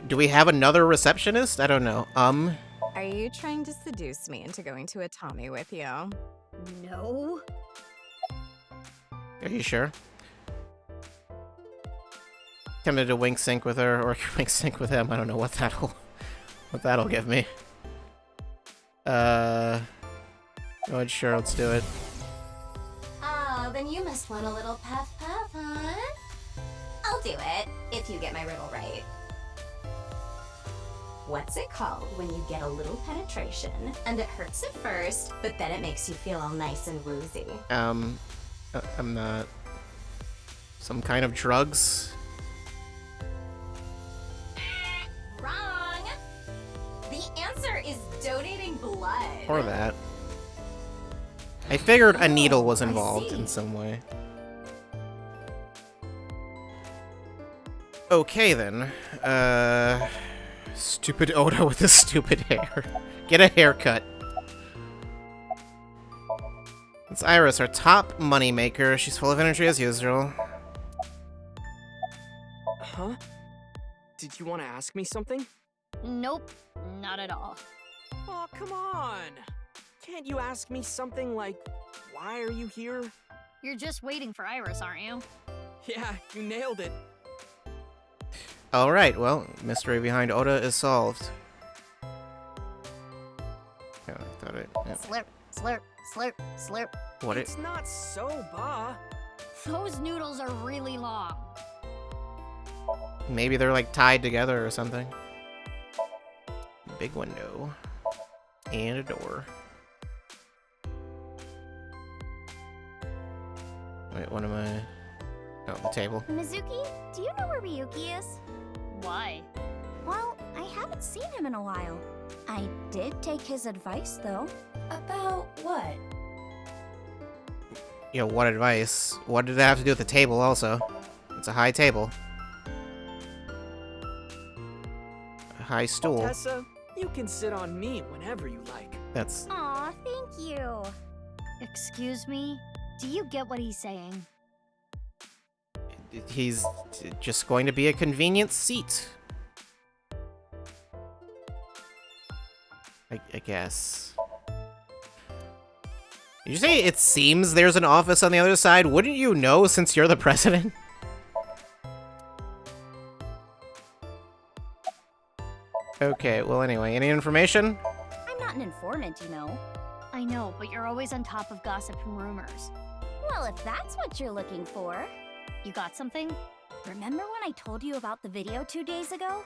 Do we have another receptionist? I don't know. Are you trying to seduce me into going to a Tommy with you? No. Are you sure? Tempted to wink sync with her or wink sync with him. I don't know what that'll give me. Go ahead, sure, let's do it. Oh, then you must want a little puff, huh? I'll do it, if you get my riddle right. What's it called when you get a little penetration, and it hurts at first, but then it makes you feel all nice and woozy? I'm not... Some kind of drugs? Wrong! The answer is donating blood. Or that. I figured a needle was involved in some way. Okay then. Stupid Oda with his stupid hair. Get a haircut. It's Iris, our top moneymaker. She's full of energy as usual. Huh? Did you want to ask me something? Nope, not at all. Oh, come on. Can't you ask me something like, why are you here? You're just waiting for Iris, aren't you? Yeah, you nailed it. Alright, well, mystery behind Oda is solved. Yeah, I thought it... Yeah. Slurp, slurp, slurp, slurp. What It's not soba. Those noodles are really long. Maybe they're like tied together or something. Big window. And a door. Wait, what am I... Oh, the table. Mizuki, do you know where Ryuki is? Why? Well, I haven't seen him in a while. I did take his advice, though. About what? You know, what advice? What did that have to do with the table also? It's a high table. A high stool. Tessa, you can sit on me whenever you like. That's... Aw, thank you. Excuse me? Do you get what he's saying? He's just going to be a convenient seat. I guess. Did you say it seems there's an office on the other side? Wouldn't you know since you're the president? Okay, well anyway, any information? I'm not an informant, you know. I know, but you're always on top of gossip and rumors. Well, if that's what you're looking for. You got something? Remember when I told you about the video 2 days ago?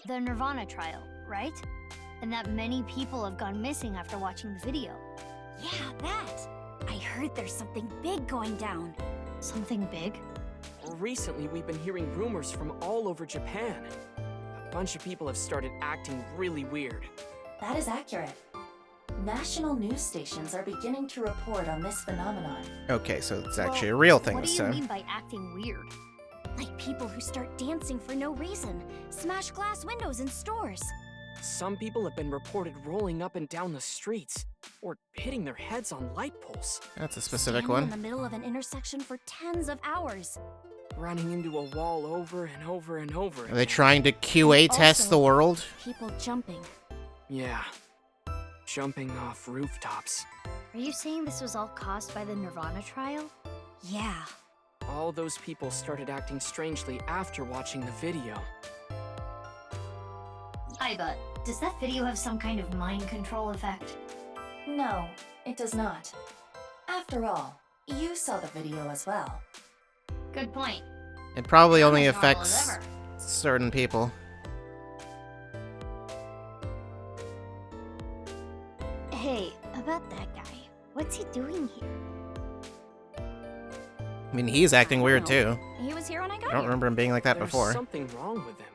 The Nirvana trial, right? and that many people have gone missing after watching the video. Yeah, that. I heard there's something big going down. Something big? Recently, we've been hearing rumors from all over Japan. A bunch of people have started acting really weird. That is accurate. National news stations are beginning to report on this phenomenon. Okay, so it's actually a real thing What do this you time. mean by acting weird? Like people who start dancing for no reason, smash glass windows in stores. Some people have been reported rolling up and down the streets, or hitting their heads on light poles. That's a specific Standing in one. the middle of an intersection for tens of hours. Running into a wall over and over and over. Are they trying to QA test the world? People jumping. Yeah. Jumping off rooftops. Are you saying this was all caused by the Nirvana trial? Yeah. All those people started acting strangely after watching the video. Aiba, does that video have some kind of mind control effect? No, it does not. After all, you saw the video as well. Good point. It probably only as normal as affects ever. certain people. Hey, about that guy. What's he doing here? I mean, he's acting weird too. He was here when I got I don't here. remember him being like that There's before. something wrong with him.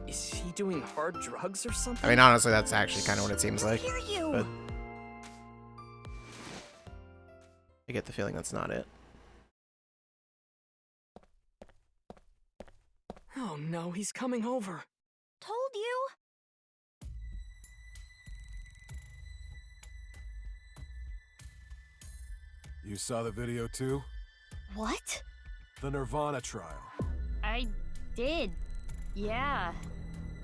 Is he doing hard drugs or something? I mean, honestly, that's actually kind of what it seems like. Hear you. But I get the feeling that's not it. Oh no, he's coming over. Told you. You saw the video too? What? The Nirvana trial. I did. Yeah.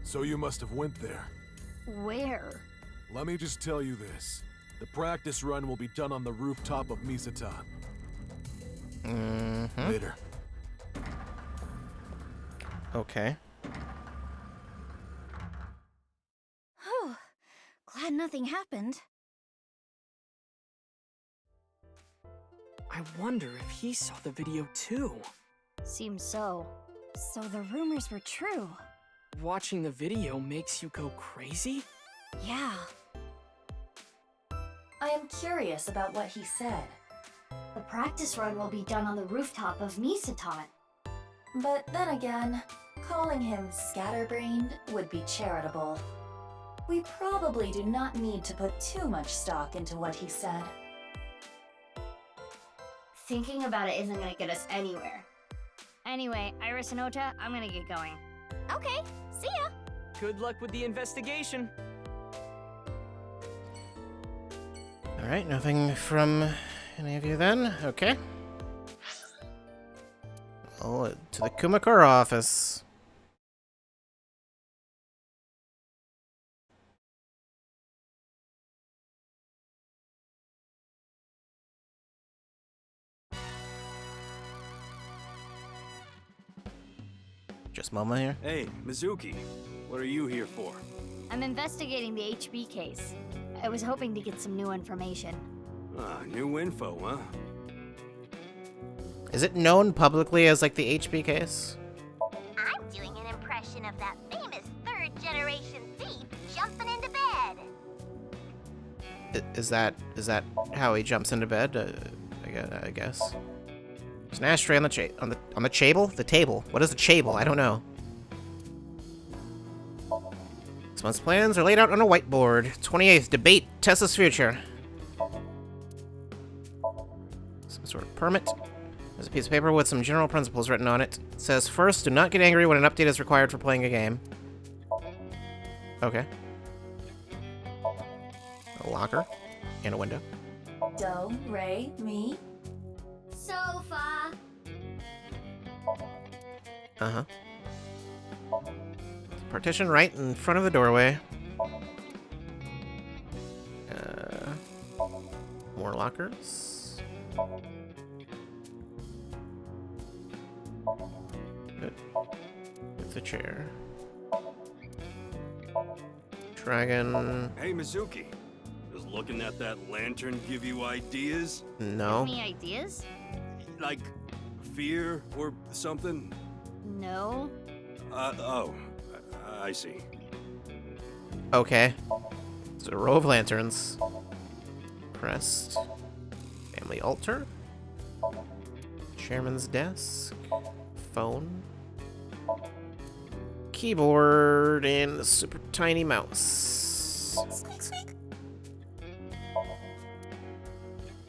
So you must have went there. Where? Let me just tell you this. The practice run will be done on the rooftop of Misatan. Mm-hmm. Later. Okay. Whew. Glad nothing happened. I wonder if he saw the video too. Seems so. So the rumors were true. Watching the video makes you go crazy? Yeah. I am curious about what he said. The practice run will be done on the rooftop of Misatan. But then again, calling him scatterbrained would be charitable. We probably do not need to put too much stock into what he said. Thinking about it isn't gonna get us anywhere. Anyway, Iris and Ota, I'm gonna get going. Okay, see ya. Good luck with the investigation. Alright, nothing from any of you then? Okay. Oh, to the Kumakura office. Just Momo here? Hey, Mizuki. What are you here for? I'm investigating the HB case. I was hoping to get some new information. New info, huh? Is it known publicly as like the HB case? I'm doing an impression of that famous third-generation thief jumping into bed. Is that how he jumps into bed? I guess. There's an ashtray on the on the table. The table. What is the table? I don't know. This month's plans are laid out on a whiteboard. 28th, debate Tessa's future. Some sort of permit. There's a piece of paper with some general principles written on it. It says, first, do not get angry when an update is required for playing a game. Okay. A locker. And a window. Do, re, mi. Sofa. Uh-huh. Partition right in front of the doorway. More lockers. Good. With the chair. Dragon. Hey, Mizuki. Does looking at that lantern give you ideas? No. Any ideas? Like fear or something? No. Oh, I see. Okay. There's a row of lanterns. Crest. Family altar. Chairman's desk. Phone. Keyboard and a super tiny mouse. Squeak, squeak.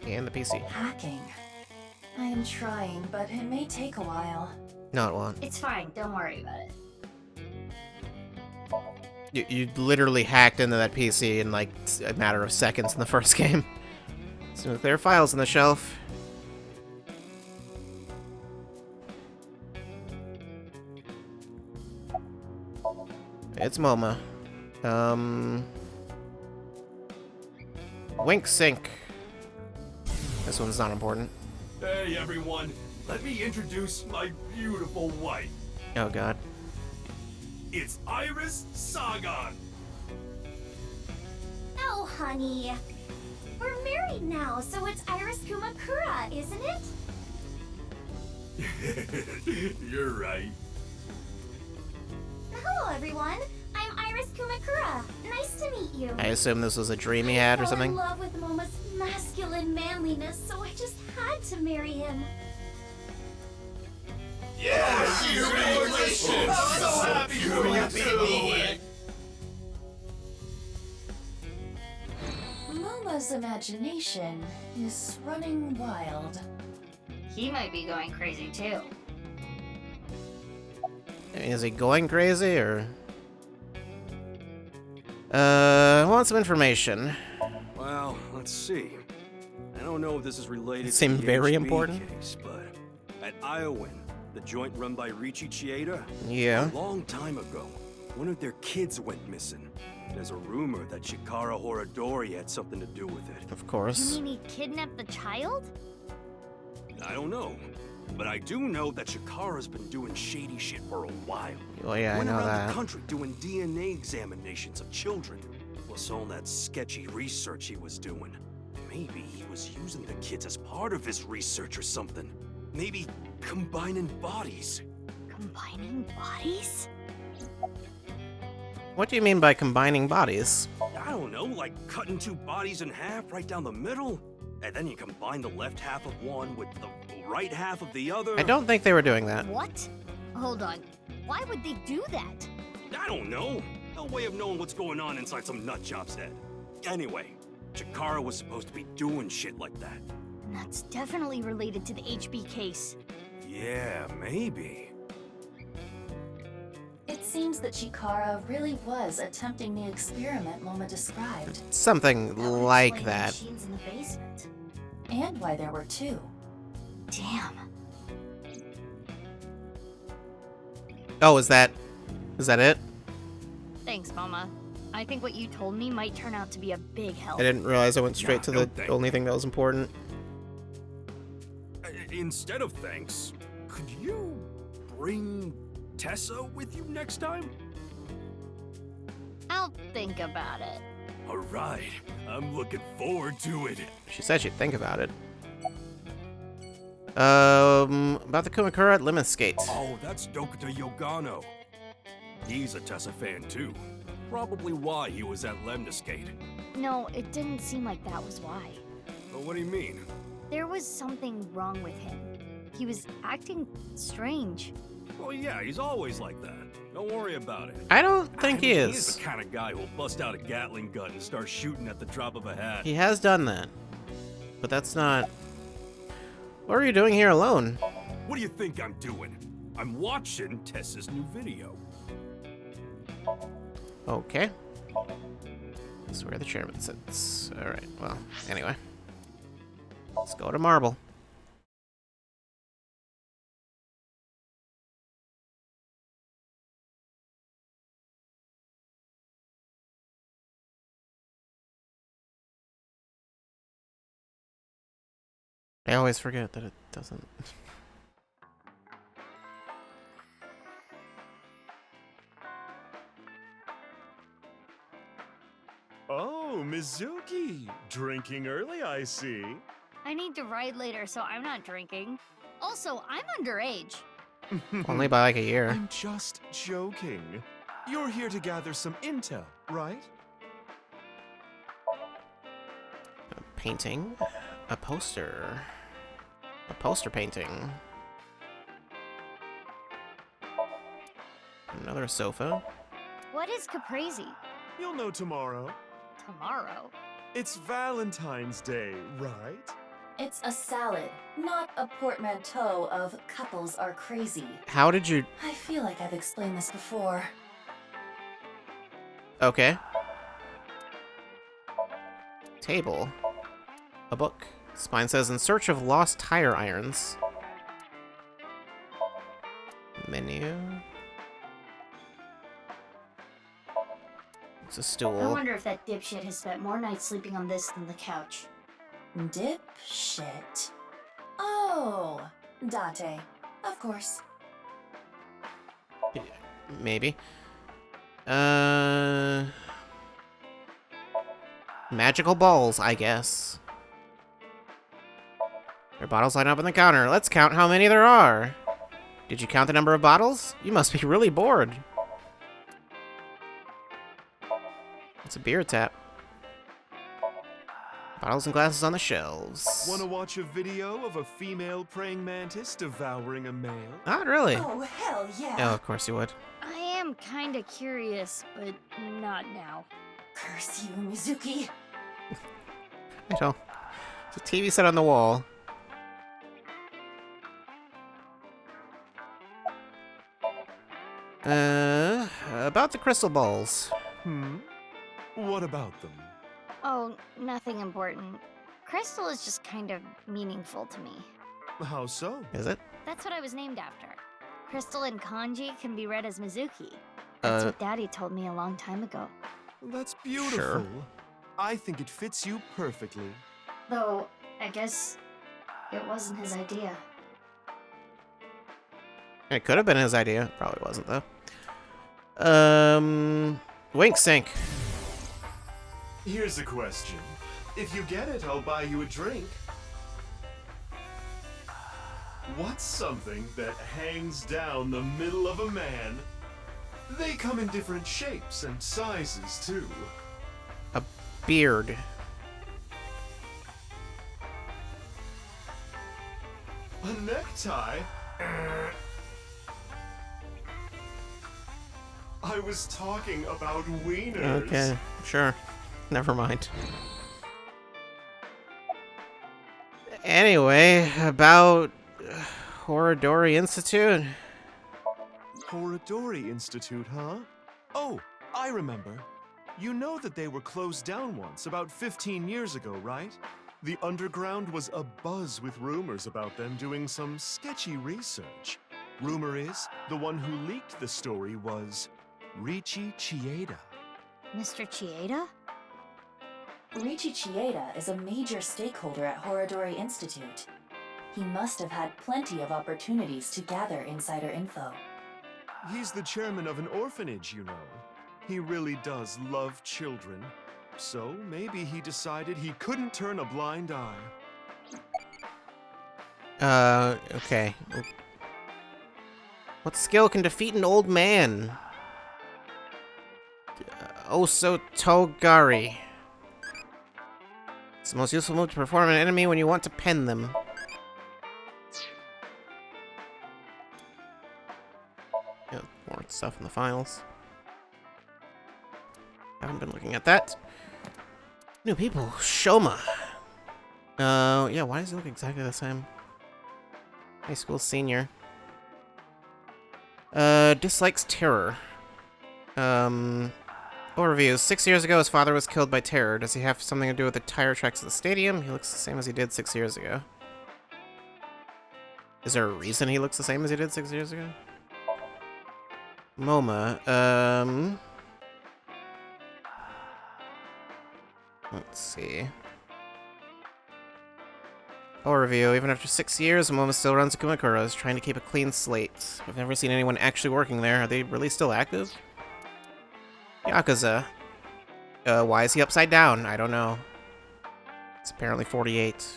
And the PC. Hacking. I am trying, but it may take a while. No, it won't. It's fine, don't worry about it. You literally hacked into that PC in like a matter of seconds in the first game. So there are files on the shelf. It's MoMA. Wink Sync. This one's not important. Hey everyone, let me introduce my beautiful wife. Oh god. It's Iris Sagan. Oh, honey. We're married now, so it's Iris Kumakura, isn't it? You're right. Hello, everyone. I'm Iris Kumakura. Nice to meet you. I assume this was a dream he had or I fell something. in love with Momo's masculine manliness, so I just had to marry him. Yes, congratulations! I'm so happy for you too! Momo's imagination is running wild. He might be going crazy too. Is he going crazy or? I want some information. Well, let's see. I don't know if this is related It seemed to the very HB important. case, but at Iowan, the joint run by Richie Chieda, Yeah. a long time ago, one of their kids went missing. There's a rumor that Chikara Horadori had something to do with it. Of course. You mean he kidnapped the child? I don't know, but I do know that Chikara's been doing shady shit for a while. Oh yeah, I Went know around that. the country doing DNA examinations of children. Plus all that sketchy research he was doing. Maybe he was using the kids as part of his research or something. Maybe combining bodies. Combining bodies? What do you mean by combining bodies? I don't know, like cutting two bodies in half right down the middle? And then you combine the left half of one with the right half of the other? I don't think they were doing that. What? Hold on. Why would they do that? I don't know. No way of knowing what's going on inside some nutjob's head. Anyway, Chikara was supposed to be doing shit like that. That's definitely related to the HB case. Yeah, maybe. It seems that Chikara really was attempting the experiment Moma described. Something like Explain the that. machines in the basement. And why there were two. Damn. Oh, is that it? Thanks, Mama. I think what you told me might turn out to be a big help. I didn't realize I went straight to no the thank only thing that was important. Instead of thanks, could you bring Tessa with you next time? I'll think about it. Alright, I'm looking forward to it. She said she'd think about it. About the Kumakura at Lemon Skate. Oh, that's Dokuta Yogano. He's a Tessa fan too. Probably why he was at Lemniscate. No, it didn't seem like that was why. But what do you mean? There was something wrong with him. He was acting strange. Well, yeah, he's always like that. Don't worry about it. I don't think he He is. is the kind of guy who'll bust out a Gatling gun and start shooting at the drop of a hat. He has done that. But that's not... What are you doing here alone? What do you think I'm doing? I'm watching Tessa's new video. Okay. That's where the chairman sits. Alright, well, anyway. Let's go to Marble. I always forget that it doesn't... Oh, Mizuki! Drinking early, I see. I need to ride later, so I'm not drinking. Also, I'm underage. Only by like a year. I'm just joking. You're here to gather some intel, right? A painting. A poster. A poster painting. Another sofa. What is caprese? You'll know tomorrow. Tomorrow? It's Valentine's Day, right? It's a salad, not a portmanteau of couples are crazy. How did you... I feel like I've explained this before. Okay. Table. A book. Spine says, in search of lost tire irons. Menu. It's a I stool. wonder if that dipshit has spent more nights sleeping on this than the couch. Dipshit. Oh, Date. Of course. Maybe. Magical balls, I guess. There are bottles lined up on the counter. Let's count how many there are. Did you count the number of bottles? You must be really bored. It's a beer tap. Bottles and glasses on the shelves. Want to watch a video of a female praying mantis devouring a male? Not really. Oh, hell yeah. Oh, of course you would. I am kinda curious, but not now. Curse you, Mizuki. I don't. It's a TV set on the wall. About the crystal balls. What about them? Oh, nothing important. Crystal is just kind of meaningful to me. How so? Is it? That's what I was named after. Crystal in kanji can be read as Mizuki. That's what Daddy told me a long time ago. That's beautiful. Sure. I think it fits you perfectly. Though, I guess it wasn't his idea. It could have been his idea. Probably wasn't, though. Wink Sink. Here's a question. If you get it, I'll buy you a drink. What's something that hangs down the middle of a man? They come in different shapes and sizes, too. A beard. A necktie? I was talking about wieners. Okay, sure. Never mind. Anyway, about Horodori Institute. Horodori Institute, huh? Oh, I remember. You know that they were closed down once, about 15 years ago, right? The underground was abuzz with rumors about them doing some sketchy research. Rumor is, the one who leaked the story was Riichi Chieda. Mr. Chieda? Riichi Chieda is a major stakeholder at Horodori Institute. He must have had plenty of opportunities to gather insider info. He's the chairman of an orphanage, you know. He really does love children. So maybe he decided he couldn't turn a blind eye. Okay. What skill can defeat an old man? Oso Togari. It's the most useful move to perform an enemy when you want to pen them. Yeah, more stuff in the files. Haven't been looking at that. New people. Shoma. Yeah, why does he look exactly the same? High school senior. Dislikes terror. Overview. 6 years ago, his father was killed by terror. Does he have something to do with the tire tracks at the stadium? He looks the same as he did 6 years ago. Is there a reason he looks the same as he did 6 years ago? MoMA. Let's see. Overview. Even after 6 years, MoMA still runs Kumakura's, trying to keep a clean slate. I've never seen anyone actually working there. Are they really still active? Yakuza. Why is he upside down? I don't know. It's apparently 48.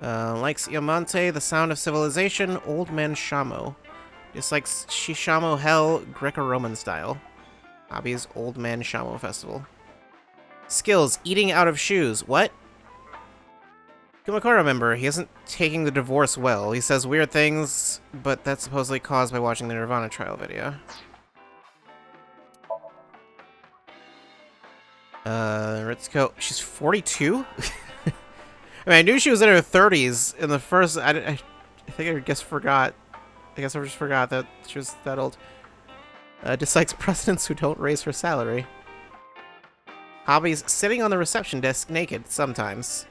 Likes Yamante, The Sound of Civilization, Old Man Shamo. It's like Shishamo Hell Greco-Roman style. Hobbies Old Man Shamo Festival. Skills, eating out of shoes. What? Kumakura member, he isn't taking the divorce well. He says weird things, but that's supposedly caused by watching the Nirvana trial video. Ritsuko, she's 42? I mean, I knew she was in her 30s in the first, I think I just forgot. I guess I just forgot that she was that old. Dislikes presidents who don't raise her salary. Hobbies, sitting on the reception desk naked, sometimes.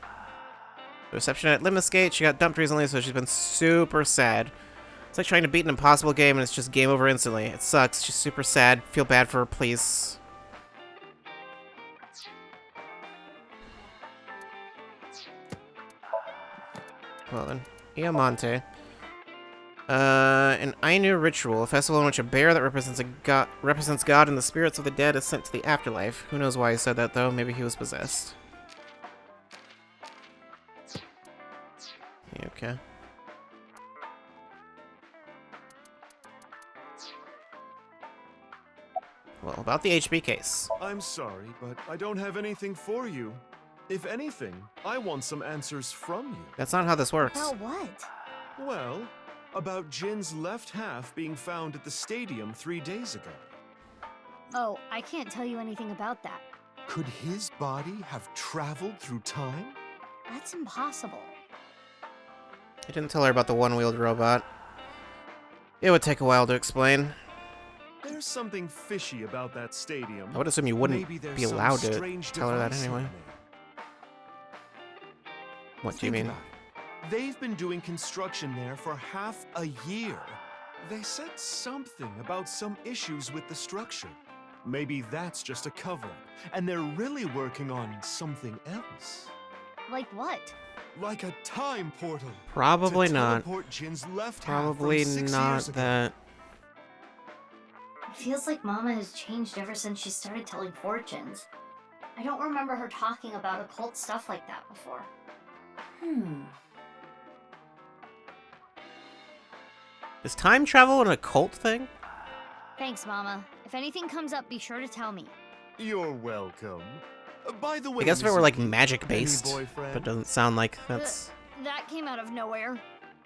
The reception at Limesgate, she got dumped recently, so she's been super sad. It's like trying to beat an impossible game and it's just game over instantly. It sucks. She's super sad. Feel bad for her, please. Well then, Iamonte. An Ainu ritual, a festival in which a bear that represents God and the spirits of the dead is sent to the afterlife. Who knows why he said that, though? Maybe he was possessed. Yeah, okay. Well, about the HB case. I'm sorry, but I don't have anything for you. If anything, I want some answers from you. That's not how this works. About what? Well, about Jin's left half being found at the stadium 3 days ago. Oh, I can't tell you anything about that. Could his body have traveled through time? That's impossible. I didn't tell her about the one-wheeled robot. It would take a while to explain. There's something fishy about that stadium. I would assume you wouldn't Maybe there's be some allowed to strange tell her that device anyway. in there. What do you mean? Think about it. They've been doing construction there for half a year. They said something about some issues with the structure. Maybe that's just a cover, and they're really working on something else. Like what? Like a time portal. Probably to not. teleport Jin's left Probably half from 6 not years ago. that. It feels like Mama has changed ever since she started telling fortunes. I don't remember her talking about occult stuff like that before. Is time travel an occult thing? Thanks, Mama. If anything comes up, be sure to tell me. You're welcome. By the way, I guess if it were like Mizuki, magic-based, any boyfriend? but it doesn't sound like that's That came out of nowhere.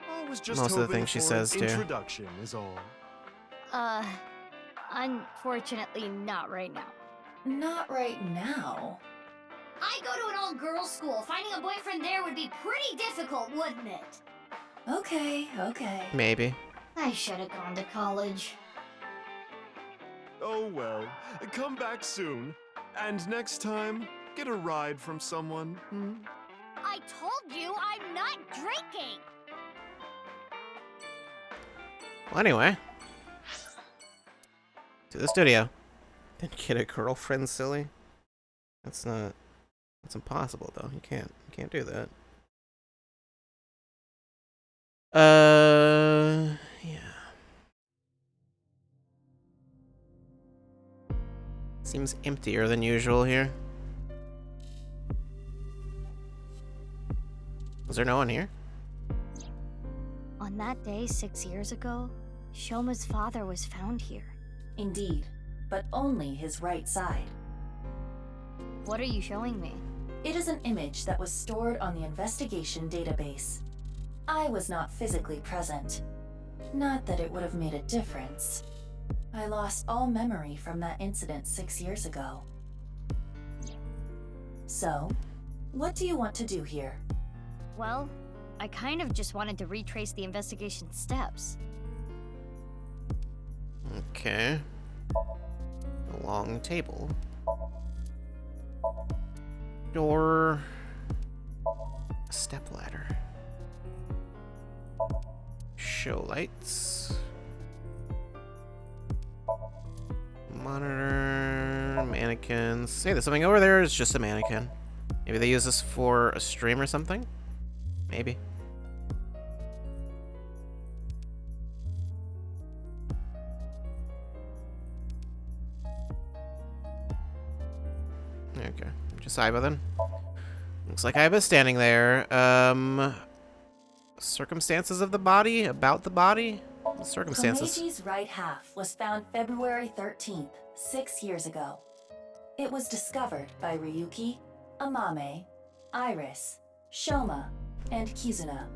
I was just most of the hoping things she for says, an too. Introduction is all. Unfortunately not right now. Not right now. I go to an all-girls school. Finding a boyfriend there would be pretty difficult, wouldn't it? Okay, okay. maybe. I should have gone to college. Oh well, come back soon. And next time, get a ride from someone. I told you I'm not drinking! Well, anyway. To the studio. Then get a girlfriend, silly. That's not... That's impossible, though. You can't do that. Yeah. Seems emptier than usual here. Was there no one here? On that day 6 years ago, Shoma's father was found here. Indeed, but only his right side. What are you showing me? It is an image that was stored on the investigation database. I was not physically present. Not that it would have made a difference. I lost all memory from that incident 6 years ago. So, what do you want to do here? Well, I kind of just wanted to retrace the investigation steps. Okay. A long table. Door. A stepladder. Show lights. Monitor. Mannequins. Hey, there's something over there. It's just a mannequin. Maybe they use this for a stream or something? Maybe. Okay. Just Aiba then. Looks like Aiba's standing there. Circumstances of the body? About the body? Circumstances. Komeji's right half was found February 13th, 6 years ago. It was discovered by Ryuki, Amame, Iris, Shoma, and Kizuna.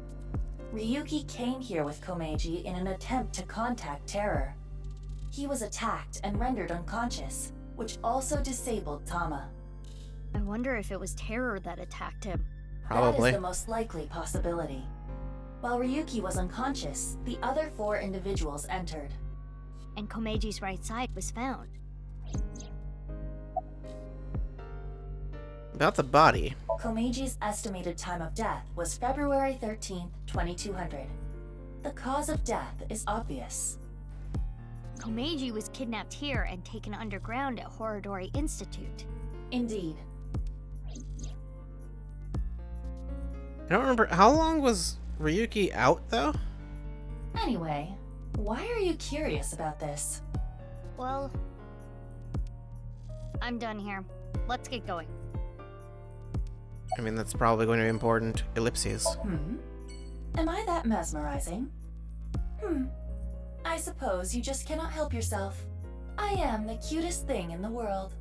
Ryuki came here with Komeji in an attempt to contact Terror. He was attacked and rendered unconscious, which also disabled Tama. I wonder if it was Terror that attacked him. Probably. That is the most likely possibility. While Ryuki was unconscious, the other 4 individuals entered. And Komeji's right side was found. About the body. Komeji's estimated time of death was February 13th, 2200. The cause of death is obvious. Komeji was kidnapped here and taken underground at Horodori Institute. Indeed. I don't remember. How long was Ryuki out, though? Anyway, why are you curious about this? Well, I'm done here. Let's get going. I mean, that's probably going to be important. Ellipses. Am I that mesmerizing? I suppose you just cannot help yourself. I am the cutest thing in the world.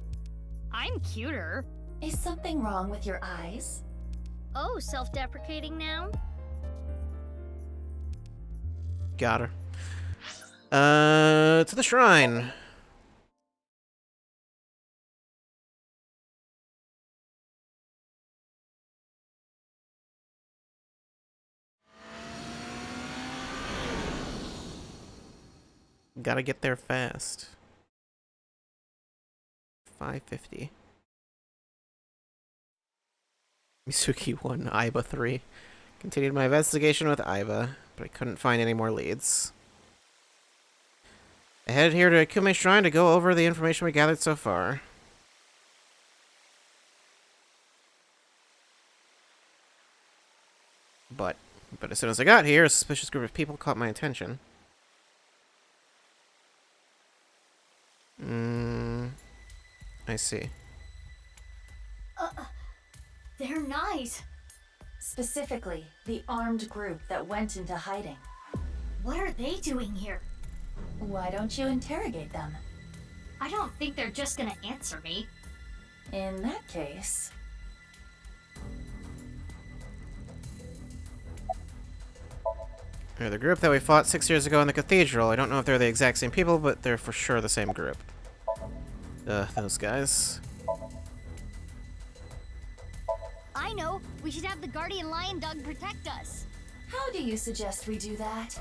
I'm cuter. Is something wrong with your eyes? Oh, self-deprecating now? Got her. To the shrine. Gotta get there fast. 5:50. Misuki 1, Aiba 3. Continued my investigation with Aiba, but I couldn't find any more leads. I headed here to Kume Shrine to go over the information we gathered so far. But as soon as I got here, a suspicious group of people caught my attention. I see. They're nice. Specifically, the armed group that went into hiding. What are they doing here? Why don't you interrogate them? I don't think they're just gonna answer me. In that case... They're the group that we fought 6 years ago in the cathedral. I don't know if they're the exact same people, but they're for sure the same group. Those guys. I know. We should have the guardian lion dog protect us. How do you suggest we do that?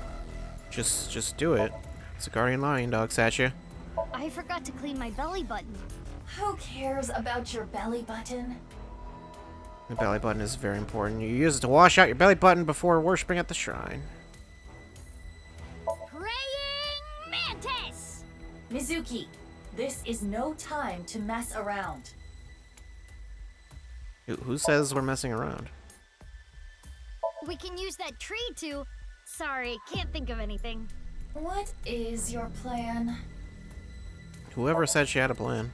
Just do it. It's a guardian lion dog statue. I forgot to clean my belly button. Who cares about your belly button? The belly button is very important. You use it to wash out your belly button before worshipping at the shrine. Praying mantis! Mizuki, this is no time to mess around. Who says we're messing around? We can use that tree to... Sorry, can't think of anything. What is your plan? Whoever said she had a plan.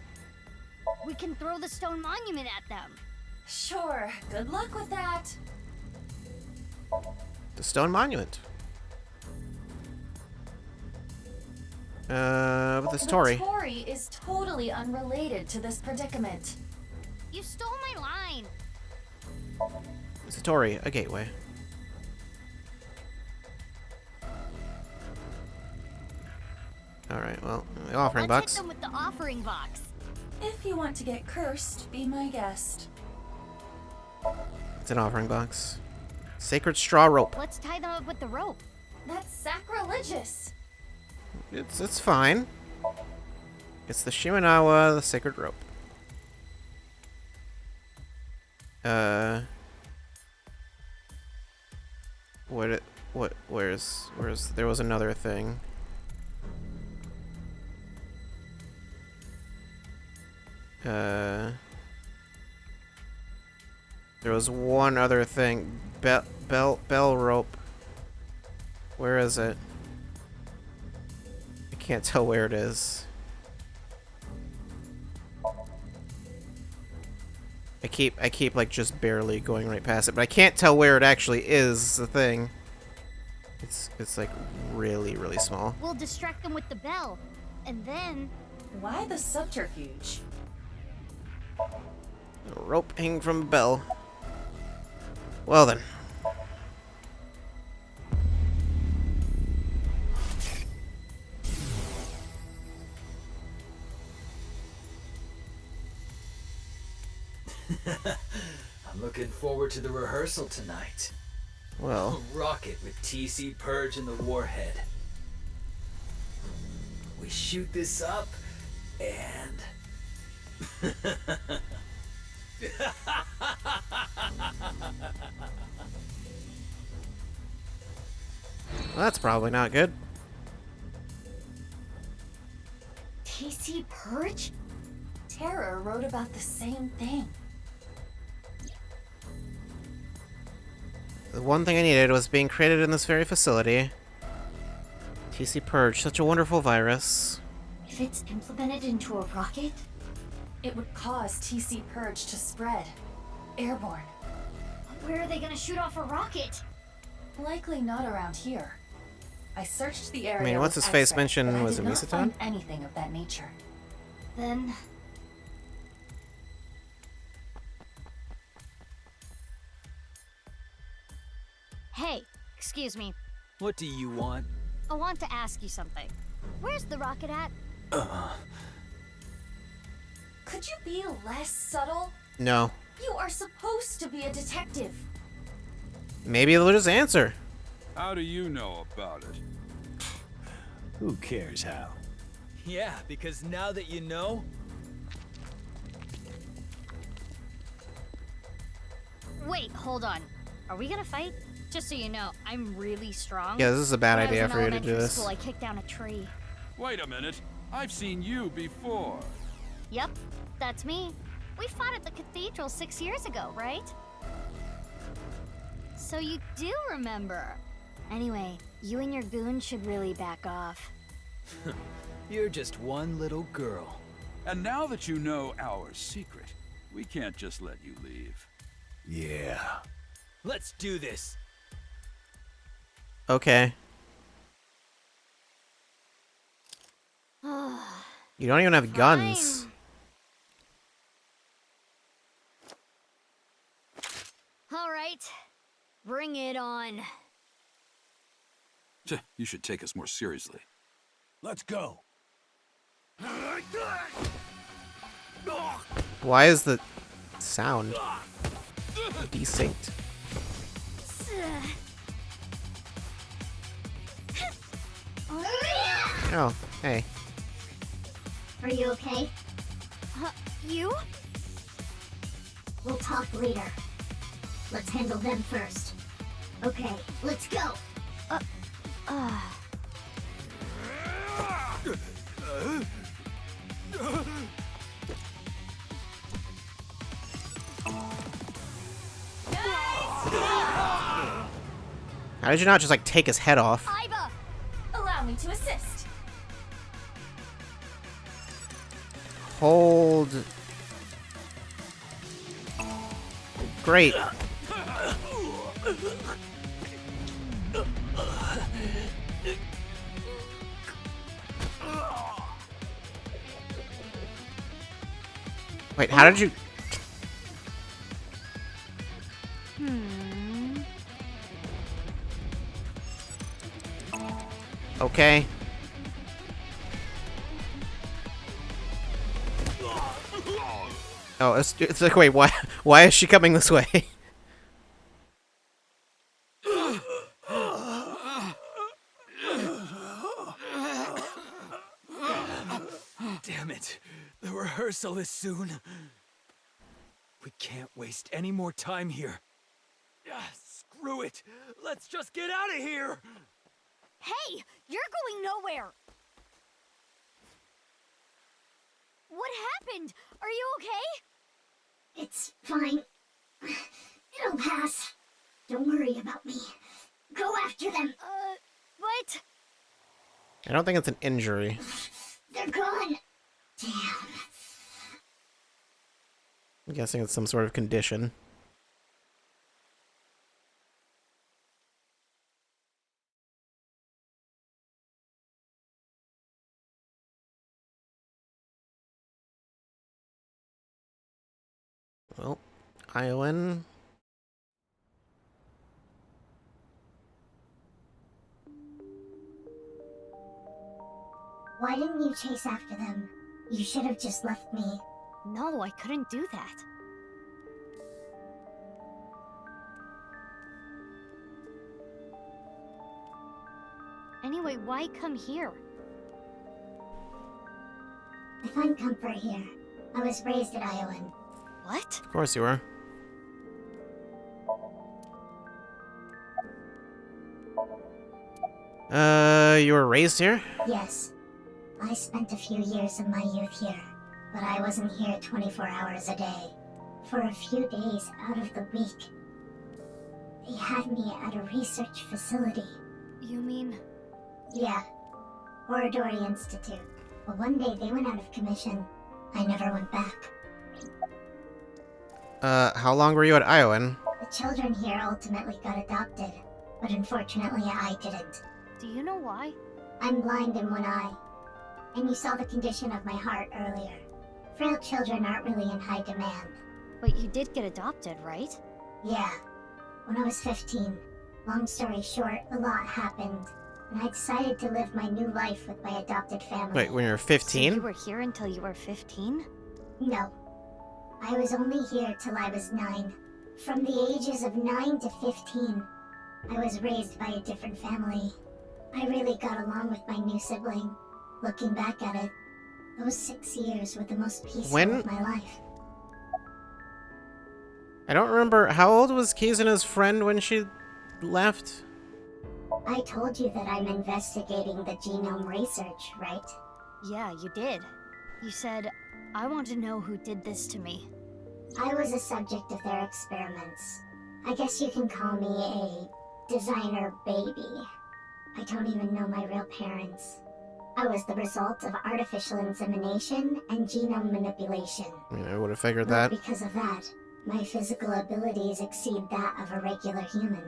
We can throw the stone monument at them. Sure, good luck with that. The stone monument. But this Tori. The Tori is totally unrelated to this predicament. You stole my line. It's a Tori, a gateway. Alright, well, the offering Let's box. hit them with the offering box. If you want to get cursed, be my guest. It's an offering box. Sacred straw rope. Let's tie them up with the rope. That's sacrilegious. It's fine. It's the Shimenawa, the sacred rope. Where's there was another thing. There was one other thing. Bell rope. Where is it? I can't tell where it is. I keep like just barely going right past it, but I can't tell where it actually is, the thing. It's like really, really small. We'll distract them with the bell. And then... Why the subterfuge? A rope hanging from a bell. Well then. I'm looking forward to the rehearsal tonight. Well. Rocket with TC Purge and the warhead. We shoot this up, and... Well, that's probably not good. TC Purge? Terror wrote about the same thing. The one thing I needed was being created in this very facility. TC Purge, such a wonderful virus. If it's implemented into a rocket, it would cause TC Purge to spread. Airborne. Where are they gonna shoot off a rocket? Likely not around here. I searched the area. I mean, what's his face mentioned was a Misaton? Misaton? Anything of that nature. Then... Hey, excuse me. What do you want? I want to ask you something. Where's the rocket at? Could you be less subtle? No. You are supposed to be a detective. Maybe they'll just answer. How do you know about it? Who cares how? Yeah, because now that you know... Wait, hold on. Are we gonna fight? Just so you know, I'm really strong. Yeah, this is a bad When I was idea in for you to do elementary this. School, I kicked down a tree. Wait a minute. I've seen you before. Yep, that's me. We fought at the cathedral 6 years ago, right? So you do remember. Anyway, you and your goon should really back off. You're just one little girl. And now that you know our secret, we can't just let you leave. Yeah. Let's do this. Okay. You don't even have guns. All right, bring it on. You should take us more seriously. Let's go. Why is the sound desynced? Oh, hey. Are you okay? You? We'll talk later. Let's handle them first. Okay, let's go. How did you not just like take his head off? Iva, allow me to assist. Hold. Great. Wait, how did you... Okay. Oh, it's like, wait, why is she coming this way? Damn it. The rehearsal is soon. We can't waste any more time here. Screw it. Let's just get out of here. Hey, you're going nowhere. What happened? Are you okay? It's fine. It'll pass. Don't worry about me. Go after them. What? I don't think it's an injury. They're gone. Damn. I'm guessing it's some sort of condition. Iowan. Why didn't you chase after them? You should have just left me. No, I couldn't do that. Anyway, why come here? I find comfort here. I was raised at Iowan. What? Of course you were. You were raised here? Yes. I spent a few years of my youth here, but I wasn't here 24 hours a day. For a few days out of the week, they had me at a research facility. You mean? Yeah. Oradori Institute. But one day they went out of commission. I never went back. How long were you at Iowan? The children here ultimately got adopted, but unfortunately I didn't. Do you know why? I'm blind in one eye. And you saw the condition of my heart earlier. Frail children aren't really in high demand. But you did get adopted, right? Yeah. When I was 15. Long story short, a lot happened. And I decided to live my new life with my adopted family. Wait, when you were 15? So you were here until you were 15? No. I was only here till I was 9. From the ages of 9 to 15, I was raised by a different family. I really got along with my new sibling. Looking back at it, those 6 years were the most peaceful of my life. I don't remember. How old was Kizuna's friend when she left? I told you that I'm investigating the genome research, right? Yeah, you did. You said, I want to know who did this to me. I was a subject of their experiments. I guess you can call me a designer baby. I don't even know my real parents. I was the result of artificial insemination and genome manipulation. I mean, I would have figured But that. because of that, my physical abilities exceed that of a regular human.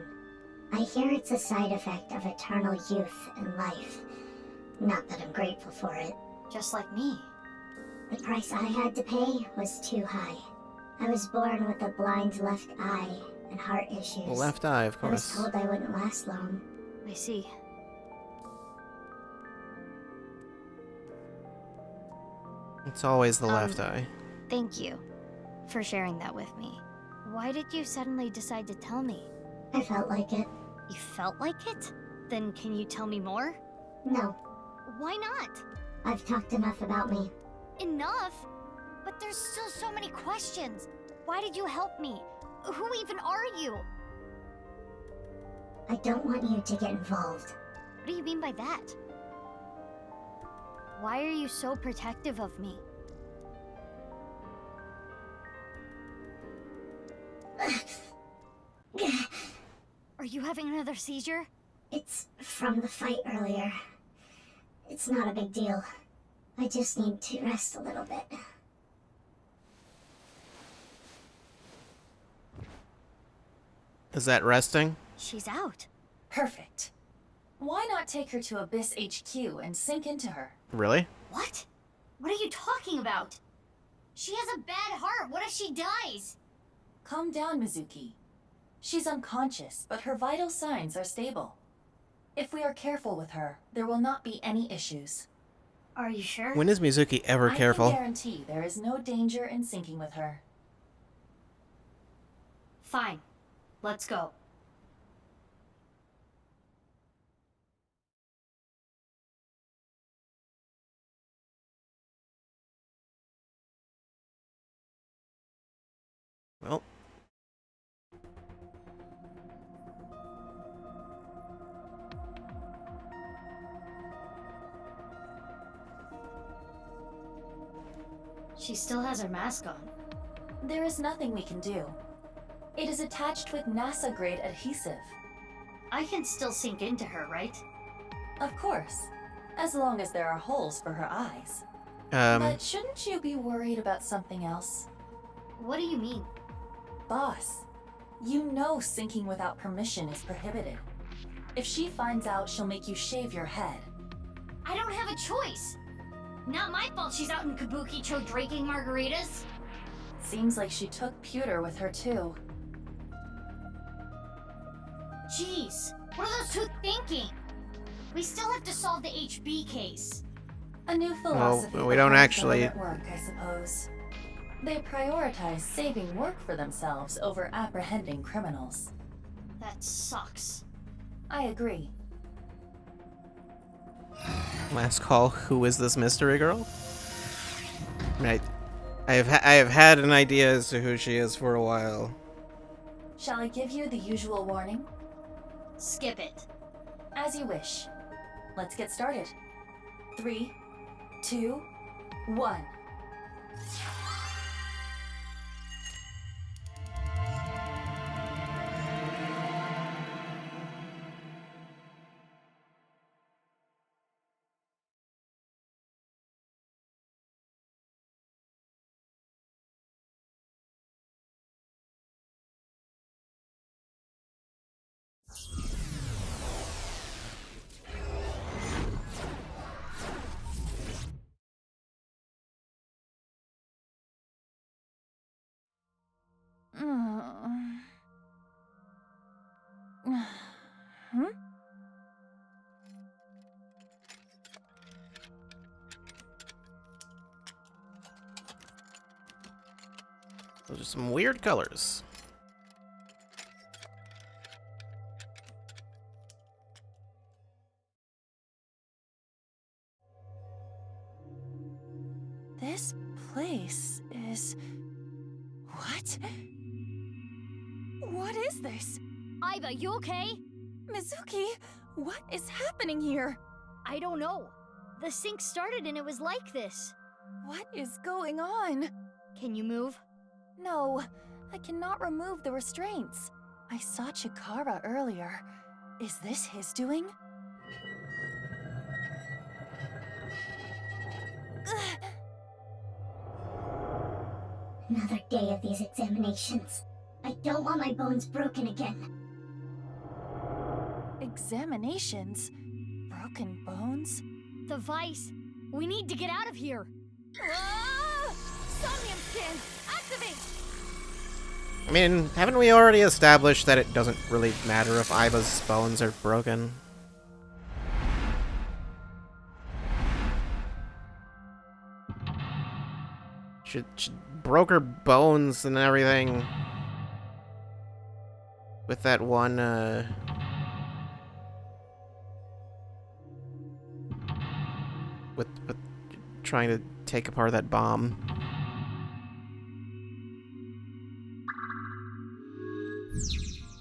I hear it's a side effect of eternal youth and life. Not that I'm grateful for it. Just like me. The price I had to pay was too high. I was born with a blind left eye and heart issues. The left eye, of I was course. told I wouldn't last long. I see. It's always the left eye. Thank you for sharing that with me. Why did you suddenly decide to tell me? I felt like it. You felt like it? Then can you tell me more? No. Why not? I've talked enough about me. Enough? But there's still so many questions. Why did you help me? Who even are you? I don't want you to get involved. What do you mean by that? Why are you so protective of me? Are you having another seizure? It's from the fight earlier. It's not a big deal. I just need to rest a little bit. Is that resting? She's out. Perfect. Why not take her to Abyss HQ and sink into her? Really? What? What are you talking about? She has a bad heart. What if she dies? Calm down, Mizuki. She's unconscious, but her vital signs are stable. If we are careful with her, there will not be any issues. Are you sure? When is Mizuki ever careful? I can guarantee there is no danger in sinking with her. Fine. Let's go. Well. She still has her mask on. There is nothing we can do. It is attached with NASA-grade adhesive. I can still sink into her, right? Of course. As long as there are holes for her eyes. But shouldn't you be worried about something else? What do you mean? Boss, you know sinking without permission is prohibited. If she finds out, she'll make you shave your head. I don't have a choice. Not my fault she's out in Kabukicho drinking margaritas. Seems like she took pewter with her too. Jeez, what are those two thinking? We still have to solve the HB case. A new philosophy. Well, we don't actually. At work, I suppose. They prioritize saving work for themselves over apprehending criminals. That sucks. I agree. Last call. Who is this mystery girl? I have had an idea as to who she is for a while. Shall I give you the usual warning? Skip it. As you wish. Let's get started. 3, 2, 1. Those are some weird colors. This place is... What? What is this? Aiba, you okay? Mizuki, what is happening here? I don't know. The sink started and it was like this. What is going on? Can you move? No, I cannot remove the restraints. I saw Chikara earlier. Is this his doing? Another day of these examinations. I don't want my bones broken again. Examinations? Broken bones? The vice. We need to get out of here. Somnium scan! Activate! I mean, haven't we already established that it doesn't really matter if Aiba's bones are broken? She broke her bones and everything with that one, with trying to take apart that bomb.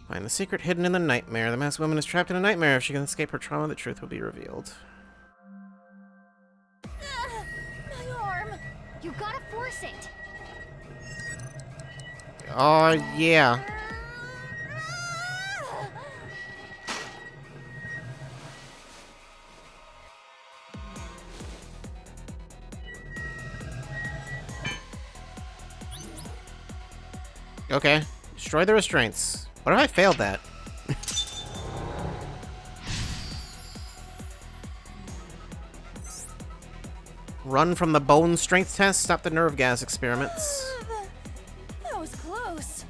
Find the secret hidden in the nightmare. The masked woman is trapped in a nightmare. If she can escape her trauma, the truth will be revealed. My arm! You gotta force it! Oh, yeah. Okay. Destroy the restraints. What if I failed that? Run from the bone strength test. Stop the nerve gas experiments. That was close.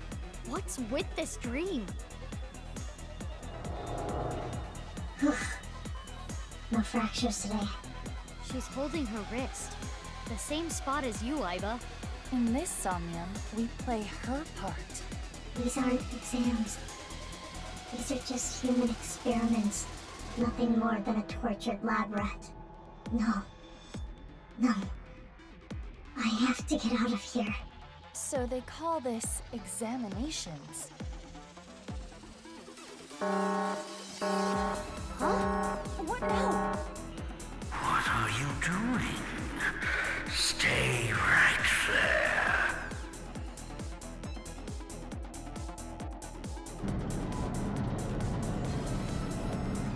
What's with this dream? No fractures today. She's holding her wrist. The same spot as you, Aiba. In this Somnium, we play her part. These aren't exams. These are just human experiments. Nothing more than a tortured lab rat. No. No. I have to get out of here. So they call this examinations. Huh? What now? What are you doing? Stay right there.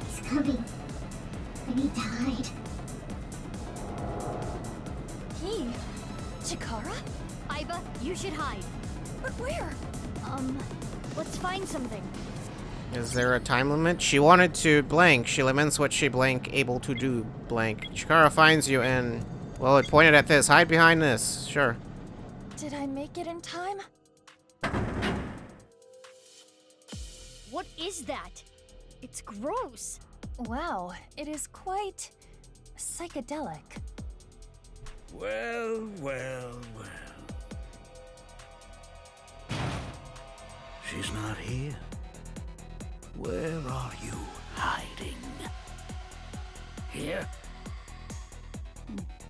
He's coming. I need to hide. He? Chikara? Aiba, you should hide. But where? Let's find something. Is there a time limit? She wanted to blank. She laments what she blank able to do blank. Chikara finds you and, well, it pointed at this. Hide behind this. Sure. Did I make it in time? What is that? It's gross. Wow, it is quite psychedelic. Well, well, well. She's not here. Where are you hiding? Here?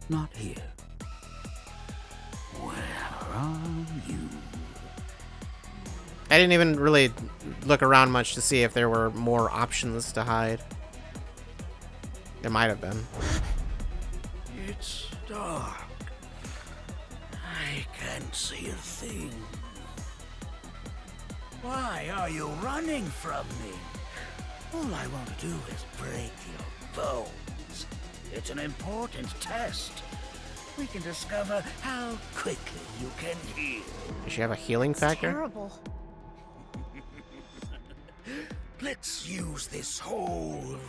Not here. Where are you? I didn't even really look around much to see if there were more options to hide. There might have been. It's dark. I can't see a thing. Why are you running from me? All I want to do is break your bones. It's an important test. We can discover how quickly you can heal. Does she have a healing factor? Terrible. Let's use this whole room.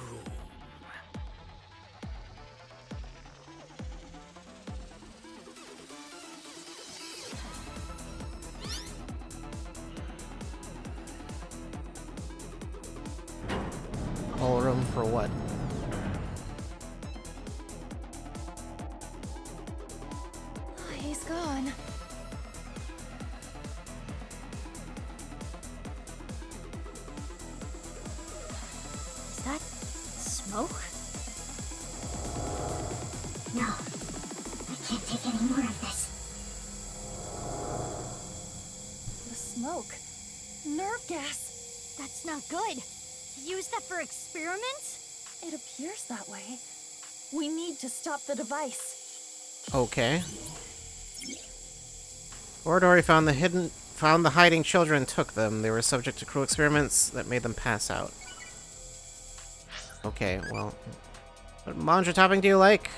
Whole room for what? He's gone. Is that smoke? No. I can't take any more of this. The smoke. Nerve gas. That's not good. Use that for experiments? It appears that way. We need to stop the device. Okay. Oradori found the hiding children and took them. They were subject to cruel experiments that made them pass out. Okay, well, what manja topping do you like?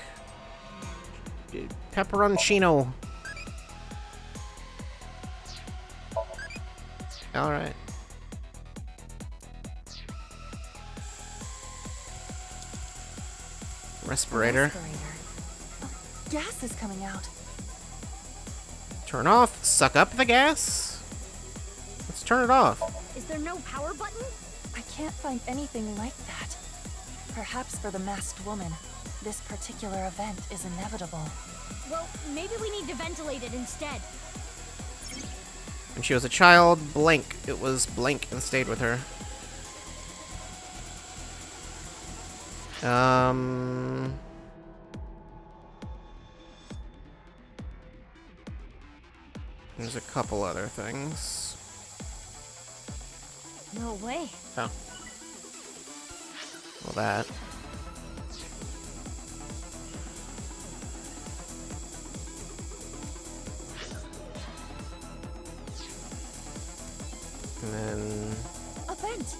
Pepperoncino. All right. Respirator. Gas is coming out. Turn off. Suck up the gas. Let's turn it off. Is there no power button? I can't find anything like that. Perhaps for the masked woman, this particular event is inevitable. Well, maybe we need to ventilate it instead. When she was a child, blank. It was blank and stayed with her. There's a couple other things. No way. Oh. Well, that. And then... A vent.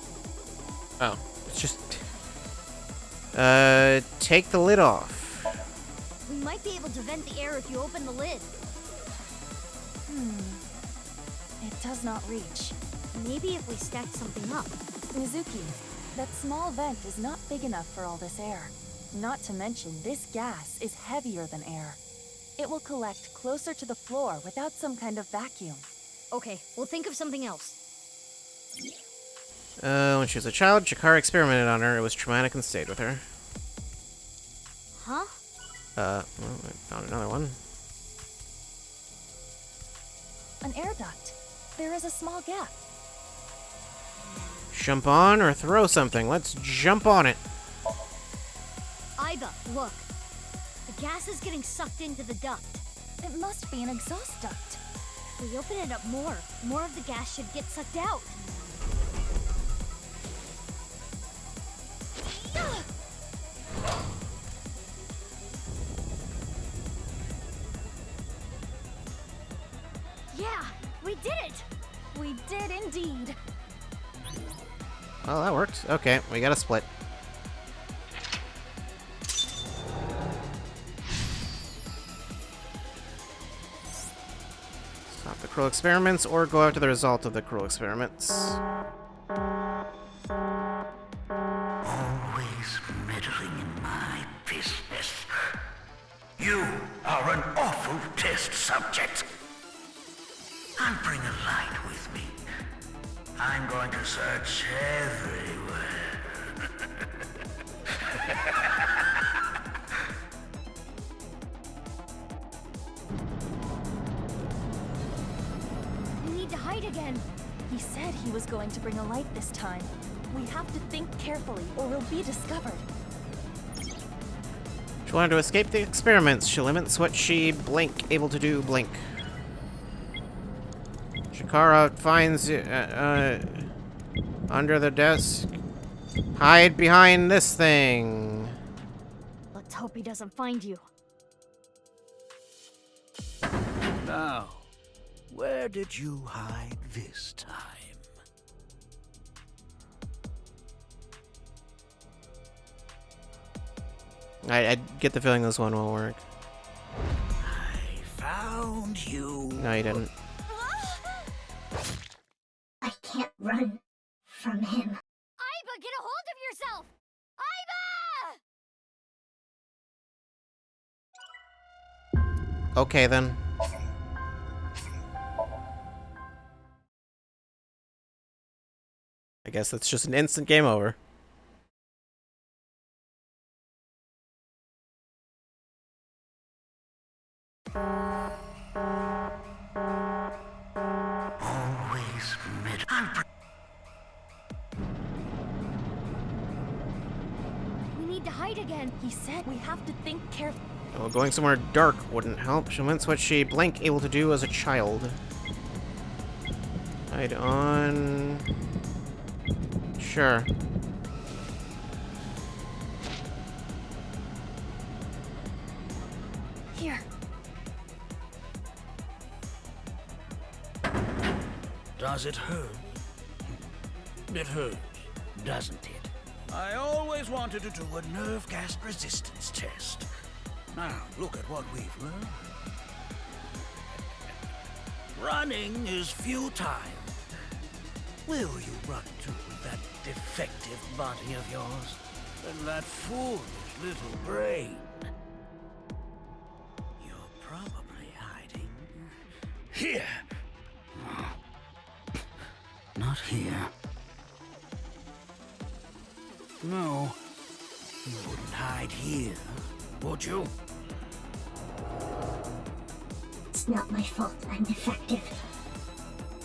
Oh, it's just... take the lid off. We might be able to vent the air if you open the lid. It does not reach. Maybe if we stacked something up. Mizuki, that small vent is not big enough for all this air. Not to mention, this gas is heavier than air. It will collect closer to the floor without some kind of vacuum. Okay, we'll think of something else. When she was a child, Chikara experimented on her. It was traumatic and stayed with her. Huh? Well, I found another one. An air duct. There is a small gap. Jump on or throw something. Let's jump on it. Aiba, look. The gas is getting sucked into the duct. It must be an exhaust duct. If we open it up more of the gas should get sucked out. Yeah, we did it! We did indeed. Well, that worked. Okay, we got a split. Stop the cruel experiments or go after the result of the cruel experiments. Always meddling in my business. You are an awful test subject. I'll bring a light with me. I'm going to search everywhere. We need to hide again. He said he was going to bring a light this time. We have to think carefully or we'll be discovered. She wanted to escape the experiments. She limits what she able to do blink. Shakara finds under the desk. Hide behind this thing. Let's hope he doesn't find you. Now, where did you hide this time? I get the feeling this one won't work. I found you. No, you didn't. I can't run from him. Aiba, get a hold of yourself! Aiba! Okay, then. I guess that's just an instant game over. Always mid. We need to hide again. He said we have to think carefully. Well, going somewhere dark wouldn't help. She limits what she able to do as a child. Hide on... Sure. Here. Does it hurt? It hurts, doesn't it? I always wanted to do a nerve gas resistance test. Now, look at what we've learned. Running is futile. Will you run to with that defective body of yours? And that foolish little brain? You're probably hiding here. Not here. No. You wouldn't hide here, would you? It's not my fault I'm defective.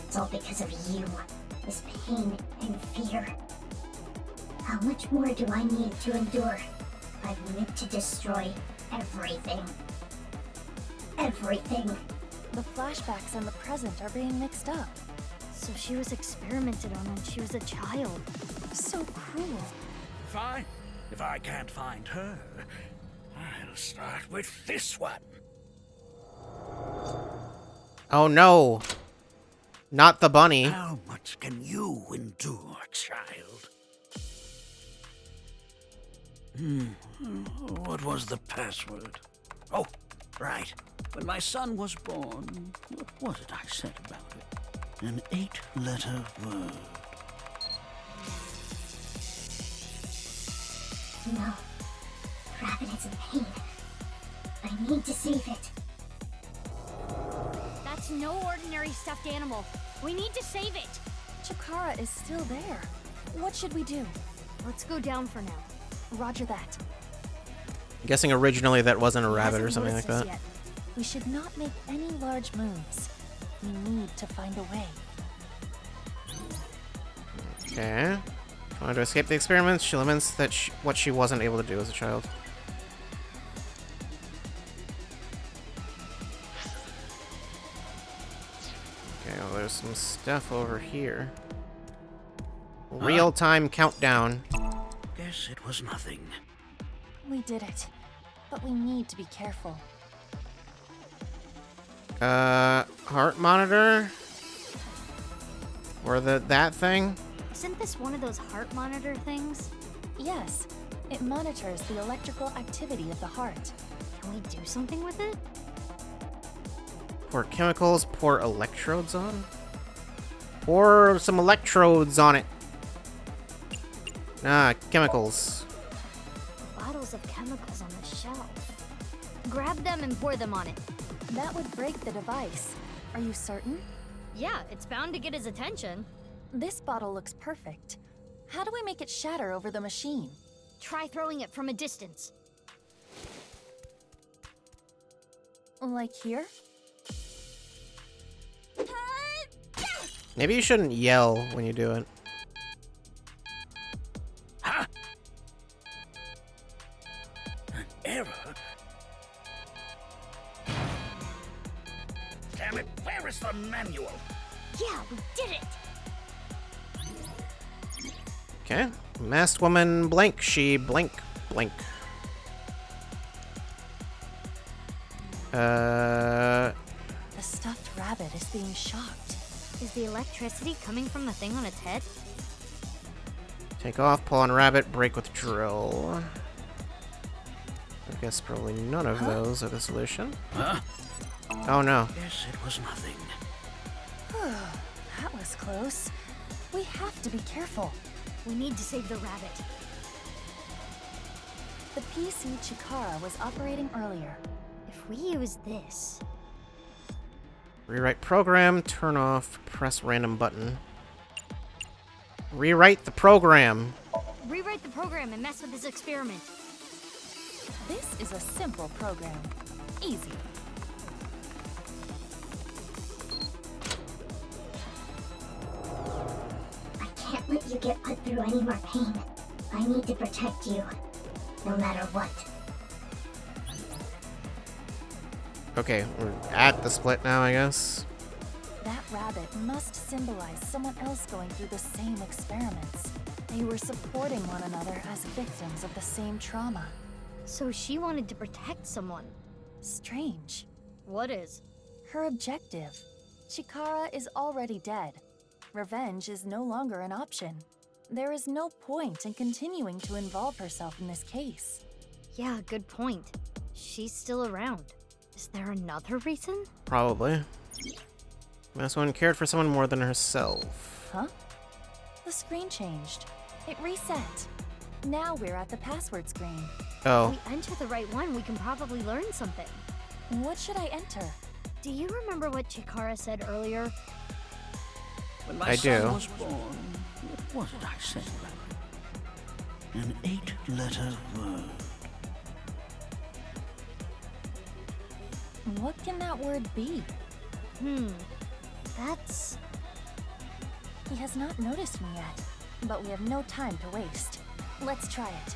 It's all because of you. This pain and fear. How much more do I need to endure? I've meant to destroy everything. Everything. The flashbacks and the present are being mixed up. So she was experimented on when she was a child. So cruel. Fine. If I can't find her, I'll start with this one. Oh no! Not the bunny. How much can you endure, child? What was the password? Oh, right. When my son was born, what did I say about it? An 8-letter word. No. Rabbit is in pain. I need to save it. That's no ordinary stuffed animal. We need to save it. Chikara is still there. What should we do? Let's go down for now. Roger that. I'm guessing originally that wasn't a rabbit or something like that. Yet. We should not make any large moves. We need to find a way. Okay. Trying to escape the experiments, she limits that what she wasn't able to do as a child. Okay, well, there's some stuff over here. Real-time countdown. Guess it was nothing. We did it. But we need to be careful. Heart monitor? Or that thing? Isn't this one of those heart monitor things? Yes. It monitors the electrical activity of the heart. Can we do something with it? Pour chemicals, pour electrodes on? Pour some electrodes on it. Ah, chemicals. Bottles of chemicals on the shelf. Grab them and pour them on it. That would break the device. Are you certain? Yeah, it's bound to get his attention. This bottle looks perfect. How do we make it shatter over the machine? Try throwing it from a distance. Like here? Maybe you shouldn't yell when you do it. Huh? An error? Damn it, where is the manual? Yeah, we did it! Okay. Masked woman blank, she blank blank. The stuffed rabbit is being shocked. Is the electricity coming from the thing on its head? Take off, pull on rabbit, break with drill. I guess probably none of those are the solution. Huh? Oh no. Yes, it was nothing. That was close. We have to be careful. We need to save the rabbit. The PC Chikara was operating earlier. If we use this... Rewrite program, turn off, press random button. Rewrite the program. Rewrite the program and mess with this experiment. This is a simple program. Easy. I can't let you get put through any more pain. I need to protect you, no matter what. Okay, we're at the split now, I guess. That rabbit must symbolize someone else going through the same experiments. They were supporting one another as victims of the same trauma. So she wanted to protect someone. Strange. What is? Her objective. Chikara is already dead. Revenge is no longer an option. There is no point in continuing to involve herself in this case. Yeah, good point. She's still around. Is there another reason? Probably. This one cared for someone more than herself. Huh? The screen changed. It reset. Now we're at the password screen. Oh. If we enter the right one, we can probably learn something. What should I enter? Do you remember what Chikara said earlier? When my I son do. was born, what did I say? An 8-letter word. What can that word be? That's... He has not noticed me yet, but we have no time to waste. Let's try it.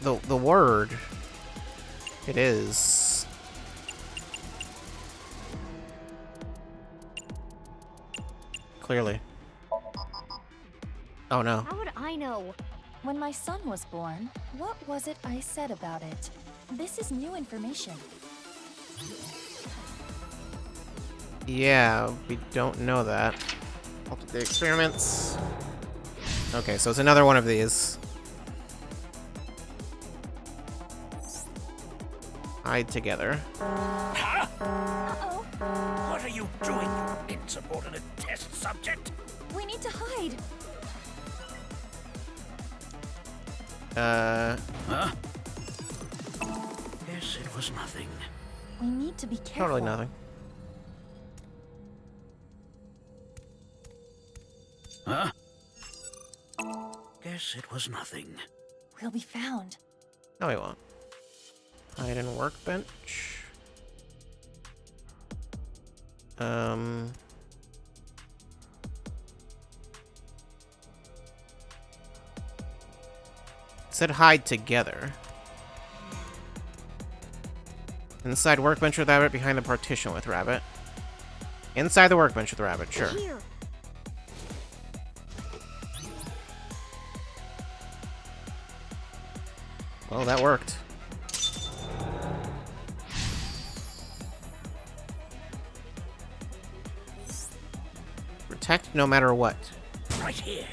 The word. It is. Clearly. Oh no. How would I know? When my son was born, what was it I said about it? This is new information. Yeah, we don't know that. I'll do the experiments. Okay, so it's another one of these. Hide together. Uh-oh. What are you doing, you insubordinate test subject? We need to hide. Huh? Yes, it was nothing. We need to be careful. Totally nothing. Huh? Guess it was nothing. We'll be found. No, we won't. Hide in workbench. Said hide together. Inside workbench with rabbit, behind the partition with rabbit. Inside the workbench with rabbit, sure. Here. Well, that worked. Protect no matter what. Right here.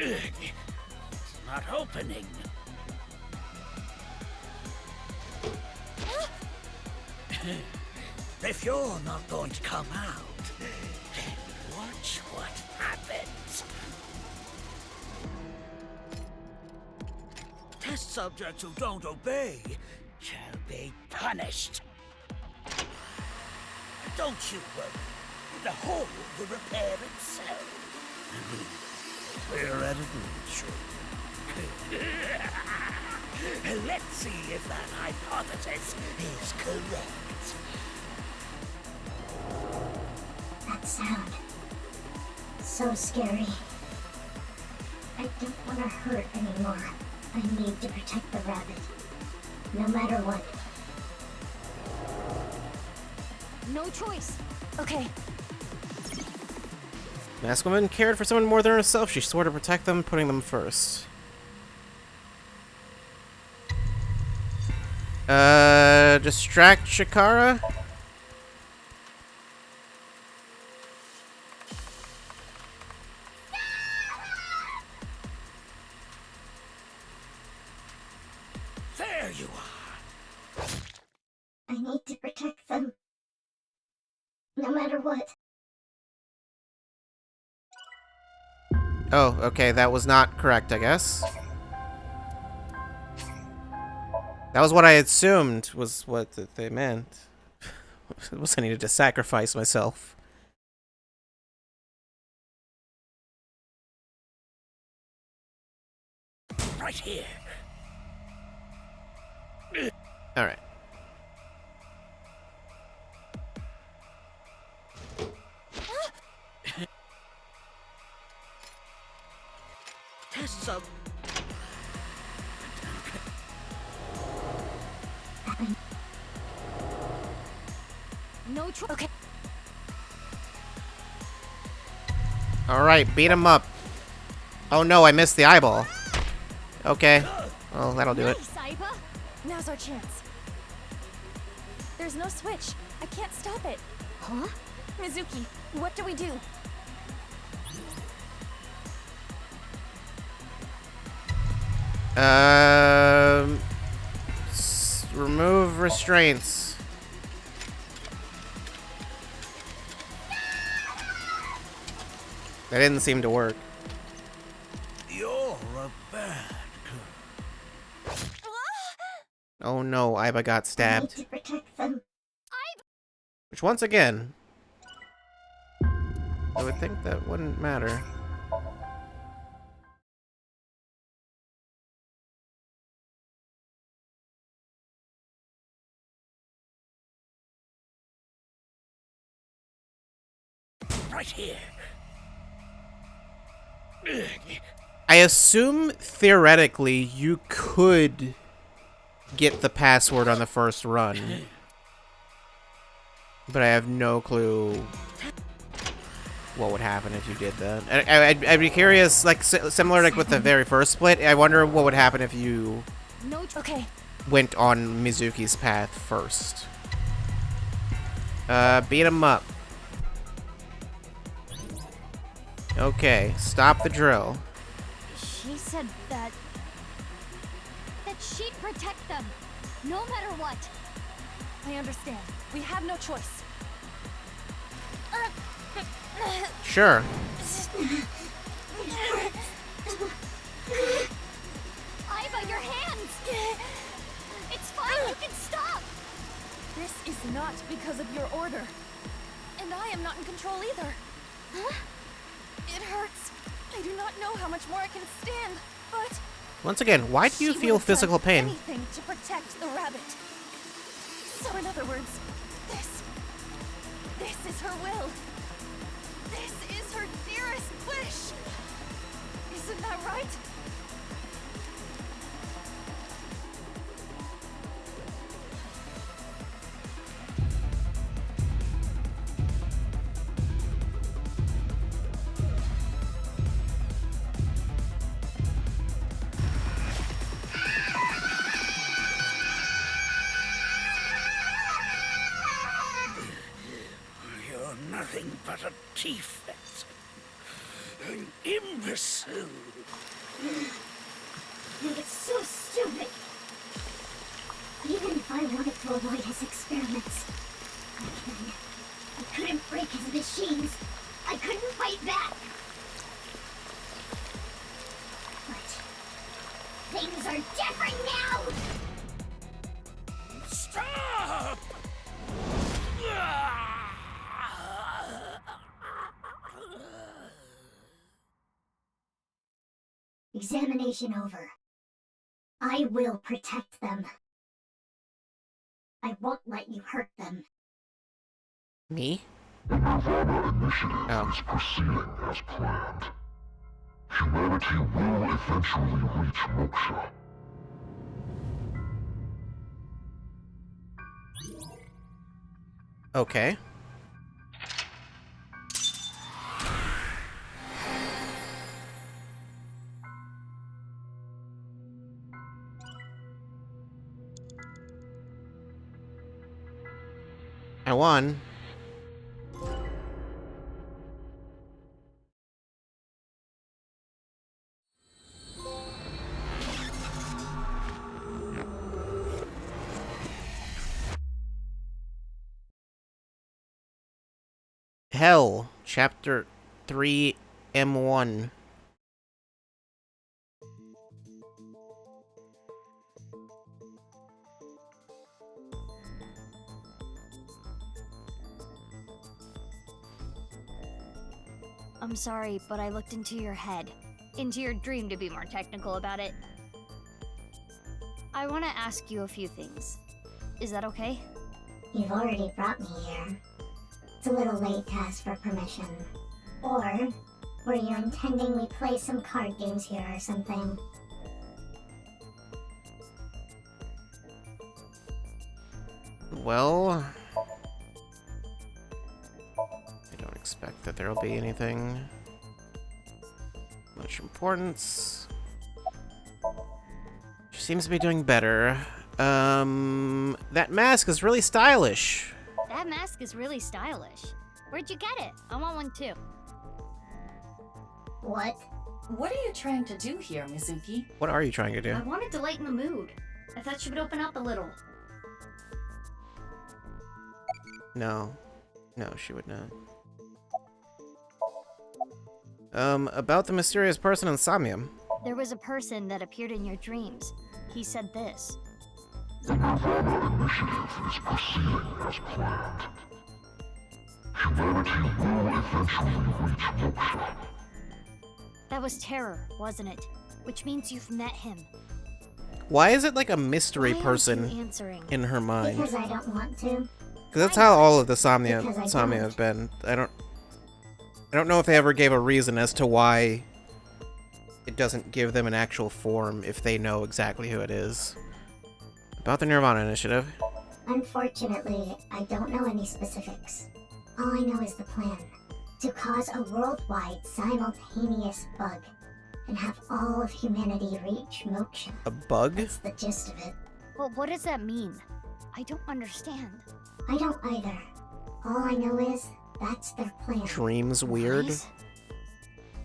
Ugh. It's not opening. If you're not going to come out, then watch what happens. Test subjects who don't obey shall be punished. Don't you worry. The hole will repair itself. We're at it, children. Let's see if that hypothesis is correct. That sound. So scary. I don't want to hurt anymore. I need to protect the rabbit. No matter what. No choice. Okay. Masked woman cared for someone more than herself. She swore to protect them, putting them first. Distract Shikara? There you are. I need to protect them. No matter what. Oh, okay, that was not correct, I guess. That was what I assumed was what they meant. Was I needed to sacrifice myself. Right here. Alright. Test some. No choice. Okay. Alright, beat him up. Oh no, I missed the eyeball. Okay. Well, that'll do it. Nice, Aiba. Now's our chance. There's no switch. I can't stop it. Huh? Mizuki, what do we do? Remove restraints. That didn't seem to work. You're a bad girl. Oh no, Aiba got I need stabbed. to protect them. Which once again, I would think that wouldn't matter. Right here. I assume theoretically you could get the password on the first run, but I have no clue what would happen if you did that. I'd be curious, like similar like with the very first split. I wonder what would happen if you Okay. went on Mizuki's path first. Beat him up. Okay, stop the drill. She said that she'd protect them, no matter what. I understand. We have no choice. Sure. Aiba, your hands! It's fine, you can stop! This is not because of your order. And I am not in control either. Huh? It hurts. I do not know how much more I can stand, but... Once again, why do you she feel would have physical done pain? Anything to protect the rabbit. So in other words, this is her will. This is her dearest wish. Isn't that right? You're nothing but a defect. An imbecile. You're so stupid. Even if I wanted to avoid his experiments, I couldn't break his machines. I couldn't fight back. But things are different now. Examination over. I will protect them. I won't let you hurt them. Me? The Nirvana initiative is proceeding as planned. Humanity will eventually reach moksha. Okay. I won. Hell, Chapter 3, M1. I'm sorry, but I looked into your head. Into your dream, to be more technical about it. I want to ask you a few things. Is that okay? You've already brought me here. It's a little late to ask for permission. Or were you intending we play some card games here or something? Well, I don't expect that there'll be anything much importance. She seems to be doing better. That mask is really stylish. That mask is really stylish. Where'd you get it? I want one too. What? What are you trying to do here, Mizuki? What are you trying to do? I wanted to lighten the mood. I thought she would open up a little. No. No, she would not. About the mysterious person in Somnium. There was a person that appeared in your dreams. He said this. The Nirvana initiative is proceeding as planned. Humanity will eventually reach moksha. That was Terror, wasn't it? Which means you've met him. Why is it like a mystery Why aren't person you answering? in her mind? Because I don't want to. Because that's how all of the Because I Somnia don't. have been. I don't know if they ever gave a reason as to why it doesn't give them an actual form if they know exactly who it is. About the Nirvana initiative. Unfortunately, I don't know any specifics. All I know is the plan. To cause a worldwide simultaneous bug and have all of humanity reach moksha. A bug? That's the gist of it. Well, what does that mean? I don't understand. I don't either. All I know is that's their plan. Dreams weird? Right?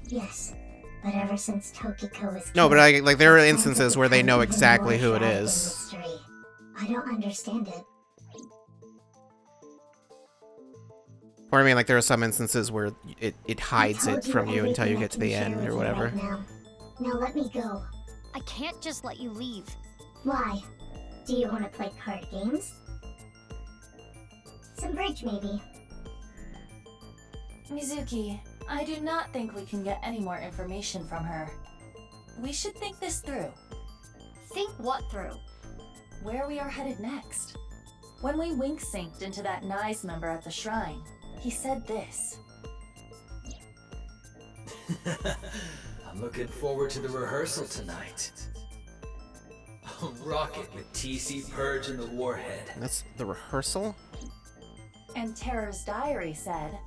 Yes. But ever since Tokiko was No, but killed, like there are it's instances become where they know even exactly more who it shrouded in is. mystery. I don't understand it. Or I mean, like there are some instances where it hides I it told you from you until you everything I get to can the share end with or you whatever. right now let me go. I can't just let you leave. Why? Do you want to play card games? Some bridge, maybe. Mizuki, I do not think we can get any more information from her. We should think this through. Think what through? Where we are headed next. When we wink-synced into that NICE member at the shrine, he said this. I'm looking forward to the rehearsal tonight. I'll rock it with TC Purge and the Warhead. That's the rehearsal? And Terror's diary said,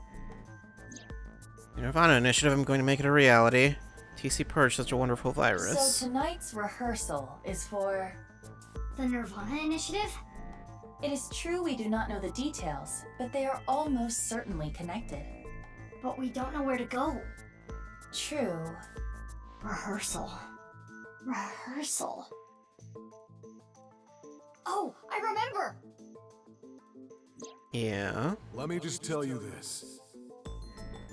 The Nirvana initiative, I'm going to make it a reality. TC Purge, such a wonderful virus. so tonight's rehearsal is for... The Nirvana initiative? It is true we do not know the details, but they are almost certainly connected. But we don't know where to go. True. Rehearsal. Rehearsal. Oh, I remember! Yeah. Let me just tell you this.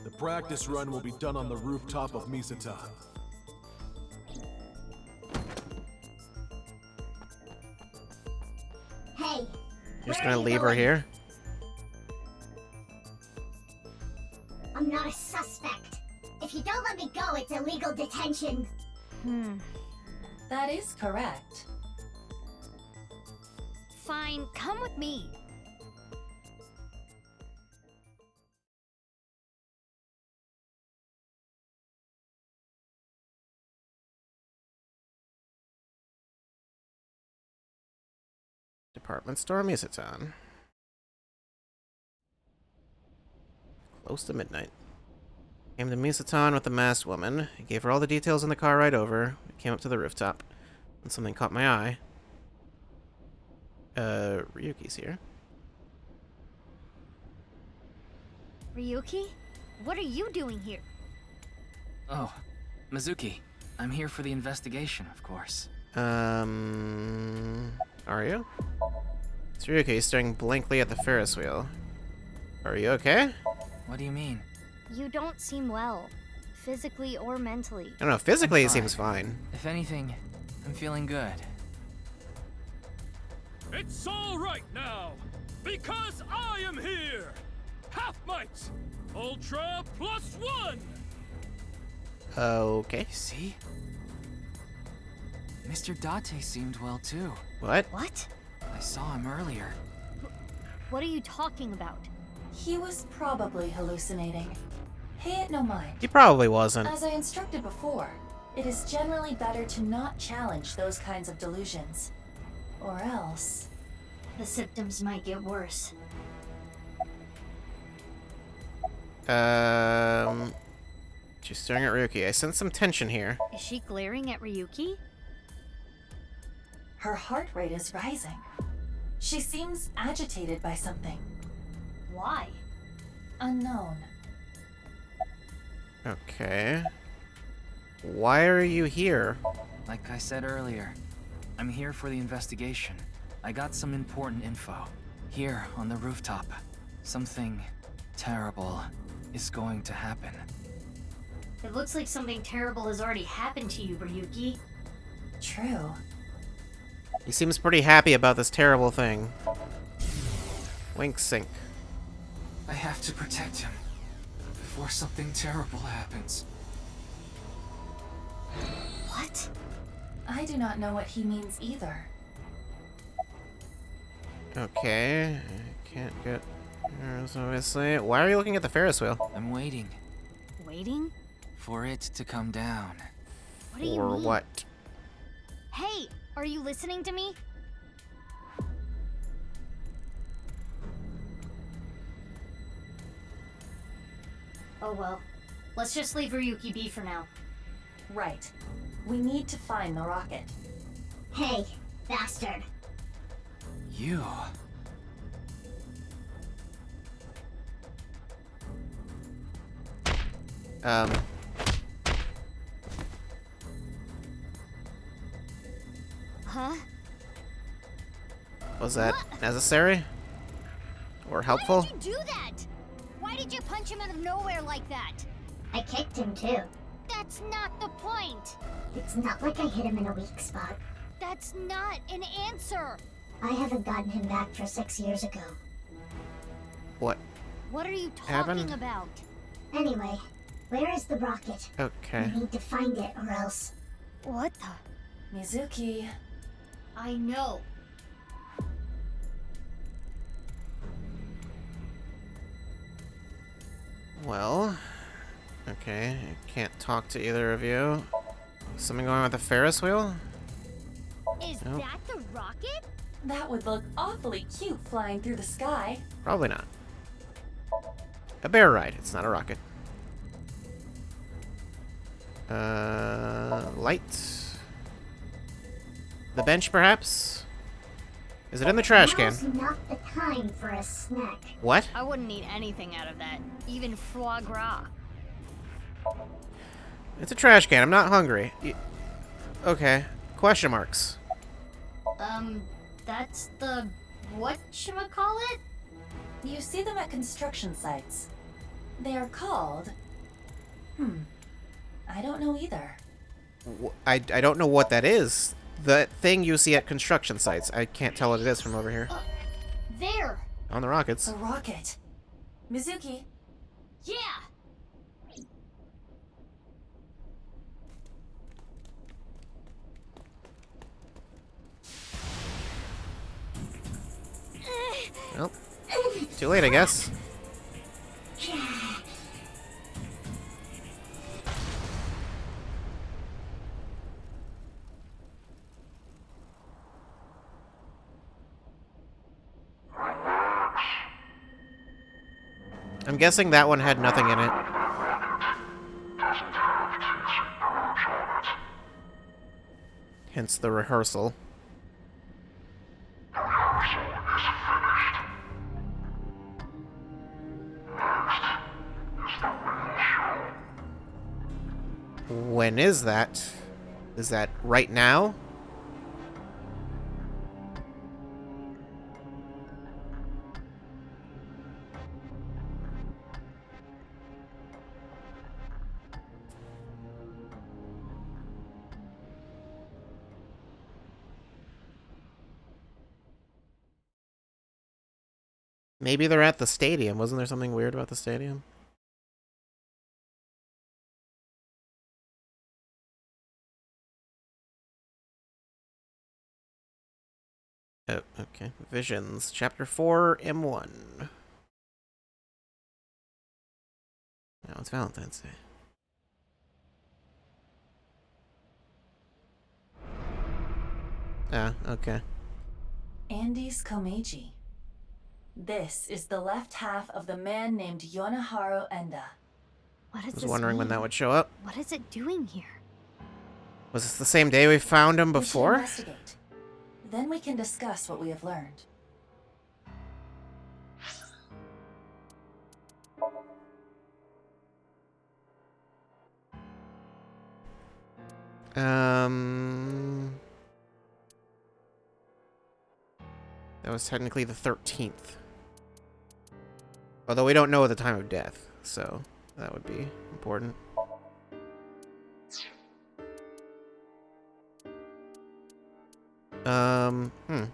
The practice run will be done on the rooftop of Misata. Hey, You're just where are gonna you leave her going? here? I'm not a suspect. If you don't let me go, it's illegal detention. That is correct. Fine, come with me. Department store Misaton. Close to midnight. Came to Misaton with the masked woman. I gave her all the details in the car ride over. We came up to the rooftop. And something caught my eye. Ryuki's here. Ryuki? What are you doing here? Oh, Mizuki. I'm here for the investigation, of course. Are you? It's Ryuki staring blankly at the Ferris wheel. Are you okay? What do you mean? You don't seem well, physically or mentally. I don't know, physically it seems fine. If anything, I'm feeling good. It's all right now, because I am here! Half might! Ultra +1! Okay. See? Mr. Date seemed well too. What? What? I saw him earlier. What are you talking about? He was probably hallucinating. Pay it no mind. He probably wasn't. As I instructed before, it is generally better to not challenge those kinds of delusions. Or else... The symptoms might get worse. She's staring at Ryuki. I sense some tension here. Is she glaring at Ryuki? Her heart rate is rising. She seems agitated by something. Why? Unknown. Okay. Why are you here? Like I said earlier, I'm here for the investigation. I got some important info. Here, on the rooftop. Something terrible is going to happen. It looks like something terrible has already happened to you, Ryuki. True. He seems pretty happy about this terrible thing. Wink sink. I have to protect him before something terrible happens. What? I do not know what he means either. Okay. I can't get... There's obviously... Why are you looking at the Ferris wheel? I'm waiting. Waiting? For it to come down. What do you Or mean? what? Hey, are you listening to me? Oh well. Let's just leave Ryuki be for now. Right. We need to find the rocket. Hey, bastard. You... Huh? Was that necessary? Or helpful? Why did you do that? Why did you punch him out of nowhere like that? I kicked him too. That's not the point. It's not like I hit him in a weak spot. That's not an answer. I haven't gotten him back for 6 years ago. What? What are you talking Happened? about? Anyway, where is the rocket? Okay. We need to find it or else... What the? Mizuki. I know. Well... Okay, I can't talk to either of you. Something going on with the Ferris wheel? Is Nope. that the rocket? That would look awfully cute flying through the sky. Probably not. A bear ride. It's not a rocket. Light. The bench, perhaps? Is it in the trash can? Now's not the time for a snack. What? I wouldn't eat anything out of that. Even foie gras. It's a trash can. I'm not hungry. Okay. Question marks. That's the... whatchamacallit? You see them at construction sites. They are called... I don't know either. I don't know what that is. The thing you see at construction sites. I can't tell what it is from over here. There! On the rockets. The rocket. Mizuki. Yeah! Well, too late, I guess. I'm guessing that one had nothing in it. Hence the rehearsal. When is that? Is that right now? Maybe they're at the stadium. Wasn't there something weird about the stadium? Oh, okay. Visions, Chapter 4, M1. Now it's Valentine's Day. Ah, okay. Andes Komeiji. This is the left half of the man named Yonaharu Enda. What does I was this wondering when mean? that would show up. What is it doing here? Was this the same day we found him We should before? investigate. Then we can discuss what we have learned. That was technically the 13th. Although we don't know the time of death, so that would be important.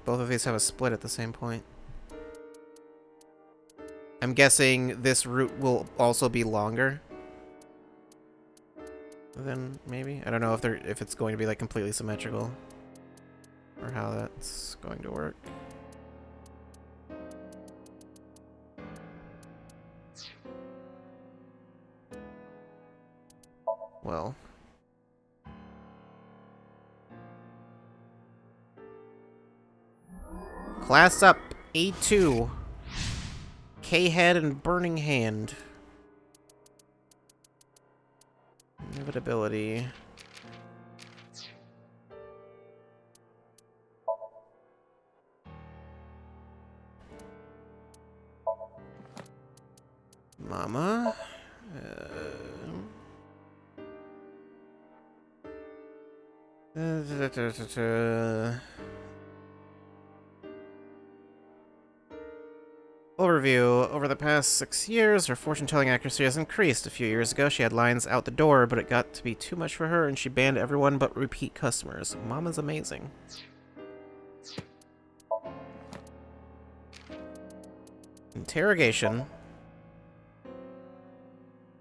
Both of these have a split at the same point. I'm guessing this route will also be longer. Then maybe? I don't know if it's going to be like completely symmetrical. Or how that's going to work. Well. Class up, A2. K-Head and Burning Hand. Inevitability. Mama. Overview. Over the past 6 years, her fortune-telling accuracy has increased. A few years ago, she had lines out the door, but it got to be too much for her, and she banned everyone but repeat customers. Mama's amazing. Interrogation.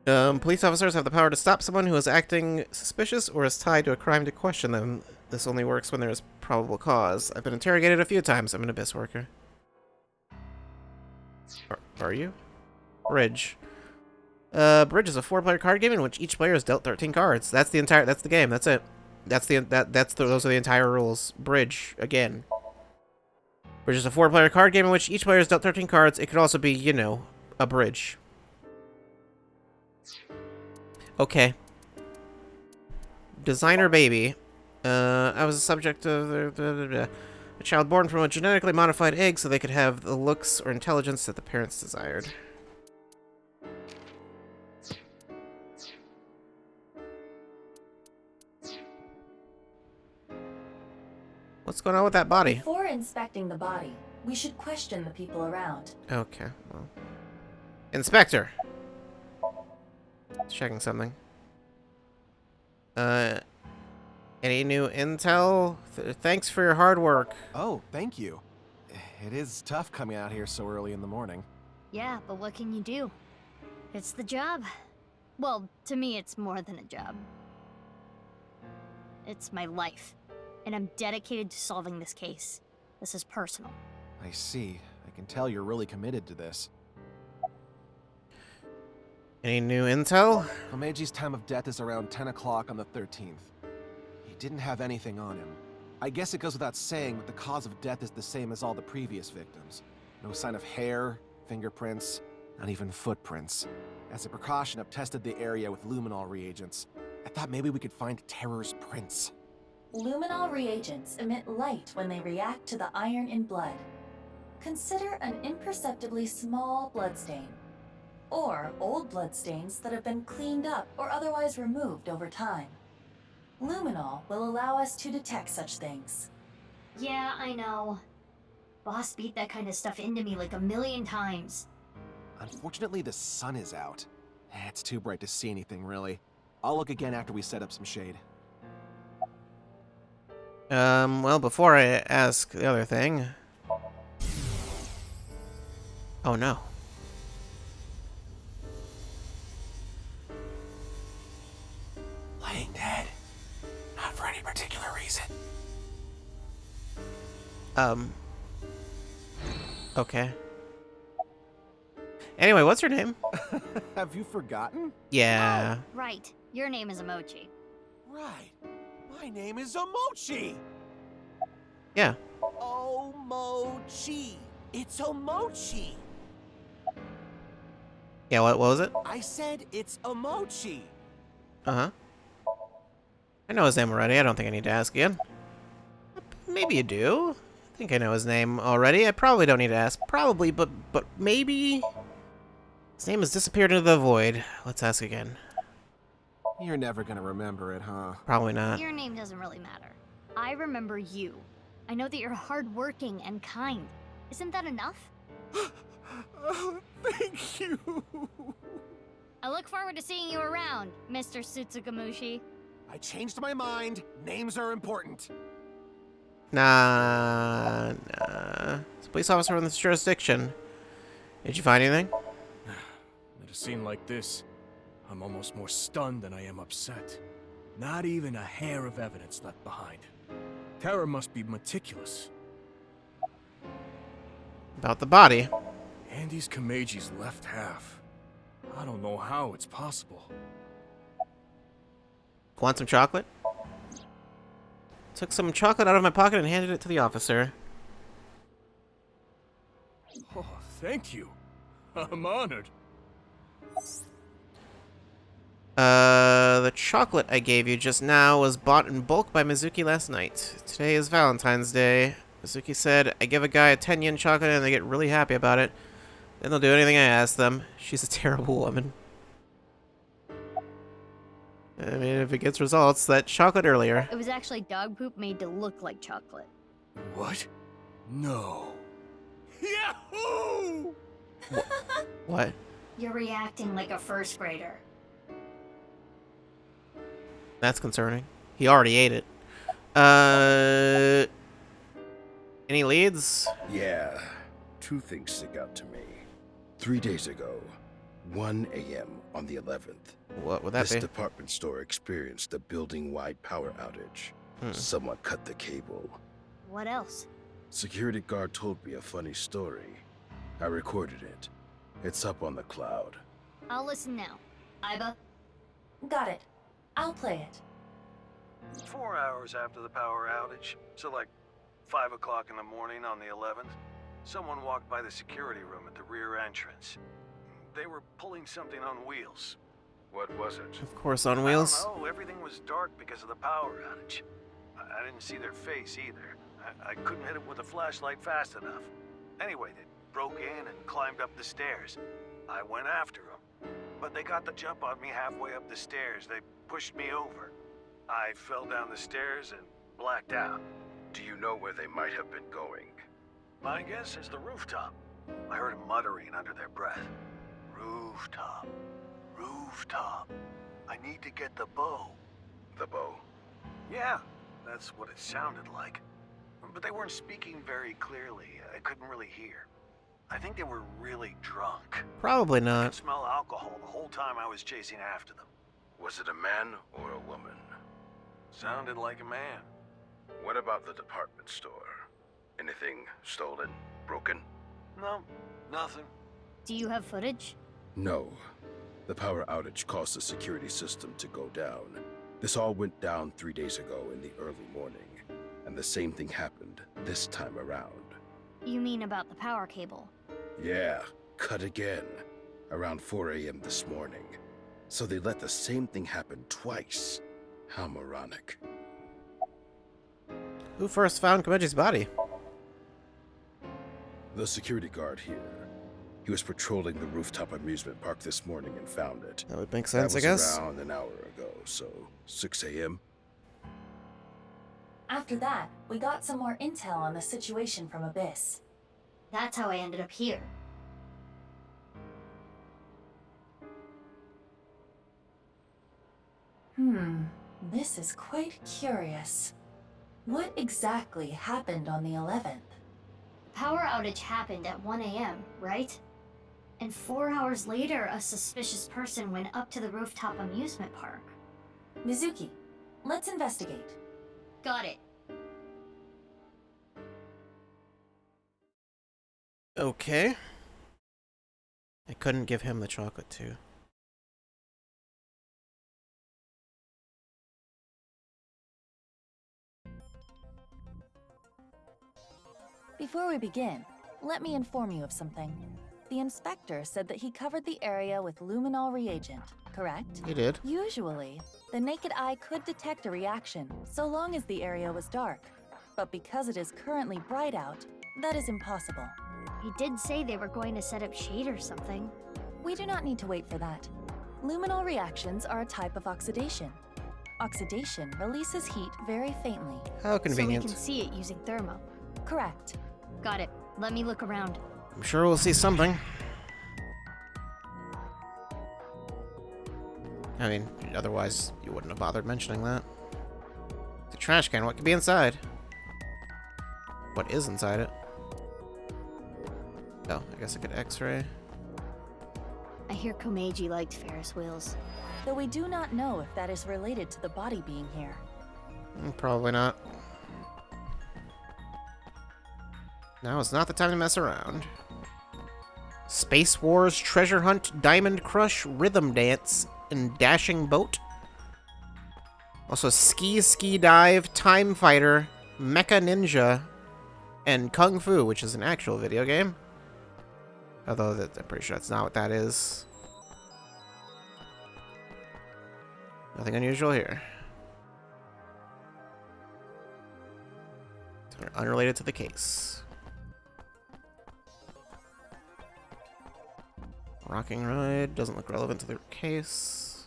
Police officers have the power to stop someone who is acting suspicious or is tied to a crime to question them. This only works when there is probable cause. I've been interrogated a few times. I'm an abyss worker. Are you? Bridge. Bridge is a 4-player card game in which each player is dealt 13 cards. That's the game. That's it. Those are the entire rules. Bridge, again. Bridge is a 4-player card game in which each player is dealt 13 cards. It could also be, you know, a bridge. Okay. Designer baby. I was a subject of a child born from a genetically modified egg so they could have the looks or intelligence that the parents desired. What's going on with that body? Before inspecting the body, we should question the people around. Okay, well. Inspector! Checking something. Any new intel? Thanks for your hard work. Oh, thank you. It is tough coming out here so early in the morning. Yeah, but what can you do? It's the job. Well, to me, it's more than a job. It's my life. And I'm dedicated to solving this case. This is personal. I see. I can tell you're really committed to this. Any new intel? Komeji's time of death is around 10 o'clock on the 13th. He didn't have anything on him. I guess it goes without saying that the cause of death is the same as all the previous victims. No sign of hair, fingerprints, not even footprints. As a precaution, I've tested the area with luminol reagents. I thought maybe we could find Terror's prints. Luminol reagents emit light when they react to the iron in blood. Consider an imperceptibly small bloodstain, or old bloodstains that have been cleaned up or otherwise removed over time. Luminol will allow us to detect such things. Yeah, I know. Boss beat that kind of stuff into me like a million times. Unfortunately, the sun is out. It's too bright to see anything, really. I'll look again after we set up some shade. Well, before I ask the other thing... Oh, no. Laying dead. Not for any particular reason. Okay. Anyway, what's your name? Have you forgotten? Yeah. Oh, right. Your name is Emochi. Right. My name is Omochi. Yeah. Omochi. It's Omochi. Yeah, what was it? I said it's Omochi. Uh-huh. I know his name already. I don't think I need to ask again. Maybe you do. I think I know his name already. I probably don't need to ask. Probably, but maybe... His name has disappeared into the void. Let's ask again. You're never gonna remember it, huh? Probably not. Your name doesn't really matter. I remember you. I know that you're hardworking and kind. Isn't that enough? Oh, thank you. I look forward to seeing you around, Mr. Sutsugamushi. I changed my mind. Names are important. Nah. It's a police officer in this jurisdiction. Did you find anything? At a scene like this, I'm almost more stunned than I am upset. Not even a hair of evidence left behind. Terra must be meticulous. About the body. Andy's Komeji's left half. I don't know how it's possible. Want some chocolate? Took some chocolate out of my pocket and handed it to the officer. Oh, thank you. I'm honored. The chocolate I gave you just now was bought in bulk by Mizuki last night. Today is Valentine's Day. Mizuki said, I give a guy a 10 yen chocolate and they get really happy about it. Then they'll do anything I ask them. She's a terrible woman. I mean, if it gets results, that chocolate earlier. It was actually dog poop made to look like chocolate. What? No. Yahoo! What? You're reacting like a first grader. That's concerning. He already ate it. Any leads? Yeah. Two things stick out to me. 3 days ago, 1 a.m. on the 11th. What would that be? This department store experienced a building-wide power outage. Someone cut the cable. What else? Security guard told me a funny story. I recorded it. It's up on the cloud. I'll listen now. Iba? Got it. I'll play it. 4 hours after the power outage, so like 5 o'clock in the morning on the 11th, someone walked by the security room at the rear entrance. They were pulling something on wheels. What was it? Of course, on wheels. I don't know. Everything was dark because of the power outage. I didn't see their face either. I couldn't hit it with a flashlight fast enough. Anyway, they broke in and climbed up the stairs. I went after them, but they got the jump on me halfway up the stairs. They pushed me over. I fell down the stairs and blacked out. Do you know where they might have been going? My guess is the rooftop. I heard them muttering under their breath. Rooftop. Rooftop. I need to get the bow. The bow? Yeah, that's what it sounded like. But they weren't speaking very clearly. I couldn't really hear. I think they were really drunk. Probably I could not. smell alcohol the whole time I was chasing after them. Was it a man or a woman? Sounded like a man. What about the department store? Anything stolen? Broken? No, nothing. Do you have footage? No. The power outage caused the security system to go down. This all went down 3 days ago in the early morning, and the same thing happened this time around. You mean about the power cable? Yeah, cut again. Around 4 a.m. this morning. So they let the same thing happen twice. How moronic. Who first found Komeji's body? The security guard here. He was patrolling the rooftop amusement park this morning and found it. That would make sense, I That guess. was around an hour ago, so 6 a.m. After that, we got some more intel on the situation from Abyss. That's how I ended up here. This is quite curious. What exactly happened on the 11th? Power outage happened at 1 a.m., right? And 4 hours later, a suspicious person went up to the rooftop amusement park. Mizuki, let's investigate. Got it. Okay. I couldn't give him the chocolate too. Before we begin, let me inform you of something. The inspector said that he covered the area with luminol reagent, correct? He did. Usually, the naked eye could detect a reaction so long as the area was dark. But because it is currently bright out, that is impossible. He did say they were going to set up shade or something. We do not need to wait for that. Luminol reactions are a type of oxidation. Oxidation releases heat very faintly. How convenient. So we can see it using thermo. Correct. Got it. Let me look around. I'm sure we'll see something. I mean, otherwise you wouldn't have bothered mentioning that. The trash can, what could be inside? What is inside it? Oh, I guess I could x-ray. I hear Komeiji liked Ferris wheels. Though we do not know if that is related to the body being here. Probably not. Now is not the time to mess around. Space Wars, Treasure Hunt, Diamond Crush, Rhythm Dance, and Dashing Boat. Also Ski Dive, Time Fighter, Mecha Ninja, and Kung Fu, which is an actual video game. Although I'm pretty sure that's not what that is. Nothing unusual here. Unrelated to the case. Rocking Ride doesn't look relevant to the case.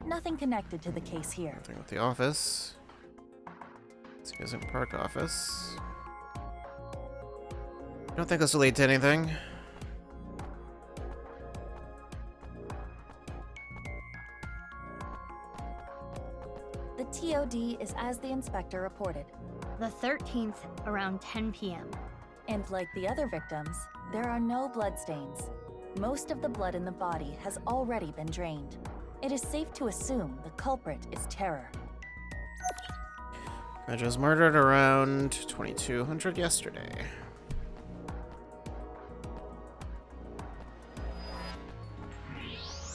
Nothing connected to the case here. Nothing with the office. This isn't park office. I don't think this will lead to anything. The TOD is as the inspector reported. The 13th, around 10 p.m. And like the other victims, there are no bloodstains. Most of the blood in the body has already been drained. It is safe to assume the culprit is Terror. Komeiji was murdered around 2200 yesterday.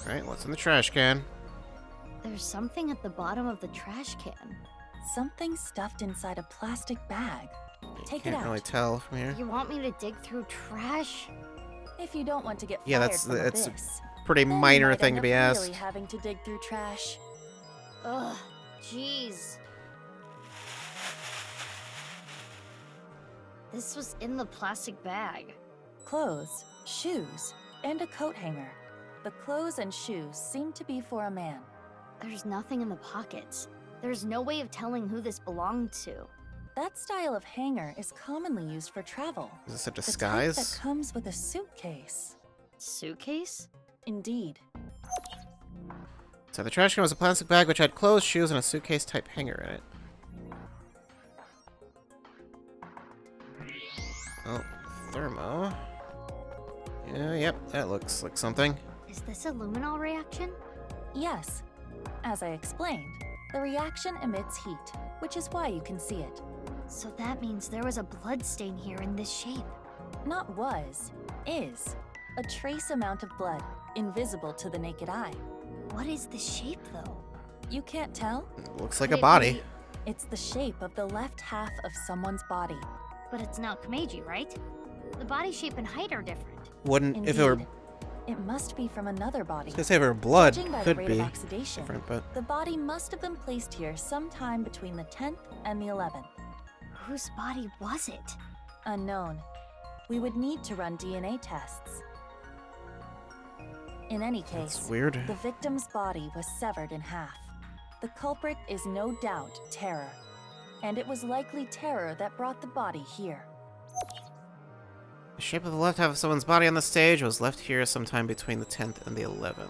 Alright, what's in the trash can? There's something at the bottom of the trash can. Something stuffed inside a plastic bag. Take it Can't out. really tell from here. You want me to dig through trash? If you don't want to get Yeah, fired that's from a Abyss, pretty then you minor might thing end to be up asked. really having to dig through trash. Ugh, jeez. This was in the plastic bag. Clothes, shoes, and a coat hanger. The clothes and shoes seem to be for a man. There's nothing in the pockets. There's no way of telling who this belonged to. That style of hanger is commonly used for travel. Is this a The type disguise? that comes with a suitcase. Suitcase? Indeed. So the trash can was a plastic bag which had clothes, shoes, and a suitcase type hanger in it. Oh, thermo. Yeah, yep, that looks like something. Is this a luminol reaction? Yes. As I explained, the reaction emits heat. which is why you can see it. So that means there was a bloodstain here in this shape. Not was, is. A trace amount of blood, invisible to the naked eye. What is the shape, though? You can't tell? Looks like Could a it body. be- It's the shape of the left half of someone's body. But it's not Komeiji, right? The body shape and height are different. Wouldn't if it were. Indeed. It must be from another body. Because if it were blood, Judging by could the rate be of oxidation, different, but the body must have been placed here sometime between the 10th and the 11th. Whose body was it? Unknown. We would need to run DNA tests. In any case, That's weird. the victim's body was severed in half. The culprit is no doubt Terror. And it was likely Terror that brought the body here. The shape of the left half of someone's body on the stage was left here sometime between the 10th and the 11th.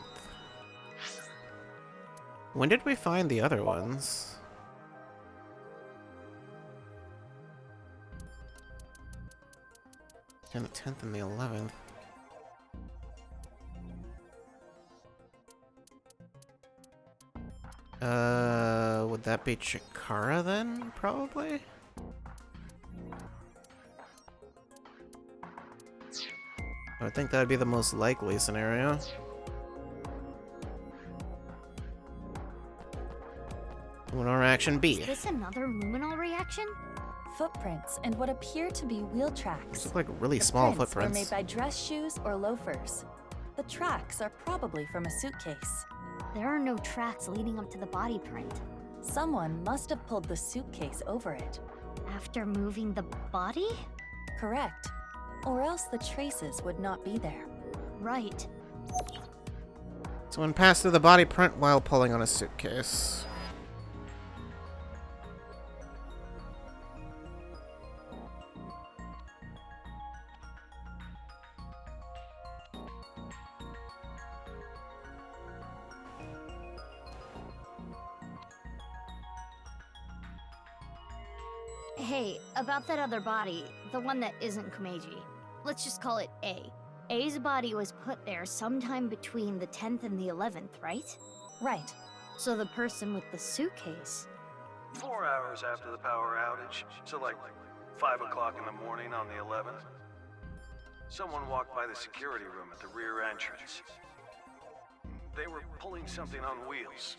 When did we find the other ones? Between the 10th and the 11th. Would that be Chikara then? Probably? I would think that would be the most likely scenario. Luminol reaction B. Is this another luminol reaction? Footprints and what appear to be wheel tracks. These look like really The small prints footprints. are made by dress shoes or loafers. The tracks are probably from a suitcase. There are no tracks leading up to the body print. Someone must have pulled the suitcase over it. After moving the body? Correct. Or else the traces would not be there. Right. Someone passed through the body print while pulling on a suitcase. Hey, about that other body, the one that isn't Komeiji. Let's just call it A. A's body was put there sometime between the 10th and the 11th, right? Right. So the person with the suitcase. 4 hours after the power outage, so like 5 o'clock in the morning on the 11th. Someone walked by the security room at the rear entrance. They were pulling something on wheels.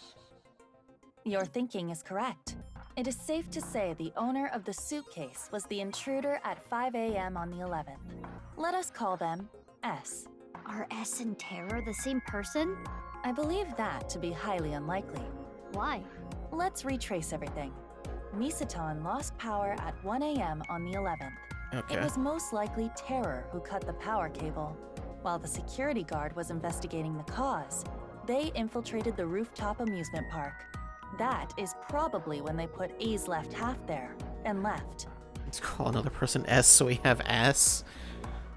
Your thinking is correct. It is safe to say the owner of the suitcase was the intruder at 5 a.m. on the 11th. Let us call them S. Are S and Terror the same person? I believe that to be highly unlikely. Why? Let's retrace everything. Misaton lost power at 1 a.m. on the 11th. Okay. It was most likely Terror who cut the power cable. While the security guard was investigating the cause, they infiltrated the rooftop amusement park. That is probably when they put A's left half there and left. Let's call another person S so we have S.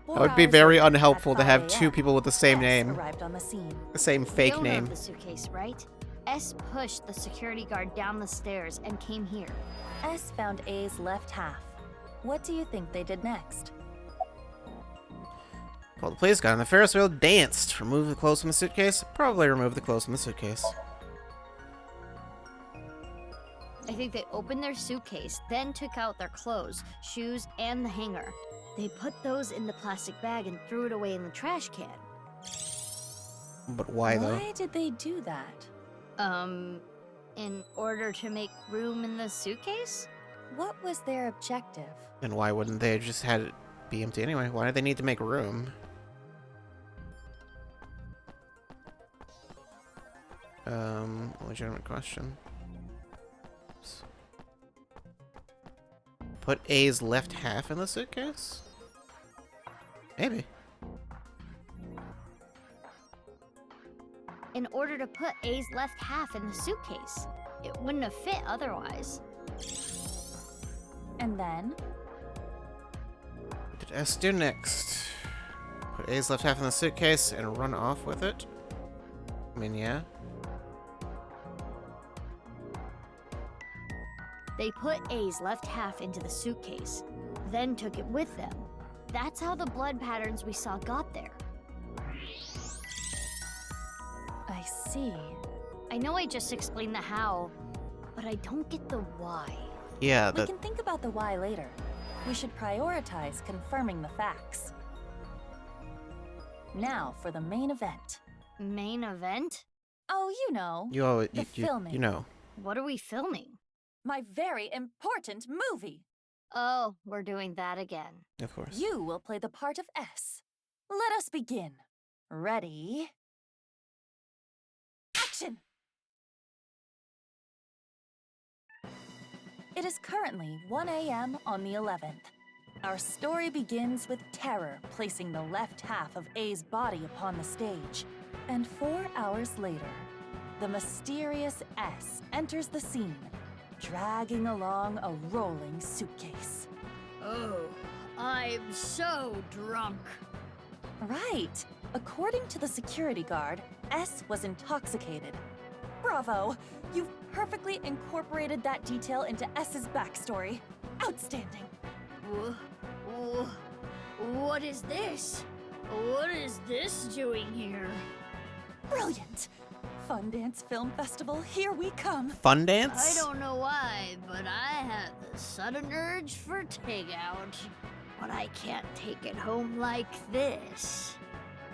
4 That would be hours very later, unhelpful at to 5 have two a.m., people with the same S name. arrived on the scene. The same fake The owner name. of the suitcase, right? S pushed the security guard down the stairs and came here. S found A's left half. What do you think they did next? Called the police, got on the Ferris wheel, danced. Remove the clothes from the suitcase? Probably remove the clothes from the suitcase. I think they opened their suitcase, then took out their clothes, shoes, and the hanger. They put those in the plastic bag and threw it away in the trash can. But why though? Why did they do that? In order to make room in the suitcase? What was their objective? And why wouldn't they just had it be empty anyway? Why do they need to make room? Legitimate question. Oops. Put A's left half in the suitcase? Maybe. In order to put A's left half in the suitcase. It wouldn't have fit otherwise. And then? What did S do next? Put A's left half in the suitcase and run off with it? I mean, yeah. They put A's left half into the suitcase, then took it with them. That's how the blood patterns we saw got there. I see. I know I just explained the how, but but I don't get the why. Yeah, We can think about the why later. We should prioritize confirming the facts. Now for the main event. Main event? Oh, you know. you filming. you know. What are we filming? My very important movie. Oh, we're doing that again. Of course. You will play the part of S. Let us begin. Ready? Action! It is currently 1 a.m. on the 11th. Our story begins with Terror placing the left half of A's body upon the stage. And 4 hours later, the mysterious S enters the scene, dragging along a rolling suitcase. Oh, I'm so drunk. Right. According to the security guard, S was intoxicated. Bravo! You've perfectly incorporated that detail into S's backstory. Outstanding. What is this? What is this doing here? Brilliant! Fundance Film Festival, here we come. Fundance? I don't know why, but I had the sudden urge for takeout. But I can't take it home like this.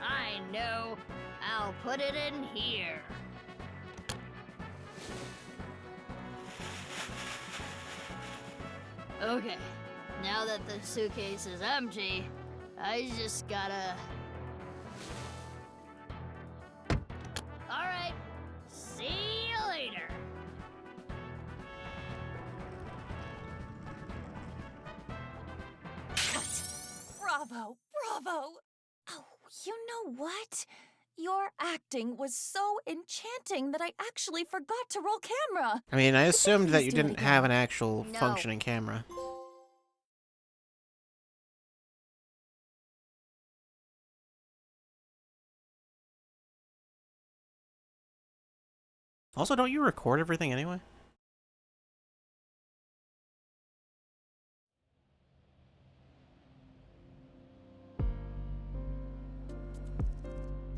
I know. I'll put it in here. Okay, now that the suitcase is empty, I just gotta... Alright, see you later. Cut! Bravo! Bravo! Oh, you know what? Your acting was so enchanting that I actually forgot to roll camera. I mean, I assumed that you Please do it didn't have an again. actual No. functioning camera. Also, don't you record everything anyway?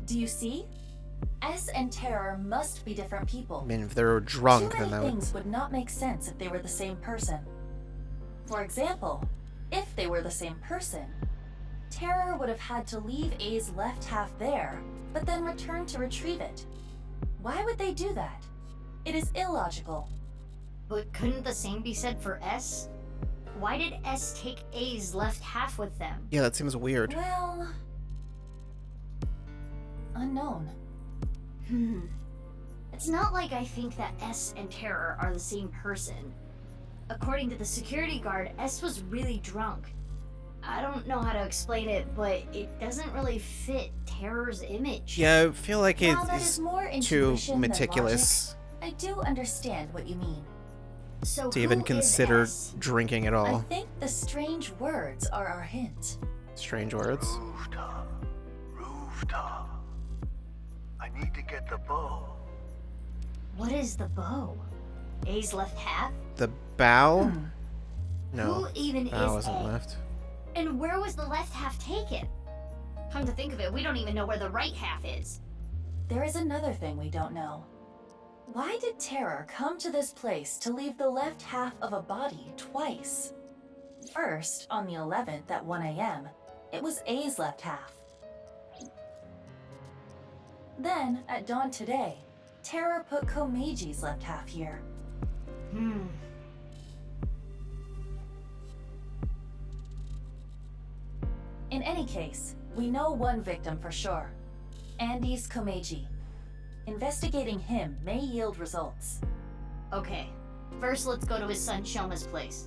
Do you see? S and Terror must be different people. I mean, if they were drunk, Too then many that would... things would not make sense if they were the same person. For example, if they were the same person, Terror would have had to leave A's left half there, but then return to retrieve it. Why would they do that? It is illogical. But couldn't the same be said for S? Why did S take A's left half with them? Yeah, that seems weird. Well... unknown. It's not like I think that S and Terror are the same person. According to the security guard, S was really drunk. I don't know how to explain it, but it doesn't really fit Terror's image. Yeah, I feel like While that it's is more too intuition than meticulous logic, I do understand what you mean. So to even who is consider S? drinking at I all. think the strange words are our hint. Strange words. Rooftop. I need to get the bow. What is the bow? A's left half? The bow? No, Who even bow is wasn't A? left. And where was the left half taken? Come to think of it, we don't even know where the right half is. There is another thing we don't know. Why did Terror come to this place to leave the left half of a body twice? First, on the 11th at 1 a.m., it was A's left half. Then, at dawn today, Terror put Komeji's left half here. In any case, we know one victim for sure. Andy's Komeji. Investigating him may yield results. Okay, first let's go to his son Shoma's place.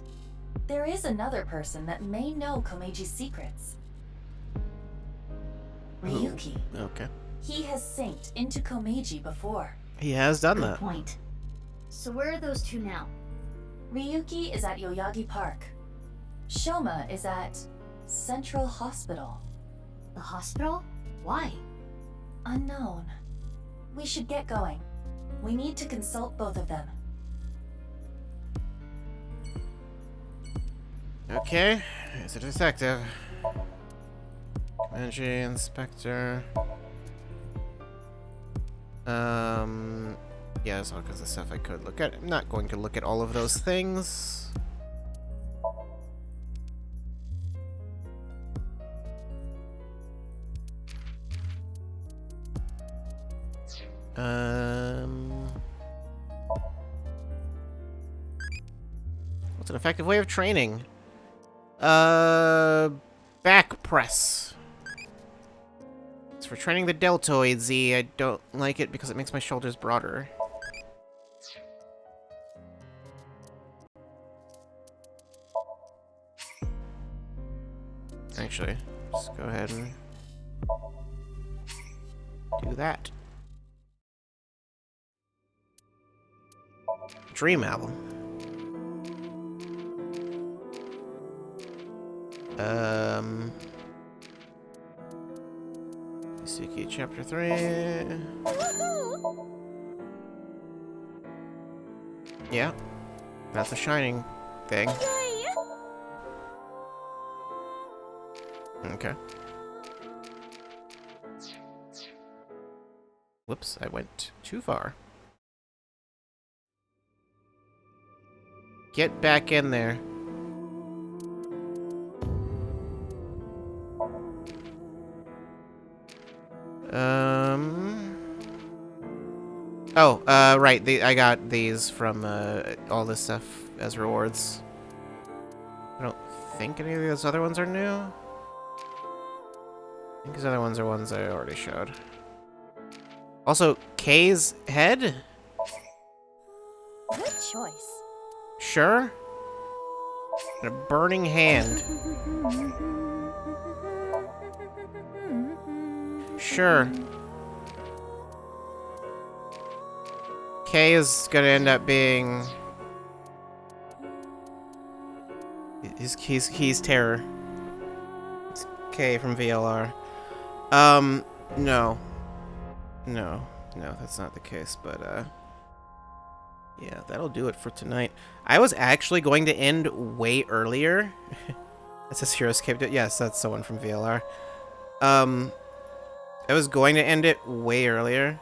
There is another person that may know Komeji's secrets. Ryuki. Okay. He has synced into Komeji before. He has done Good that. point. So where are those two now? Ryuki is at Yoyagi Park. Shoma is at Central Hospital. The hospital? Why? Unknown. We should get going. We need to consult both of them. Okay, he's a detective. Komeji, inspector. Yeah, there's all kinds of stuff I could look at. I'm not going to look at all of those things. What's an effective way of training? Back press. It's for training the deltoid Z. I don't like it because it makes my shoulders broader. Actually, just go ahead and do that. Dream album. Isuki chapter 3. Yeah. That's a shining thing. Okay. Whoops, I went too far. Get back in there. Oh, right. I got these from all this stuff as rewards. I don't think any of those other ones are new. I think these other ones are ones I already showed. Also, Kay's head? Good choice. Sure. And a burning hand. Sure. Kay is gonna end up being... He's Terror. It's Kay from VLR. No. No, that's not the case, but, yeah, that'll do it for tonight. I was actually going to end way earlier. It says Heroescape. Yes, that's the one from VLR. I was going to end it way earlier,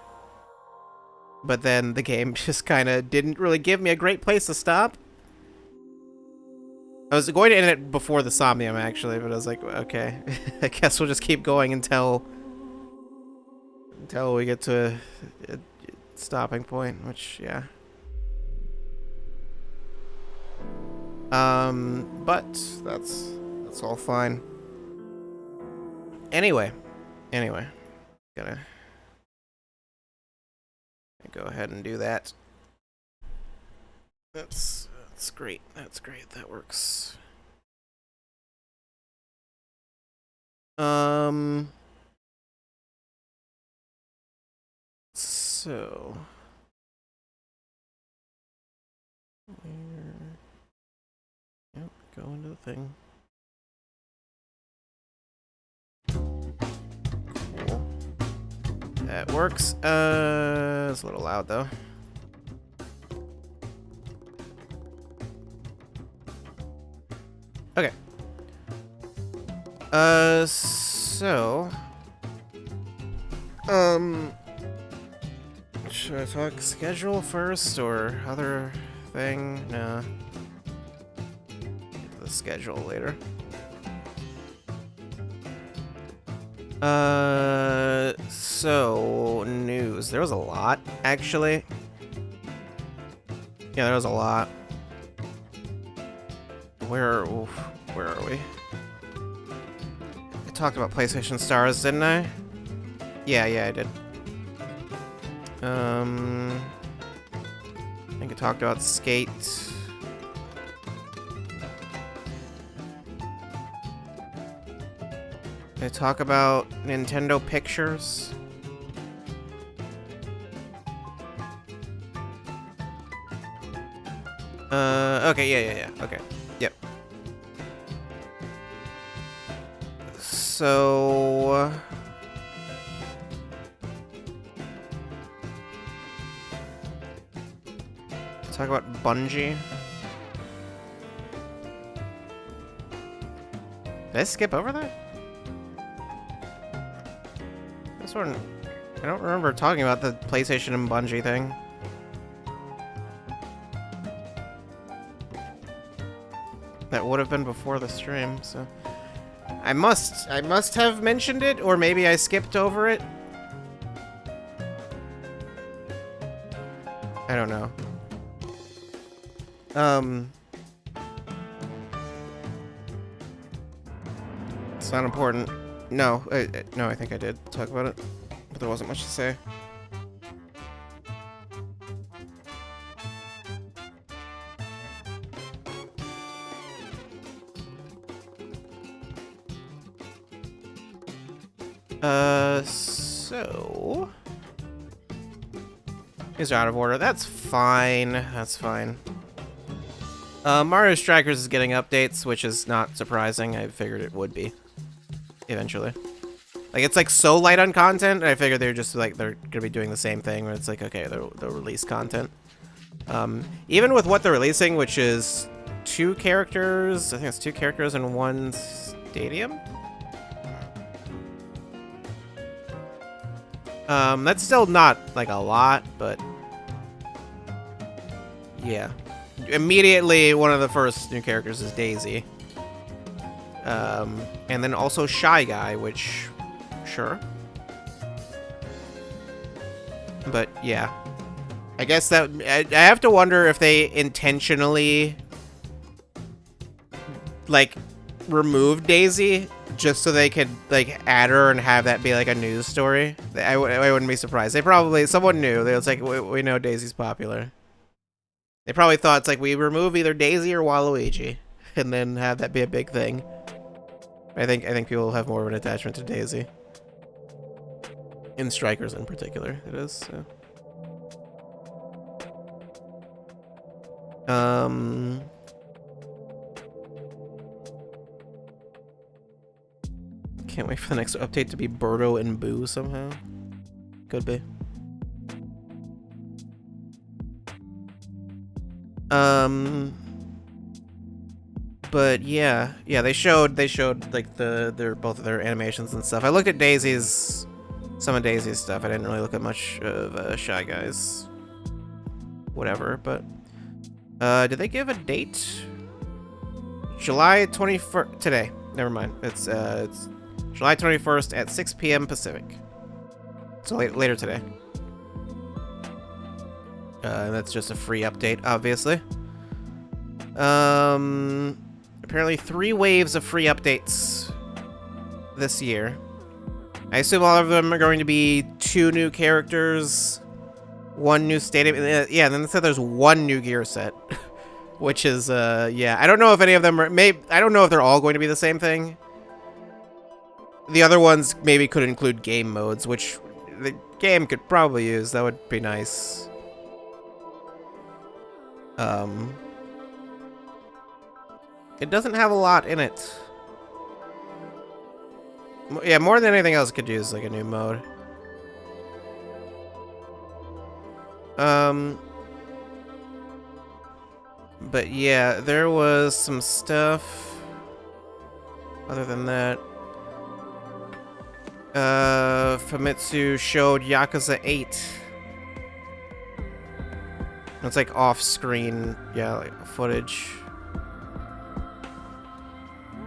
but then the game just kind of didn't really give me a great place to stop. I was going to end it before the Somnium, actually, but I was like, okay, I guess we'll just keep going until we get to a stopping point, which, yeah. But that's all fine. Anyway, gotta go ahead and do that. That's great. That's great. That works. So yep, go into the thing. Cool. That works. It's a little loud though. Okay. So should I talk schedule first or other thing? No. Get to the schedule later. So news. There was a lot, actually. Yeah, there was a lot. Where are we? I talked about PlayStation Stars, didn't I? Yeah, I did. I think I talked about Skate. Did I talk about Nintendo Pictures? Okay, yeah. Okay, yep. So... talk about Bungie. Did I skip over that? This one... I don't remember talking about the PlayStation and Bungie thing. would have been before the stream, so I must have mentioned it, or maybe I skipped over it. I don't know. It's not important. No, no, I think I did talk about it, but there wasn't much to say. So these are out of order. That's fine. That's fine. Mario Strikers is getting updates, which is not surprising. I figured it would be eventually. Like, it's like so light on content, and I figured they're just like they're gonna be doing the same thing where it's like, okay, they'll release content. Even with what they're releasing, which is 2 characters, I think it's 2 characters in 1 stadium. That's still not like a lot, but yeah. Immediately, one of the first new characters is Daisy. And then also Shy Guy, which, sure. But yeah. I guess that, I have to wonder if they intentionally, like, removed Daisy just so they could, like, add her and have that be, like, a news story. I wouldn't be surprised. They probably, someone knew. They was like, we know Daisy's popular. They probably thought it's like, we remove either Daisy or Waluigi, and then have that be a big thing. I think people have more of an attachment to Daisy. In Strikers in particular, it is, so. Can't wait for the next update to be Birdo and Boo somehow. Could be. But yeah, they showed like both of their animations and stuff. I looked at Daisy's, some of Daisy's stuff. I didn't really look at much of Shy Guy's whatever, but did they give a date? July 21st today. Never mind. It's July 21st at 6 p.m. Pacific. So later today. That's just a free update, obviously. Apparently 3 waves of free updates this year. I assume all of them are going to be 2 new characters, 1 new stadium. Yeah, and then they said there's 1 new gear set, which is, yeah. I don't know if any of them are, I don't know if they're all going to be the same thing. The other ones maybe could include game modes, which the game could probably use. That would be nice. It doesn't have a lot in it. Yeah, more than anything else, it could use like a new mode. But yeah, there was some stuff. Other than that, Famitsu showed Yakuza 8. It's like off-screen, yeah, like footage.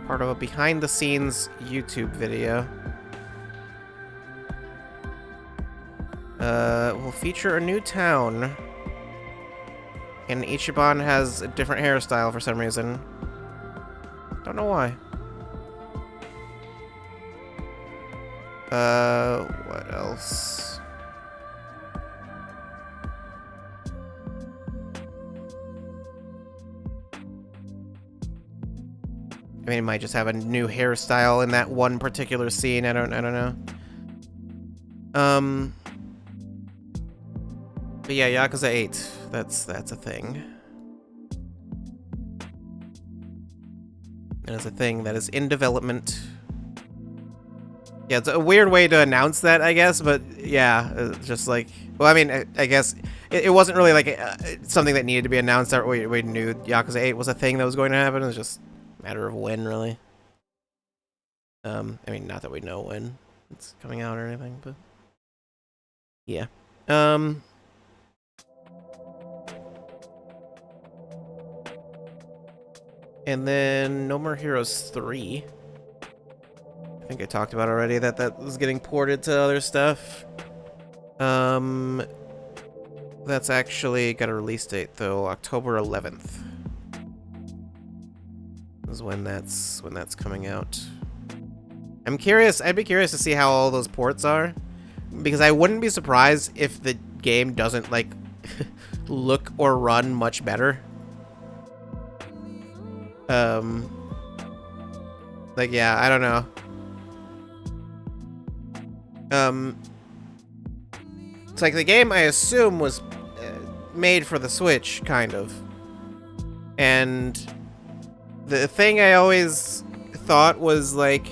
Part of a behind-the-scenes YouTube video. Will feature a new town. And Ichiban has a different hairstyle for some reason. Don't know why. What else? I mean, it might just have a new hairstyle in that one particular scene. I don't know. But yeah, Yakuza 8. That's a thing. That is a thing that is in development. Yeah, it's a weird way to announce that, I guess, but yeah, just like, well, I mean, I guess it wasn't really like something that needed to be announced. That we knew Yakuza 8 was a thing that was going to happen. It was just a matter of when, really. I mean, not that we know when it's coming out or anything, but yeah. And then No More Heroes 3. I think I talked about already that that was getting ported to other stuff. That's actually got a release date though, October 11th. Is when that's coming out. I'm curious. I'd be curious to see how all those ports are, because I wouldn't be surprised if the game doesn't like look or run much better. Like, yeah, I don't know. It's like the game I assume was made for the Switch, kind of. And the thing I always thought was like,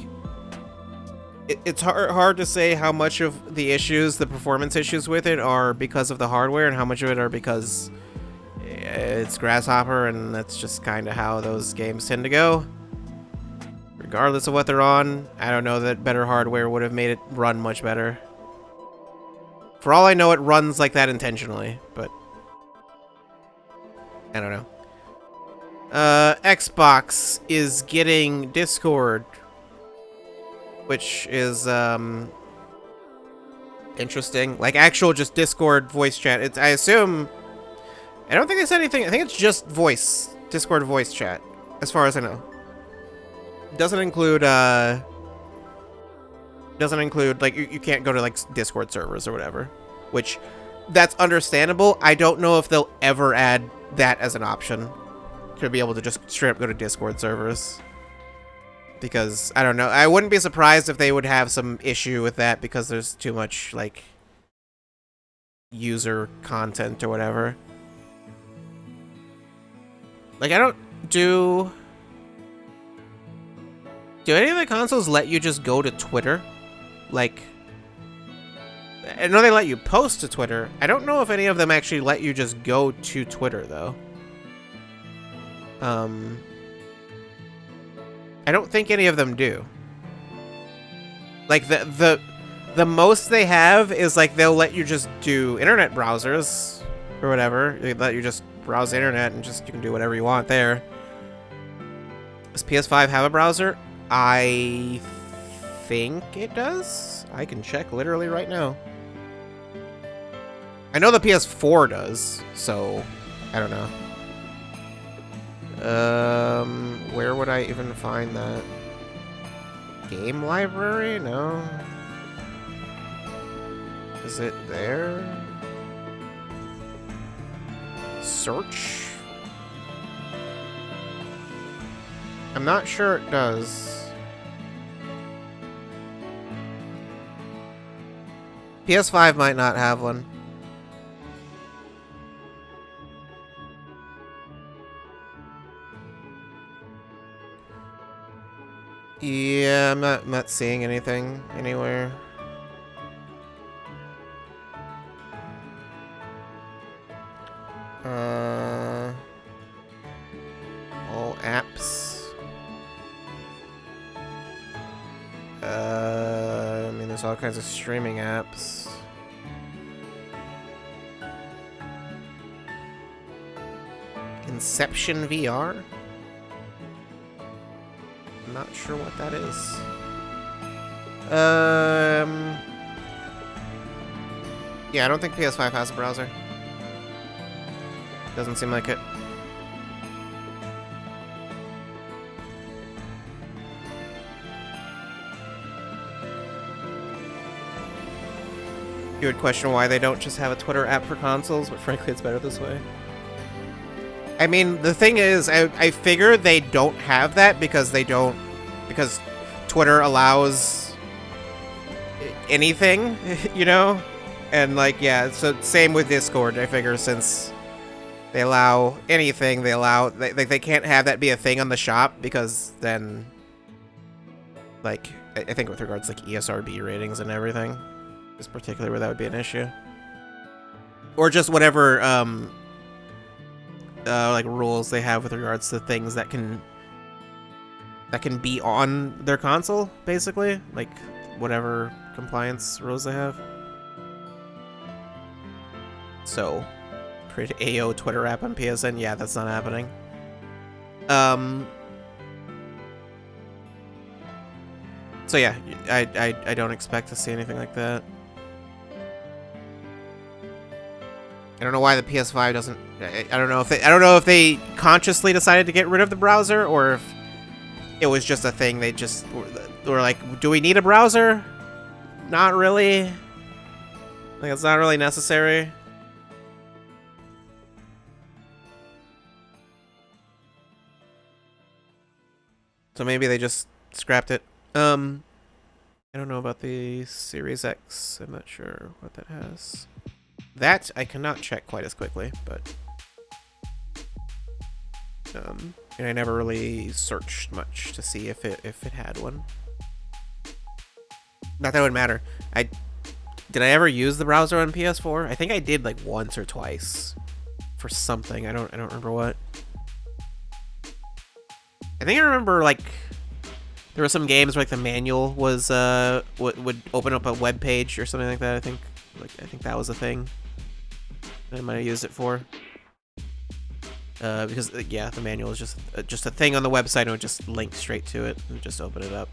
it's hard to say how much of the issues, the performance issues with it, are because of the hardware and how much of it are because it's Grasshopper, and that's just kind of how those games tend to go. Regardless of what they're on, I don't know that better hardware would have made it run much better. For all I know, it runs like that intentionally, but I don't know. Xbox is getting Discord, which is interesting. Like actual just Discord voice chat. It's, I assume, I don't think they said anything. I think it's just voice, Discord voice chat, as far as I know. Doesn't include like you can't go to like Discord servers or whatever, which that's understandable. I don't know if they'll ever add that as an option to be able to just straight up go to Discord servers, because I don't know. I wouldn't be surprised if they would have some issue with that because there's too much like user content or whatever. Like I don't do any of the consoles let you just go to Twitter? Like, I know they let you post to Twitter. I don't know if any of them actually let you just go to Twitter, though. I don't think any of them do. Like, the most they have is, like, they'll let you just do internet browsers or whatever. They let you just browse the internet and just, you can do whatever you want there. Does PS5 have a browser? I think it does. I can check literally right now. I know the PS4 does, so I don't know. Where would I even find that? Game library? No. Is it there? Search? I'm not sure it does. PS5 might not have one. Yeah, I'm not seeing anything anywhere. All apps. I mean, there's all kinds of streaming apps. Inception VR? I'm not sure what that is. Yeah, I don't think PS5 has a browser. Doesn't seem like it. You would question why they don't just have a Twitter app for consoles, but frankly it's better this way. I mean, the thing is, I figure they don't have that because because Twitter allows anything, you know? And like, yeah, so same with Discord. I figure since they allow anything, they can't have that be a thing on the shop, because then, like, I think with regards to like ESRB ratings and everything, is particularly where that would be an issue. Or just whatever, like rules they have with regards to things that can be on their console, basically, like whatever compliance rules they have. So, create AO Twitter app on PSN, yeah, that's not happening. So yeah, I don't expect to see anything like that. I don't know why the PS5 doesn't. I don't know if they consciously decided to get rid of the browser, or if it was just a thing they just were like, do we need a browser? Not really. Like, it's not really necessary. So maybe they just scrapped it. I don't know about the Series X. I'm not sure what that has. That I cannot check quite as quickly, but and I never really searched much to see if it had one. Not that it would matter. Did I ever use the browser on PS4? I think I did like once or twice for something. I don't remember what. I think I remember like there were some games where like the manual was would open up a web page or something like that. I think that was a thing that I might have used it for. Because yeah, the manual is just a thing on the website and it would just link straight to it and just open it up.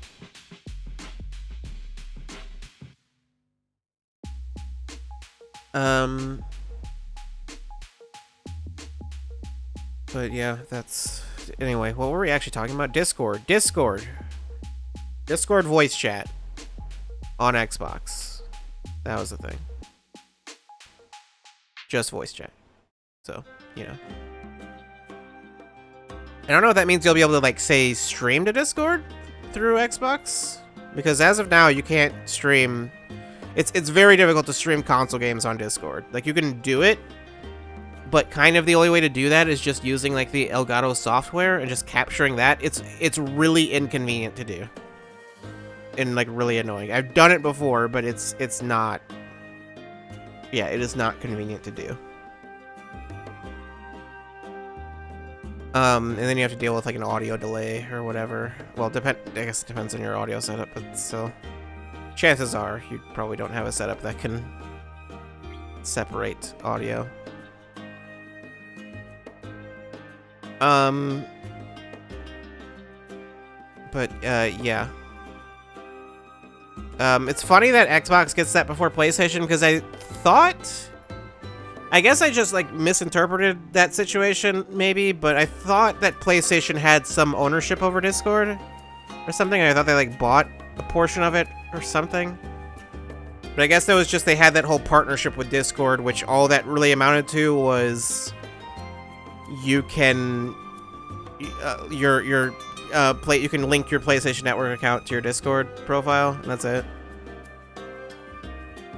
But yeah, that's... Anyway, what were we actually talking about? Discord voice chat on Xbox. That was the thing. Just voice chat. So, you know. I don't know if that means you'll be able to, like, say, stream to Discord through Xbox. Because as of now, you can't stream... It's very difficult to stream console games on Discord. Like, you can do it, but kind of the only way to do that is just using, like, the Elgato software and just capturing that. It's really inconvenient to do. And, like, really annoying. I've done it before, but it's not... Yeah, it is not convenient to do. And then you have to deal with, like, an audio delay or whatever. Well, I guess it depends on your audio setup, but still... Chances are you probably don't have a setup that can separate audio. But, yeah. It's funny that Xbox gets that before PlayStation, because I guess I just, like, misinterpreted that situation, maybe, but I thought that PlayStation had some ownership over Discord or something. I thought they, like, bought a portion of it or something. But I guess that was just they had that whole partnership with Discord, which all that really amounted to was you can you can link your PlayStation Network account to your Discord profile, and that's it.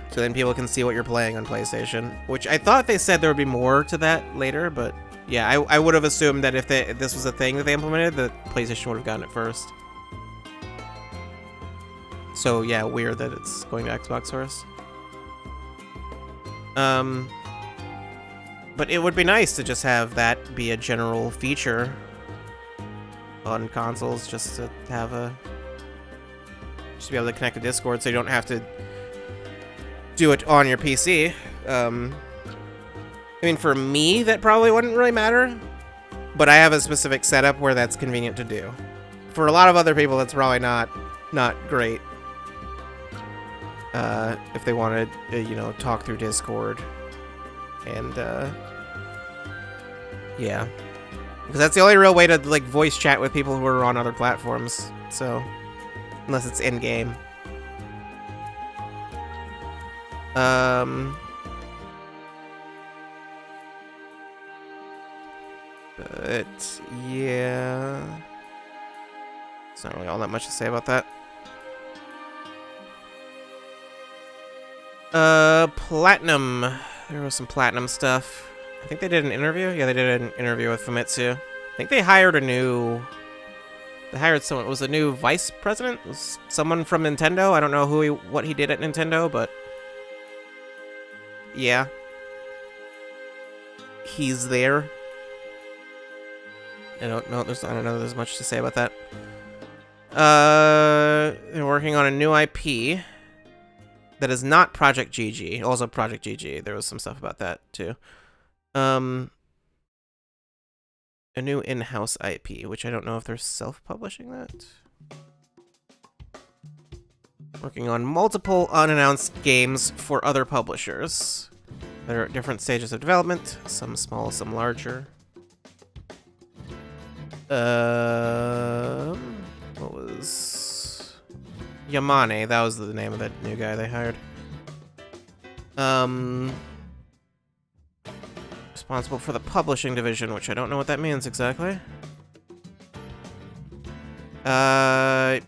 So then people can see what you're playing on PlayStation, which I thought they said there would be more to that later, but yeah, I would have assumed that if this was a thing that they implemented, that PlayStation would have gotten it first. So yeah, weird that it's going to Xbox first. But it would be nice to just have that be a general feature on consoles, just to be able to connect to Discord, so you don't have to do it on your PC. I mean, for me, that probably wouldn't really matter, but I have a specific setup where that's convenient to do. For a lot of other people, that's probably not great. If they want to, you know, talk through Discord. And, yeah. Because that's the only real way to, like, voice chat with people who are on other platforms. So, unless it's in-game. But, yeah. There's not really all that much to say about that. Platinum. There was some Platinum stuff. I think they did an interview. Yeah, they did an interview with Famitsu. I think they hired someone. It was a new vice president. It was someone from Nintendo. I don't know what he did at Nintendo, but yeah, he's there. I don't know. There's much to say about that. They're working on a new IP. That is not Project GG. Also Project GG. There was some stuff about that too. A new in-house IP, which I don't know if they're self-publishing that. Working on multiple unannounced games for other publishers. They're at different stages of development, some small, some larger. What was... Yamane, that was the name of that new guy they hired. Responsible for the publishing division, which I don't know what that means exactly.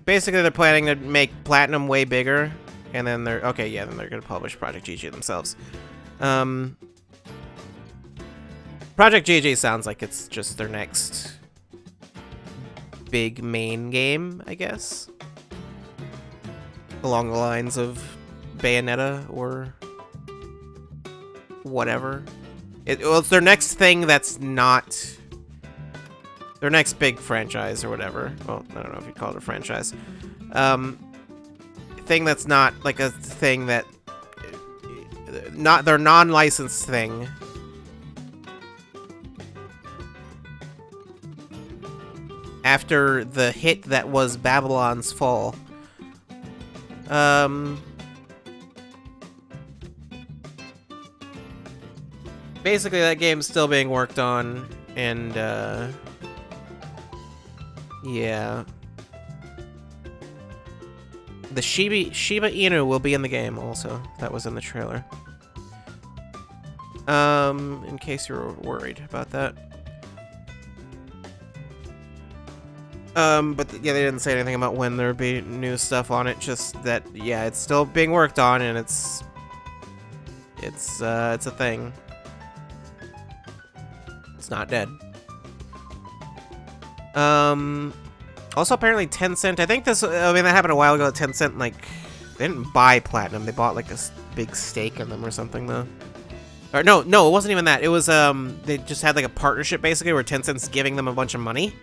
Basically they're planning to make Platinum way bigger, and then they're then they're gonna publish Project GG themselves. Project GG sounds like it's just their next big main game, I guess. Along the lines of Bayonetta or whatever. It's their next thing that's not their next big franchise or whatever. Well, I don't know if you'd call it a franchise. Thing that's not like a thing that not their non-licensed thing. After the hit that was Babylon's Fall. Basically that game's still being worked on, and yeah. The Shiba Inu will be in the game also. That was in the trailer. In case you were worried about that. But yeah, they didn't say anything about when there would be new stuff on it, just that, yeah, it's still being worked on, and it's a thing. It's not dead. Also apparently Tencent, I think that happened a while ago. Tencent, like, they didn't buy Platinum, they bought, like, a big stake in them or something, though. Or no, it wasn't even that. It was, they just had, like, a partnership, basically, where Tencent's giving them a bunch of money.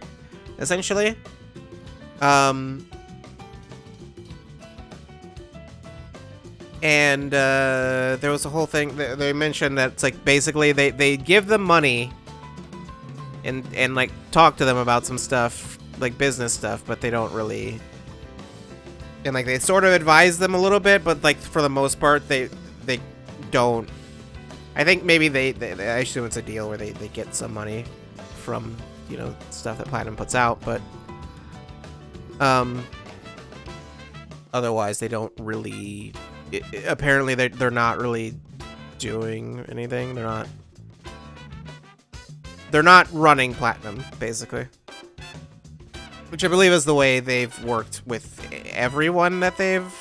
Essentially. And there was a whole thing they mentioned that it's like basically they give them money and like talk to them about some stuff, like business stuff, but they don't really, and like they sort of advise them a little bit, but like for the most part they don't. I think maybe they I assume it's a deal where they get some money from, you know, stuff that Platinum puts out, but otherwise they don't really, apparently they're not really doing anything. They're not running Platinum, basically, which I believe is the way they've worked with everyone that they've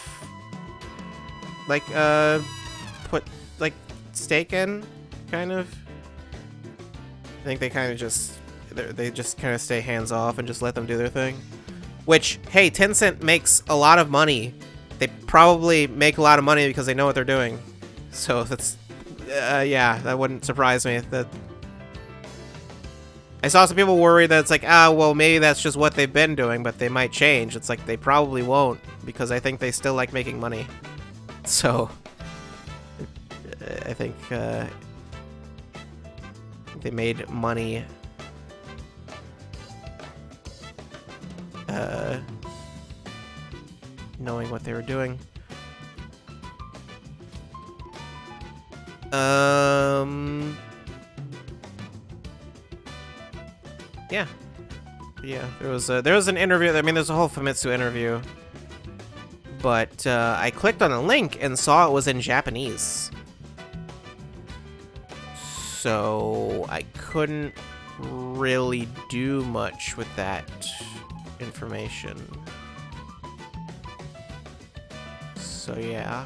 like put like stake in, kind of. I think they kind of just kind of stay hands off and just let them do their thing. Which, hey, Tencent makes a lot of money. They probably make a lot of money because they know what they're doing. So that's, yeah, that wouldn't surprise me. That I saw some people worried that it's like, well, maybe that's just what they've been doing, but they might change. It's like they probably won't, because I think they still like making money. So I think they made money knowing what they were doing. Yeah, there was an interview. I mean, there's a whole Famitsu interview, but I clicked on a link and saw it was in Japanese, so I couldn't really do much with that information. So yeah.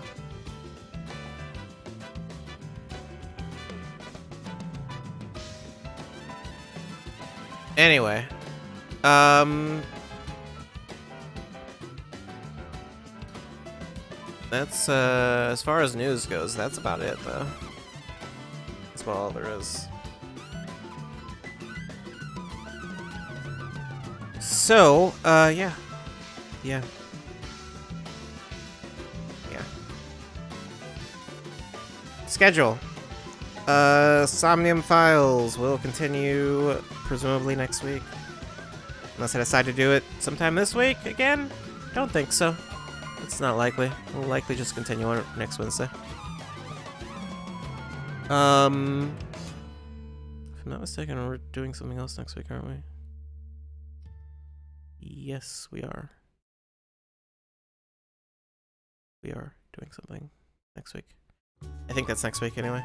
Anyway, that's as far as news goes, that's about it though. That's about all there is. So, yeah. Schedule. Somnium Files will continue presumably next week. Unless I decide to do it sometime this week again? Don't think so. It's not likely. We'll likely just continue on next Wednesday. If I'm not mistaken, we're doing something else next week, aren't we? Yes, we are. We are doing something next week. I think that's next week anyway.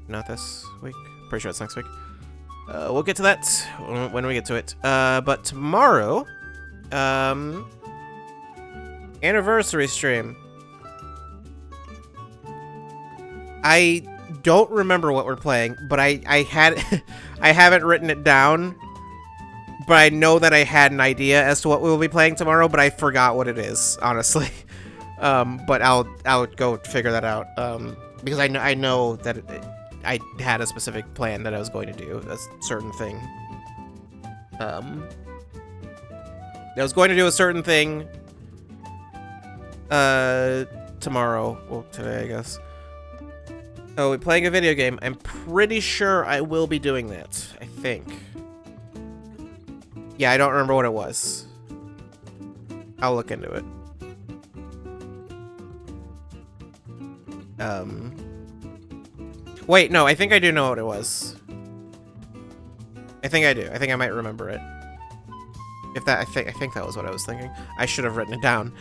Not this week. Pretty sure it's next week. We'll get to that when we get to it. But tomorrow, anniversary stream. I don't remember what we're playing, but I had I haven't written it down. But I know that I had an idea as to what we will be playing tomorrow, but I forgot what it is, honestly. But I'll go figure that out. Because I know that I had a specific plan that I was going to do a certain thing. I was going to do a certain thing tomorrow. Well, today, I guess. Oh, we're playing a video game. I'm pretty sure I will be doing that. I think. Yeah, I don't remember what it was. I'll look into it. Wait, no, I think I do know what it was. I think I do. I think I might remember it. If that, I think that was what I was thinking. I should have written it down.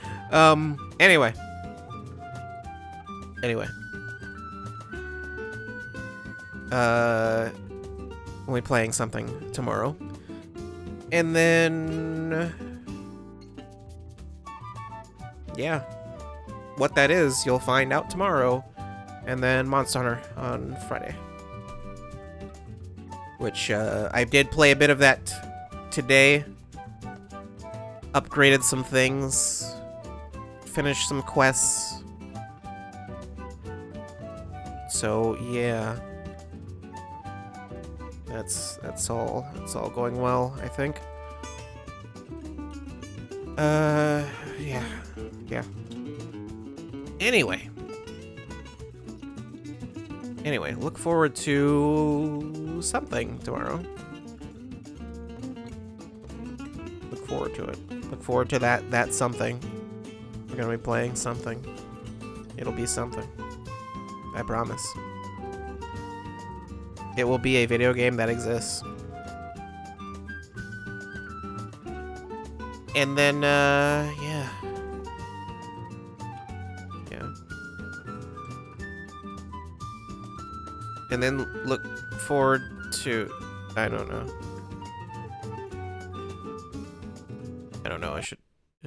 Anyway. We'll be playing something tomorrow. And then... yeah. What that is, you'll find out tomorrow. And then Monster Hunter on Friday. Which, I did play a bit of that today. Upgraded some things. Finished some quests. So, yeah. That's all going well, I think. Yeah. Anyway, look forward to something tomorrow. Look forward to it. Look forward to that something. We're gonna be playing something. It'll be something. I promise. It will be a video game that exists. And then, yeah. And then look forward to... I don't know. I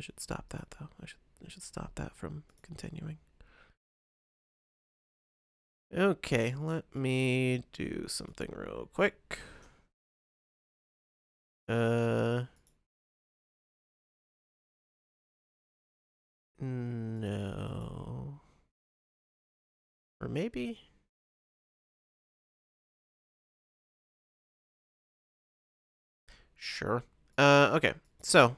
should stop that, though. I should stop that from continuing. Okay, let me do something real quick. No. Or maybe? Sure. Okay. So.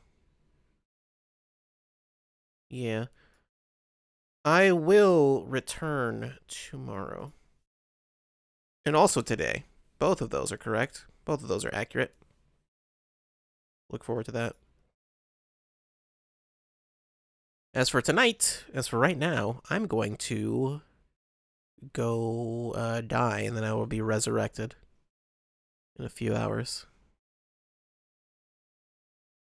Yeah. I will return tomorrow. And also today. Both of those are correct. Both of those are accurate. Look forward to that. As for tonight, as for right now, I'm going to go die, and then I will be resurrected in a few hours.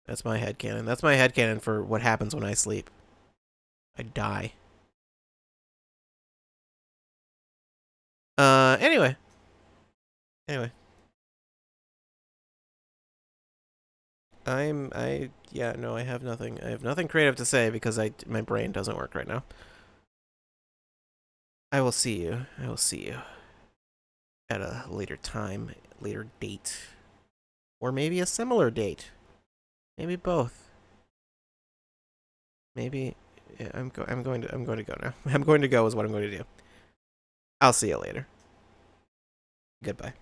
That's my headcanon. That's my headcanon for what happens when I sleep. I die. Anyway. I have nothing. I have nothing creative to say because my brain doesn't work right now. I will see you. I will see you at a later time, later date, or maybe a similar date. Maybe both. Maybe yeah, I'm going to go now. I'm going to go is what I'm going to do. I'll see you later. Goodbye.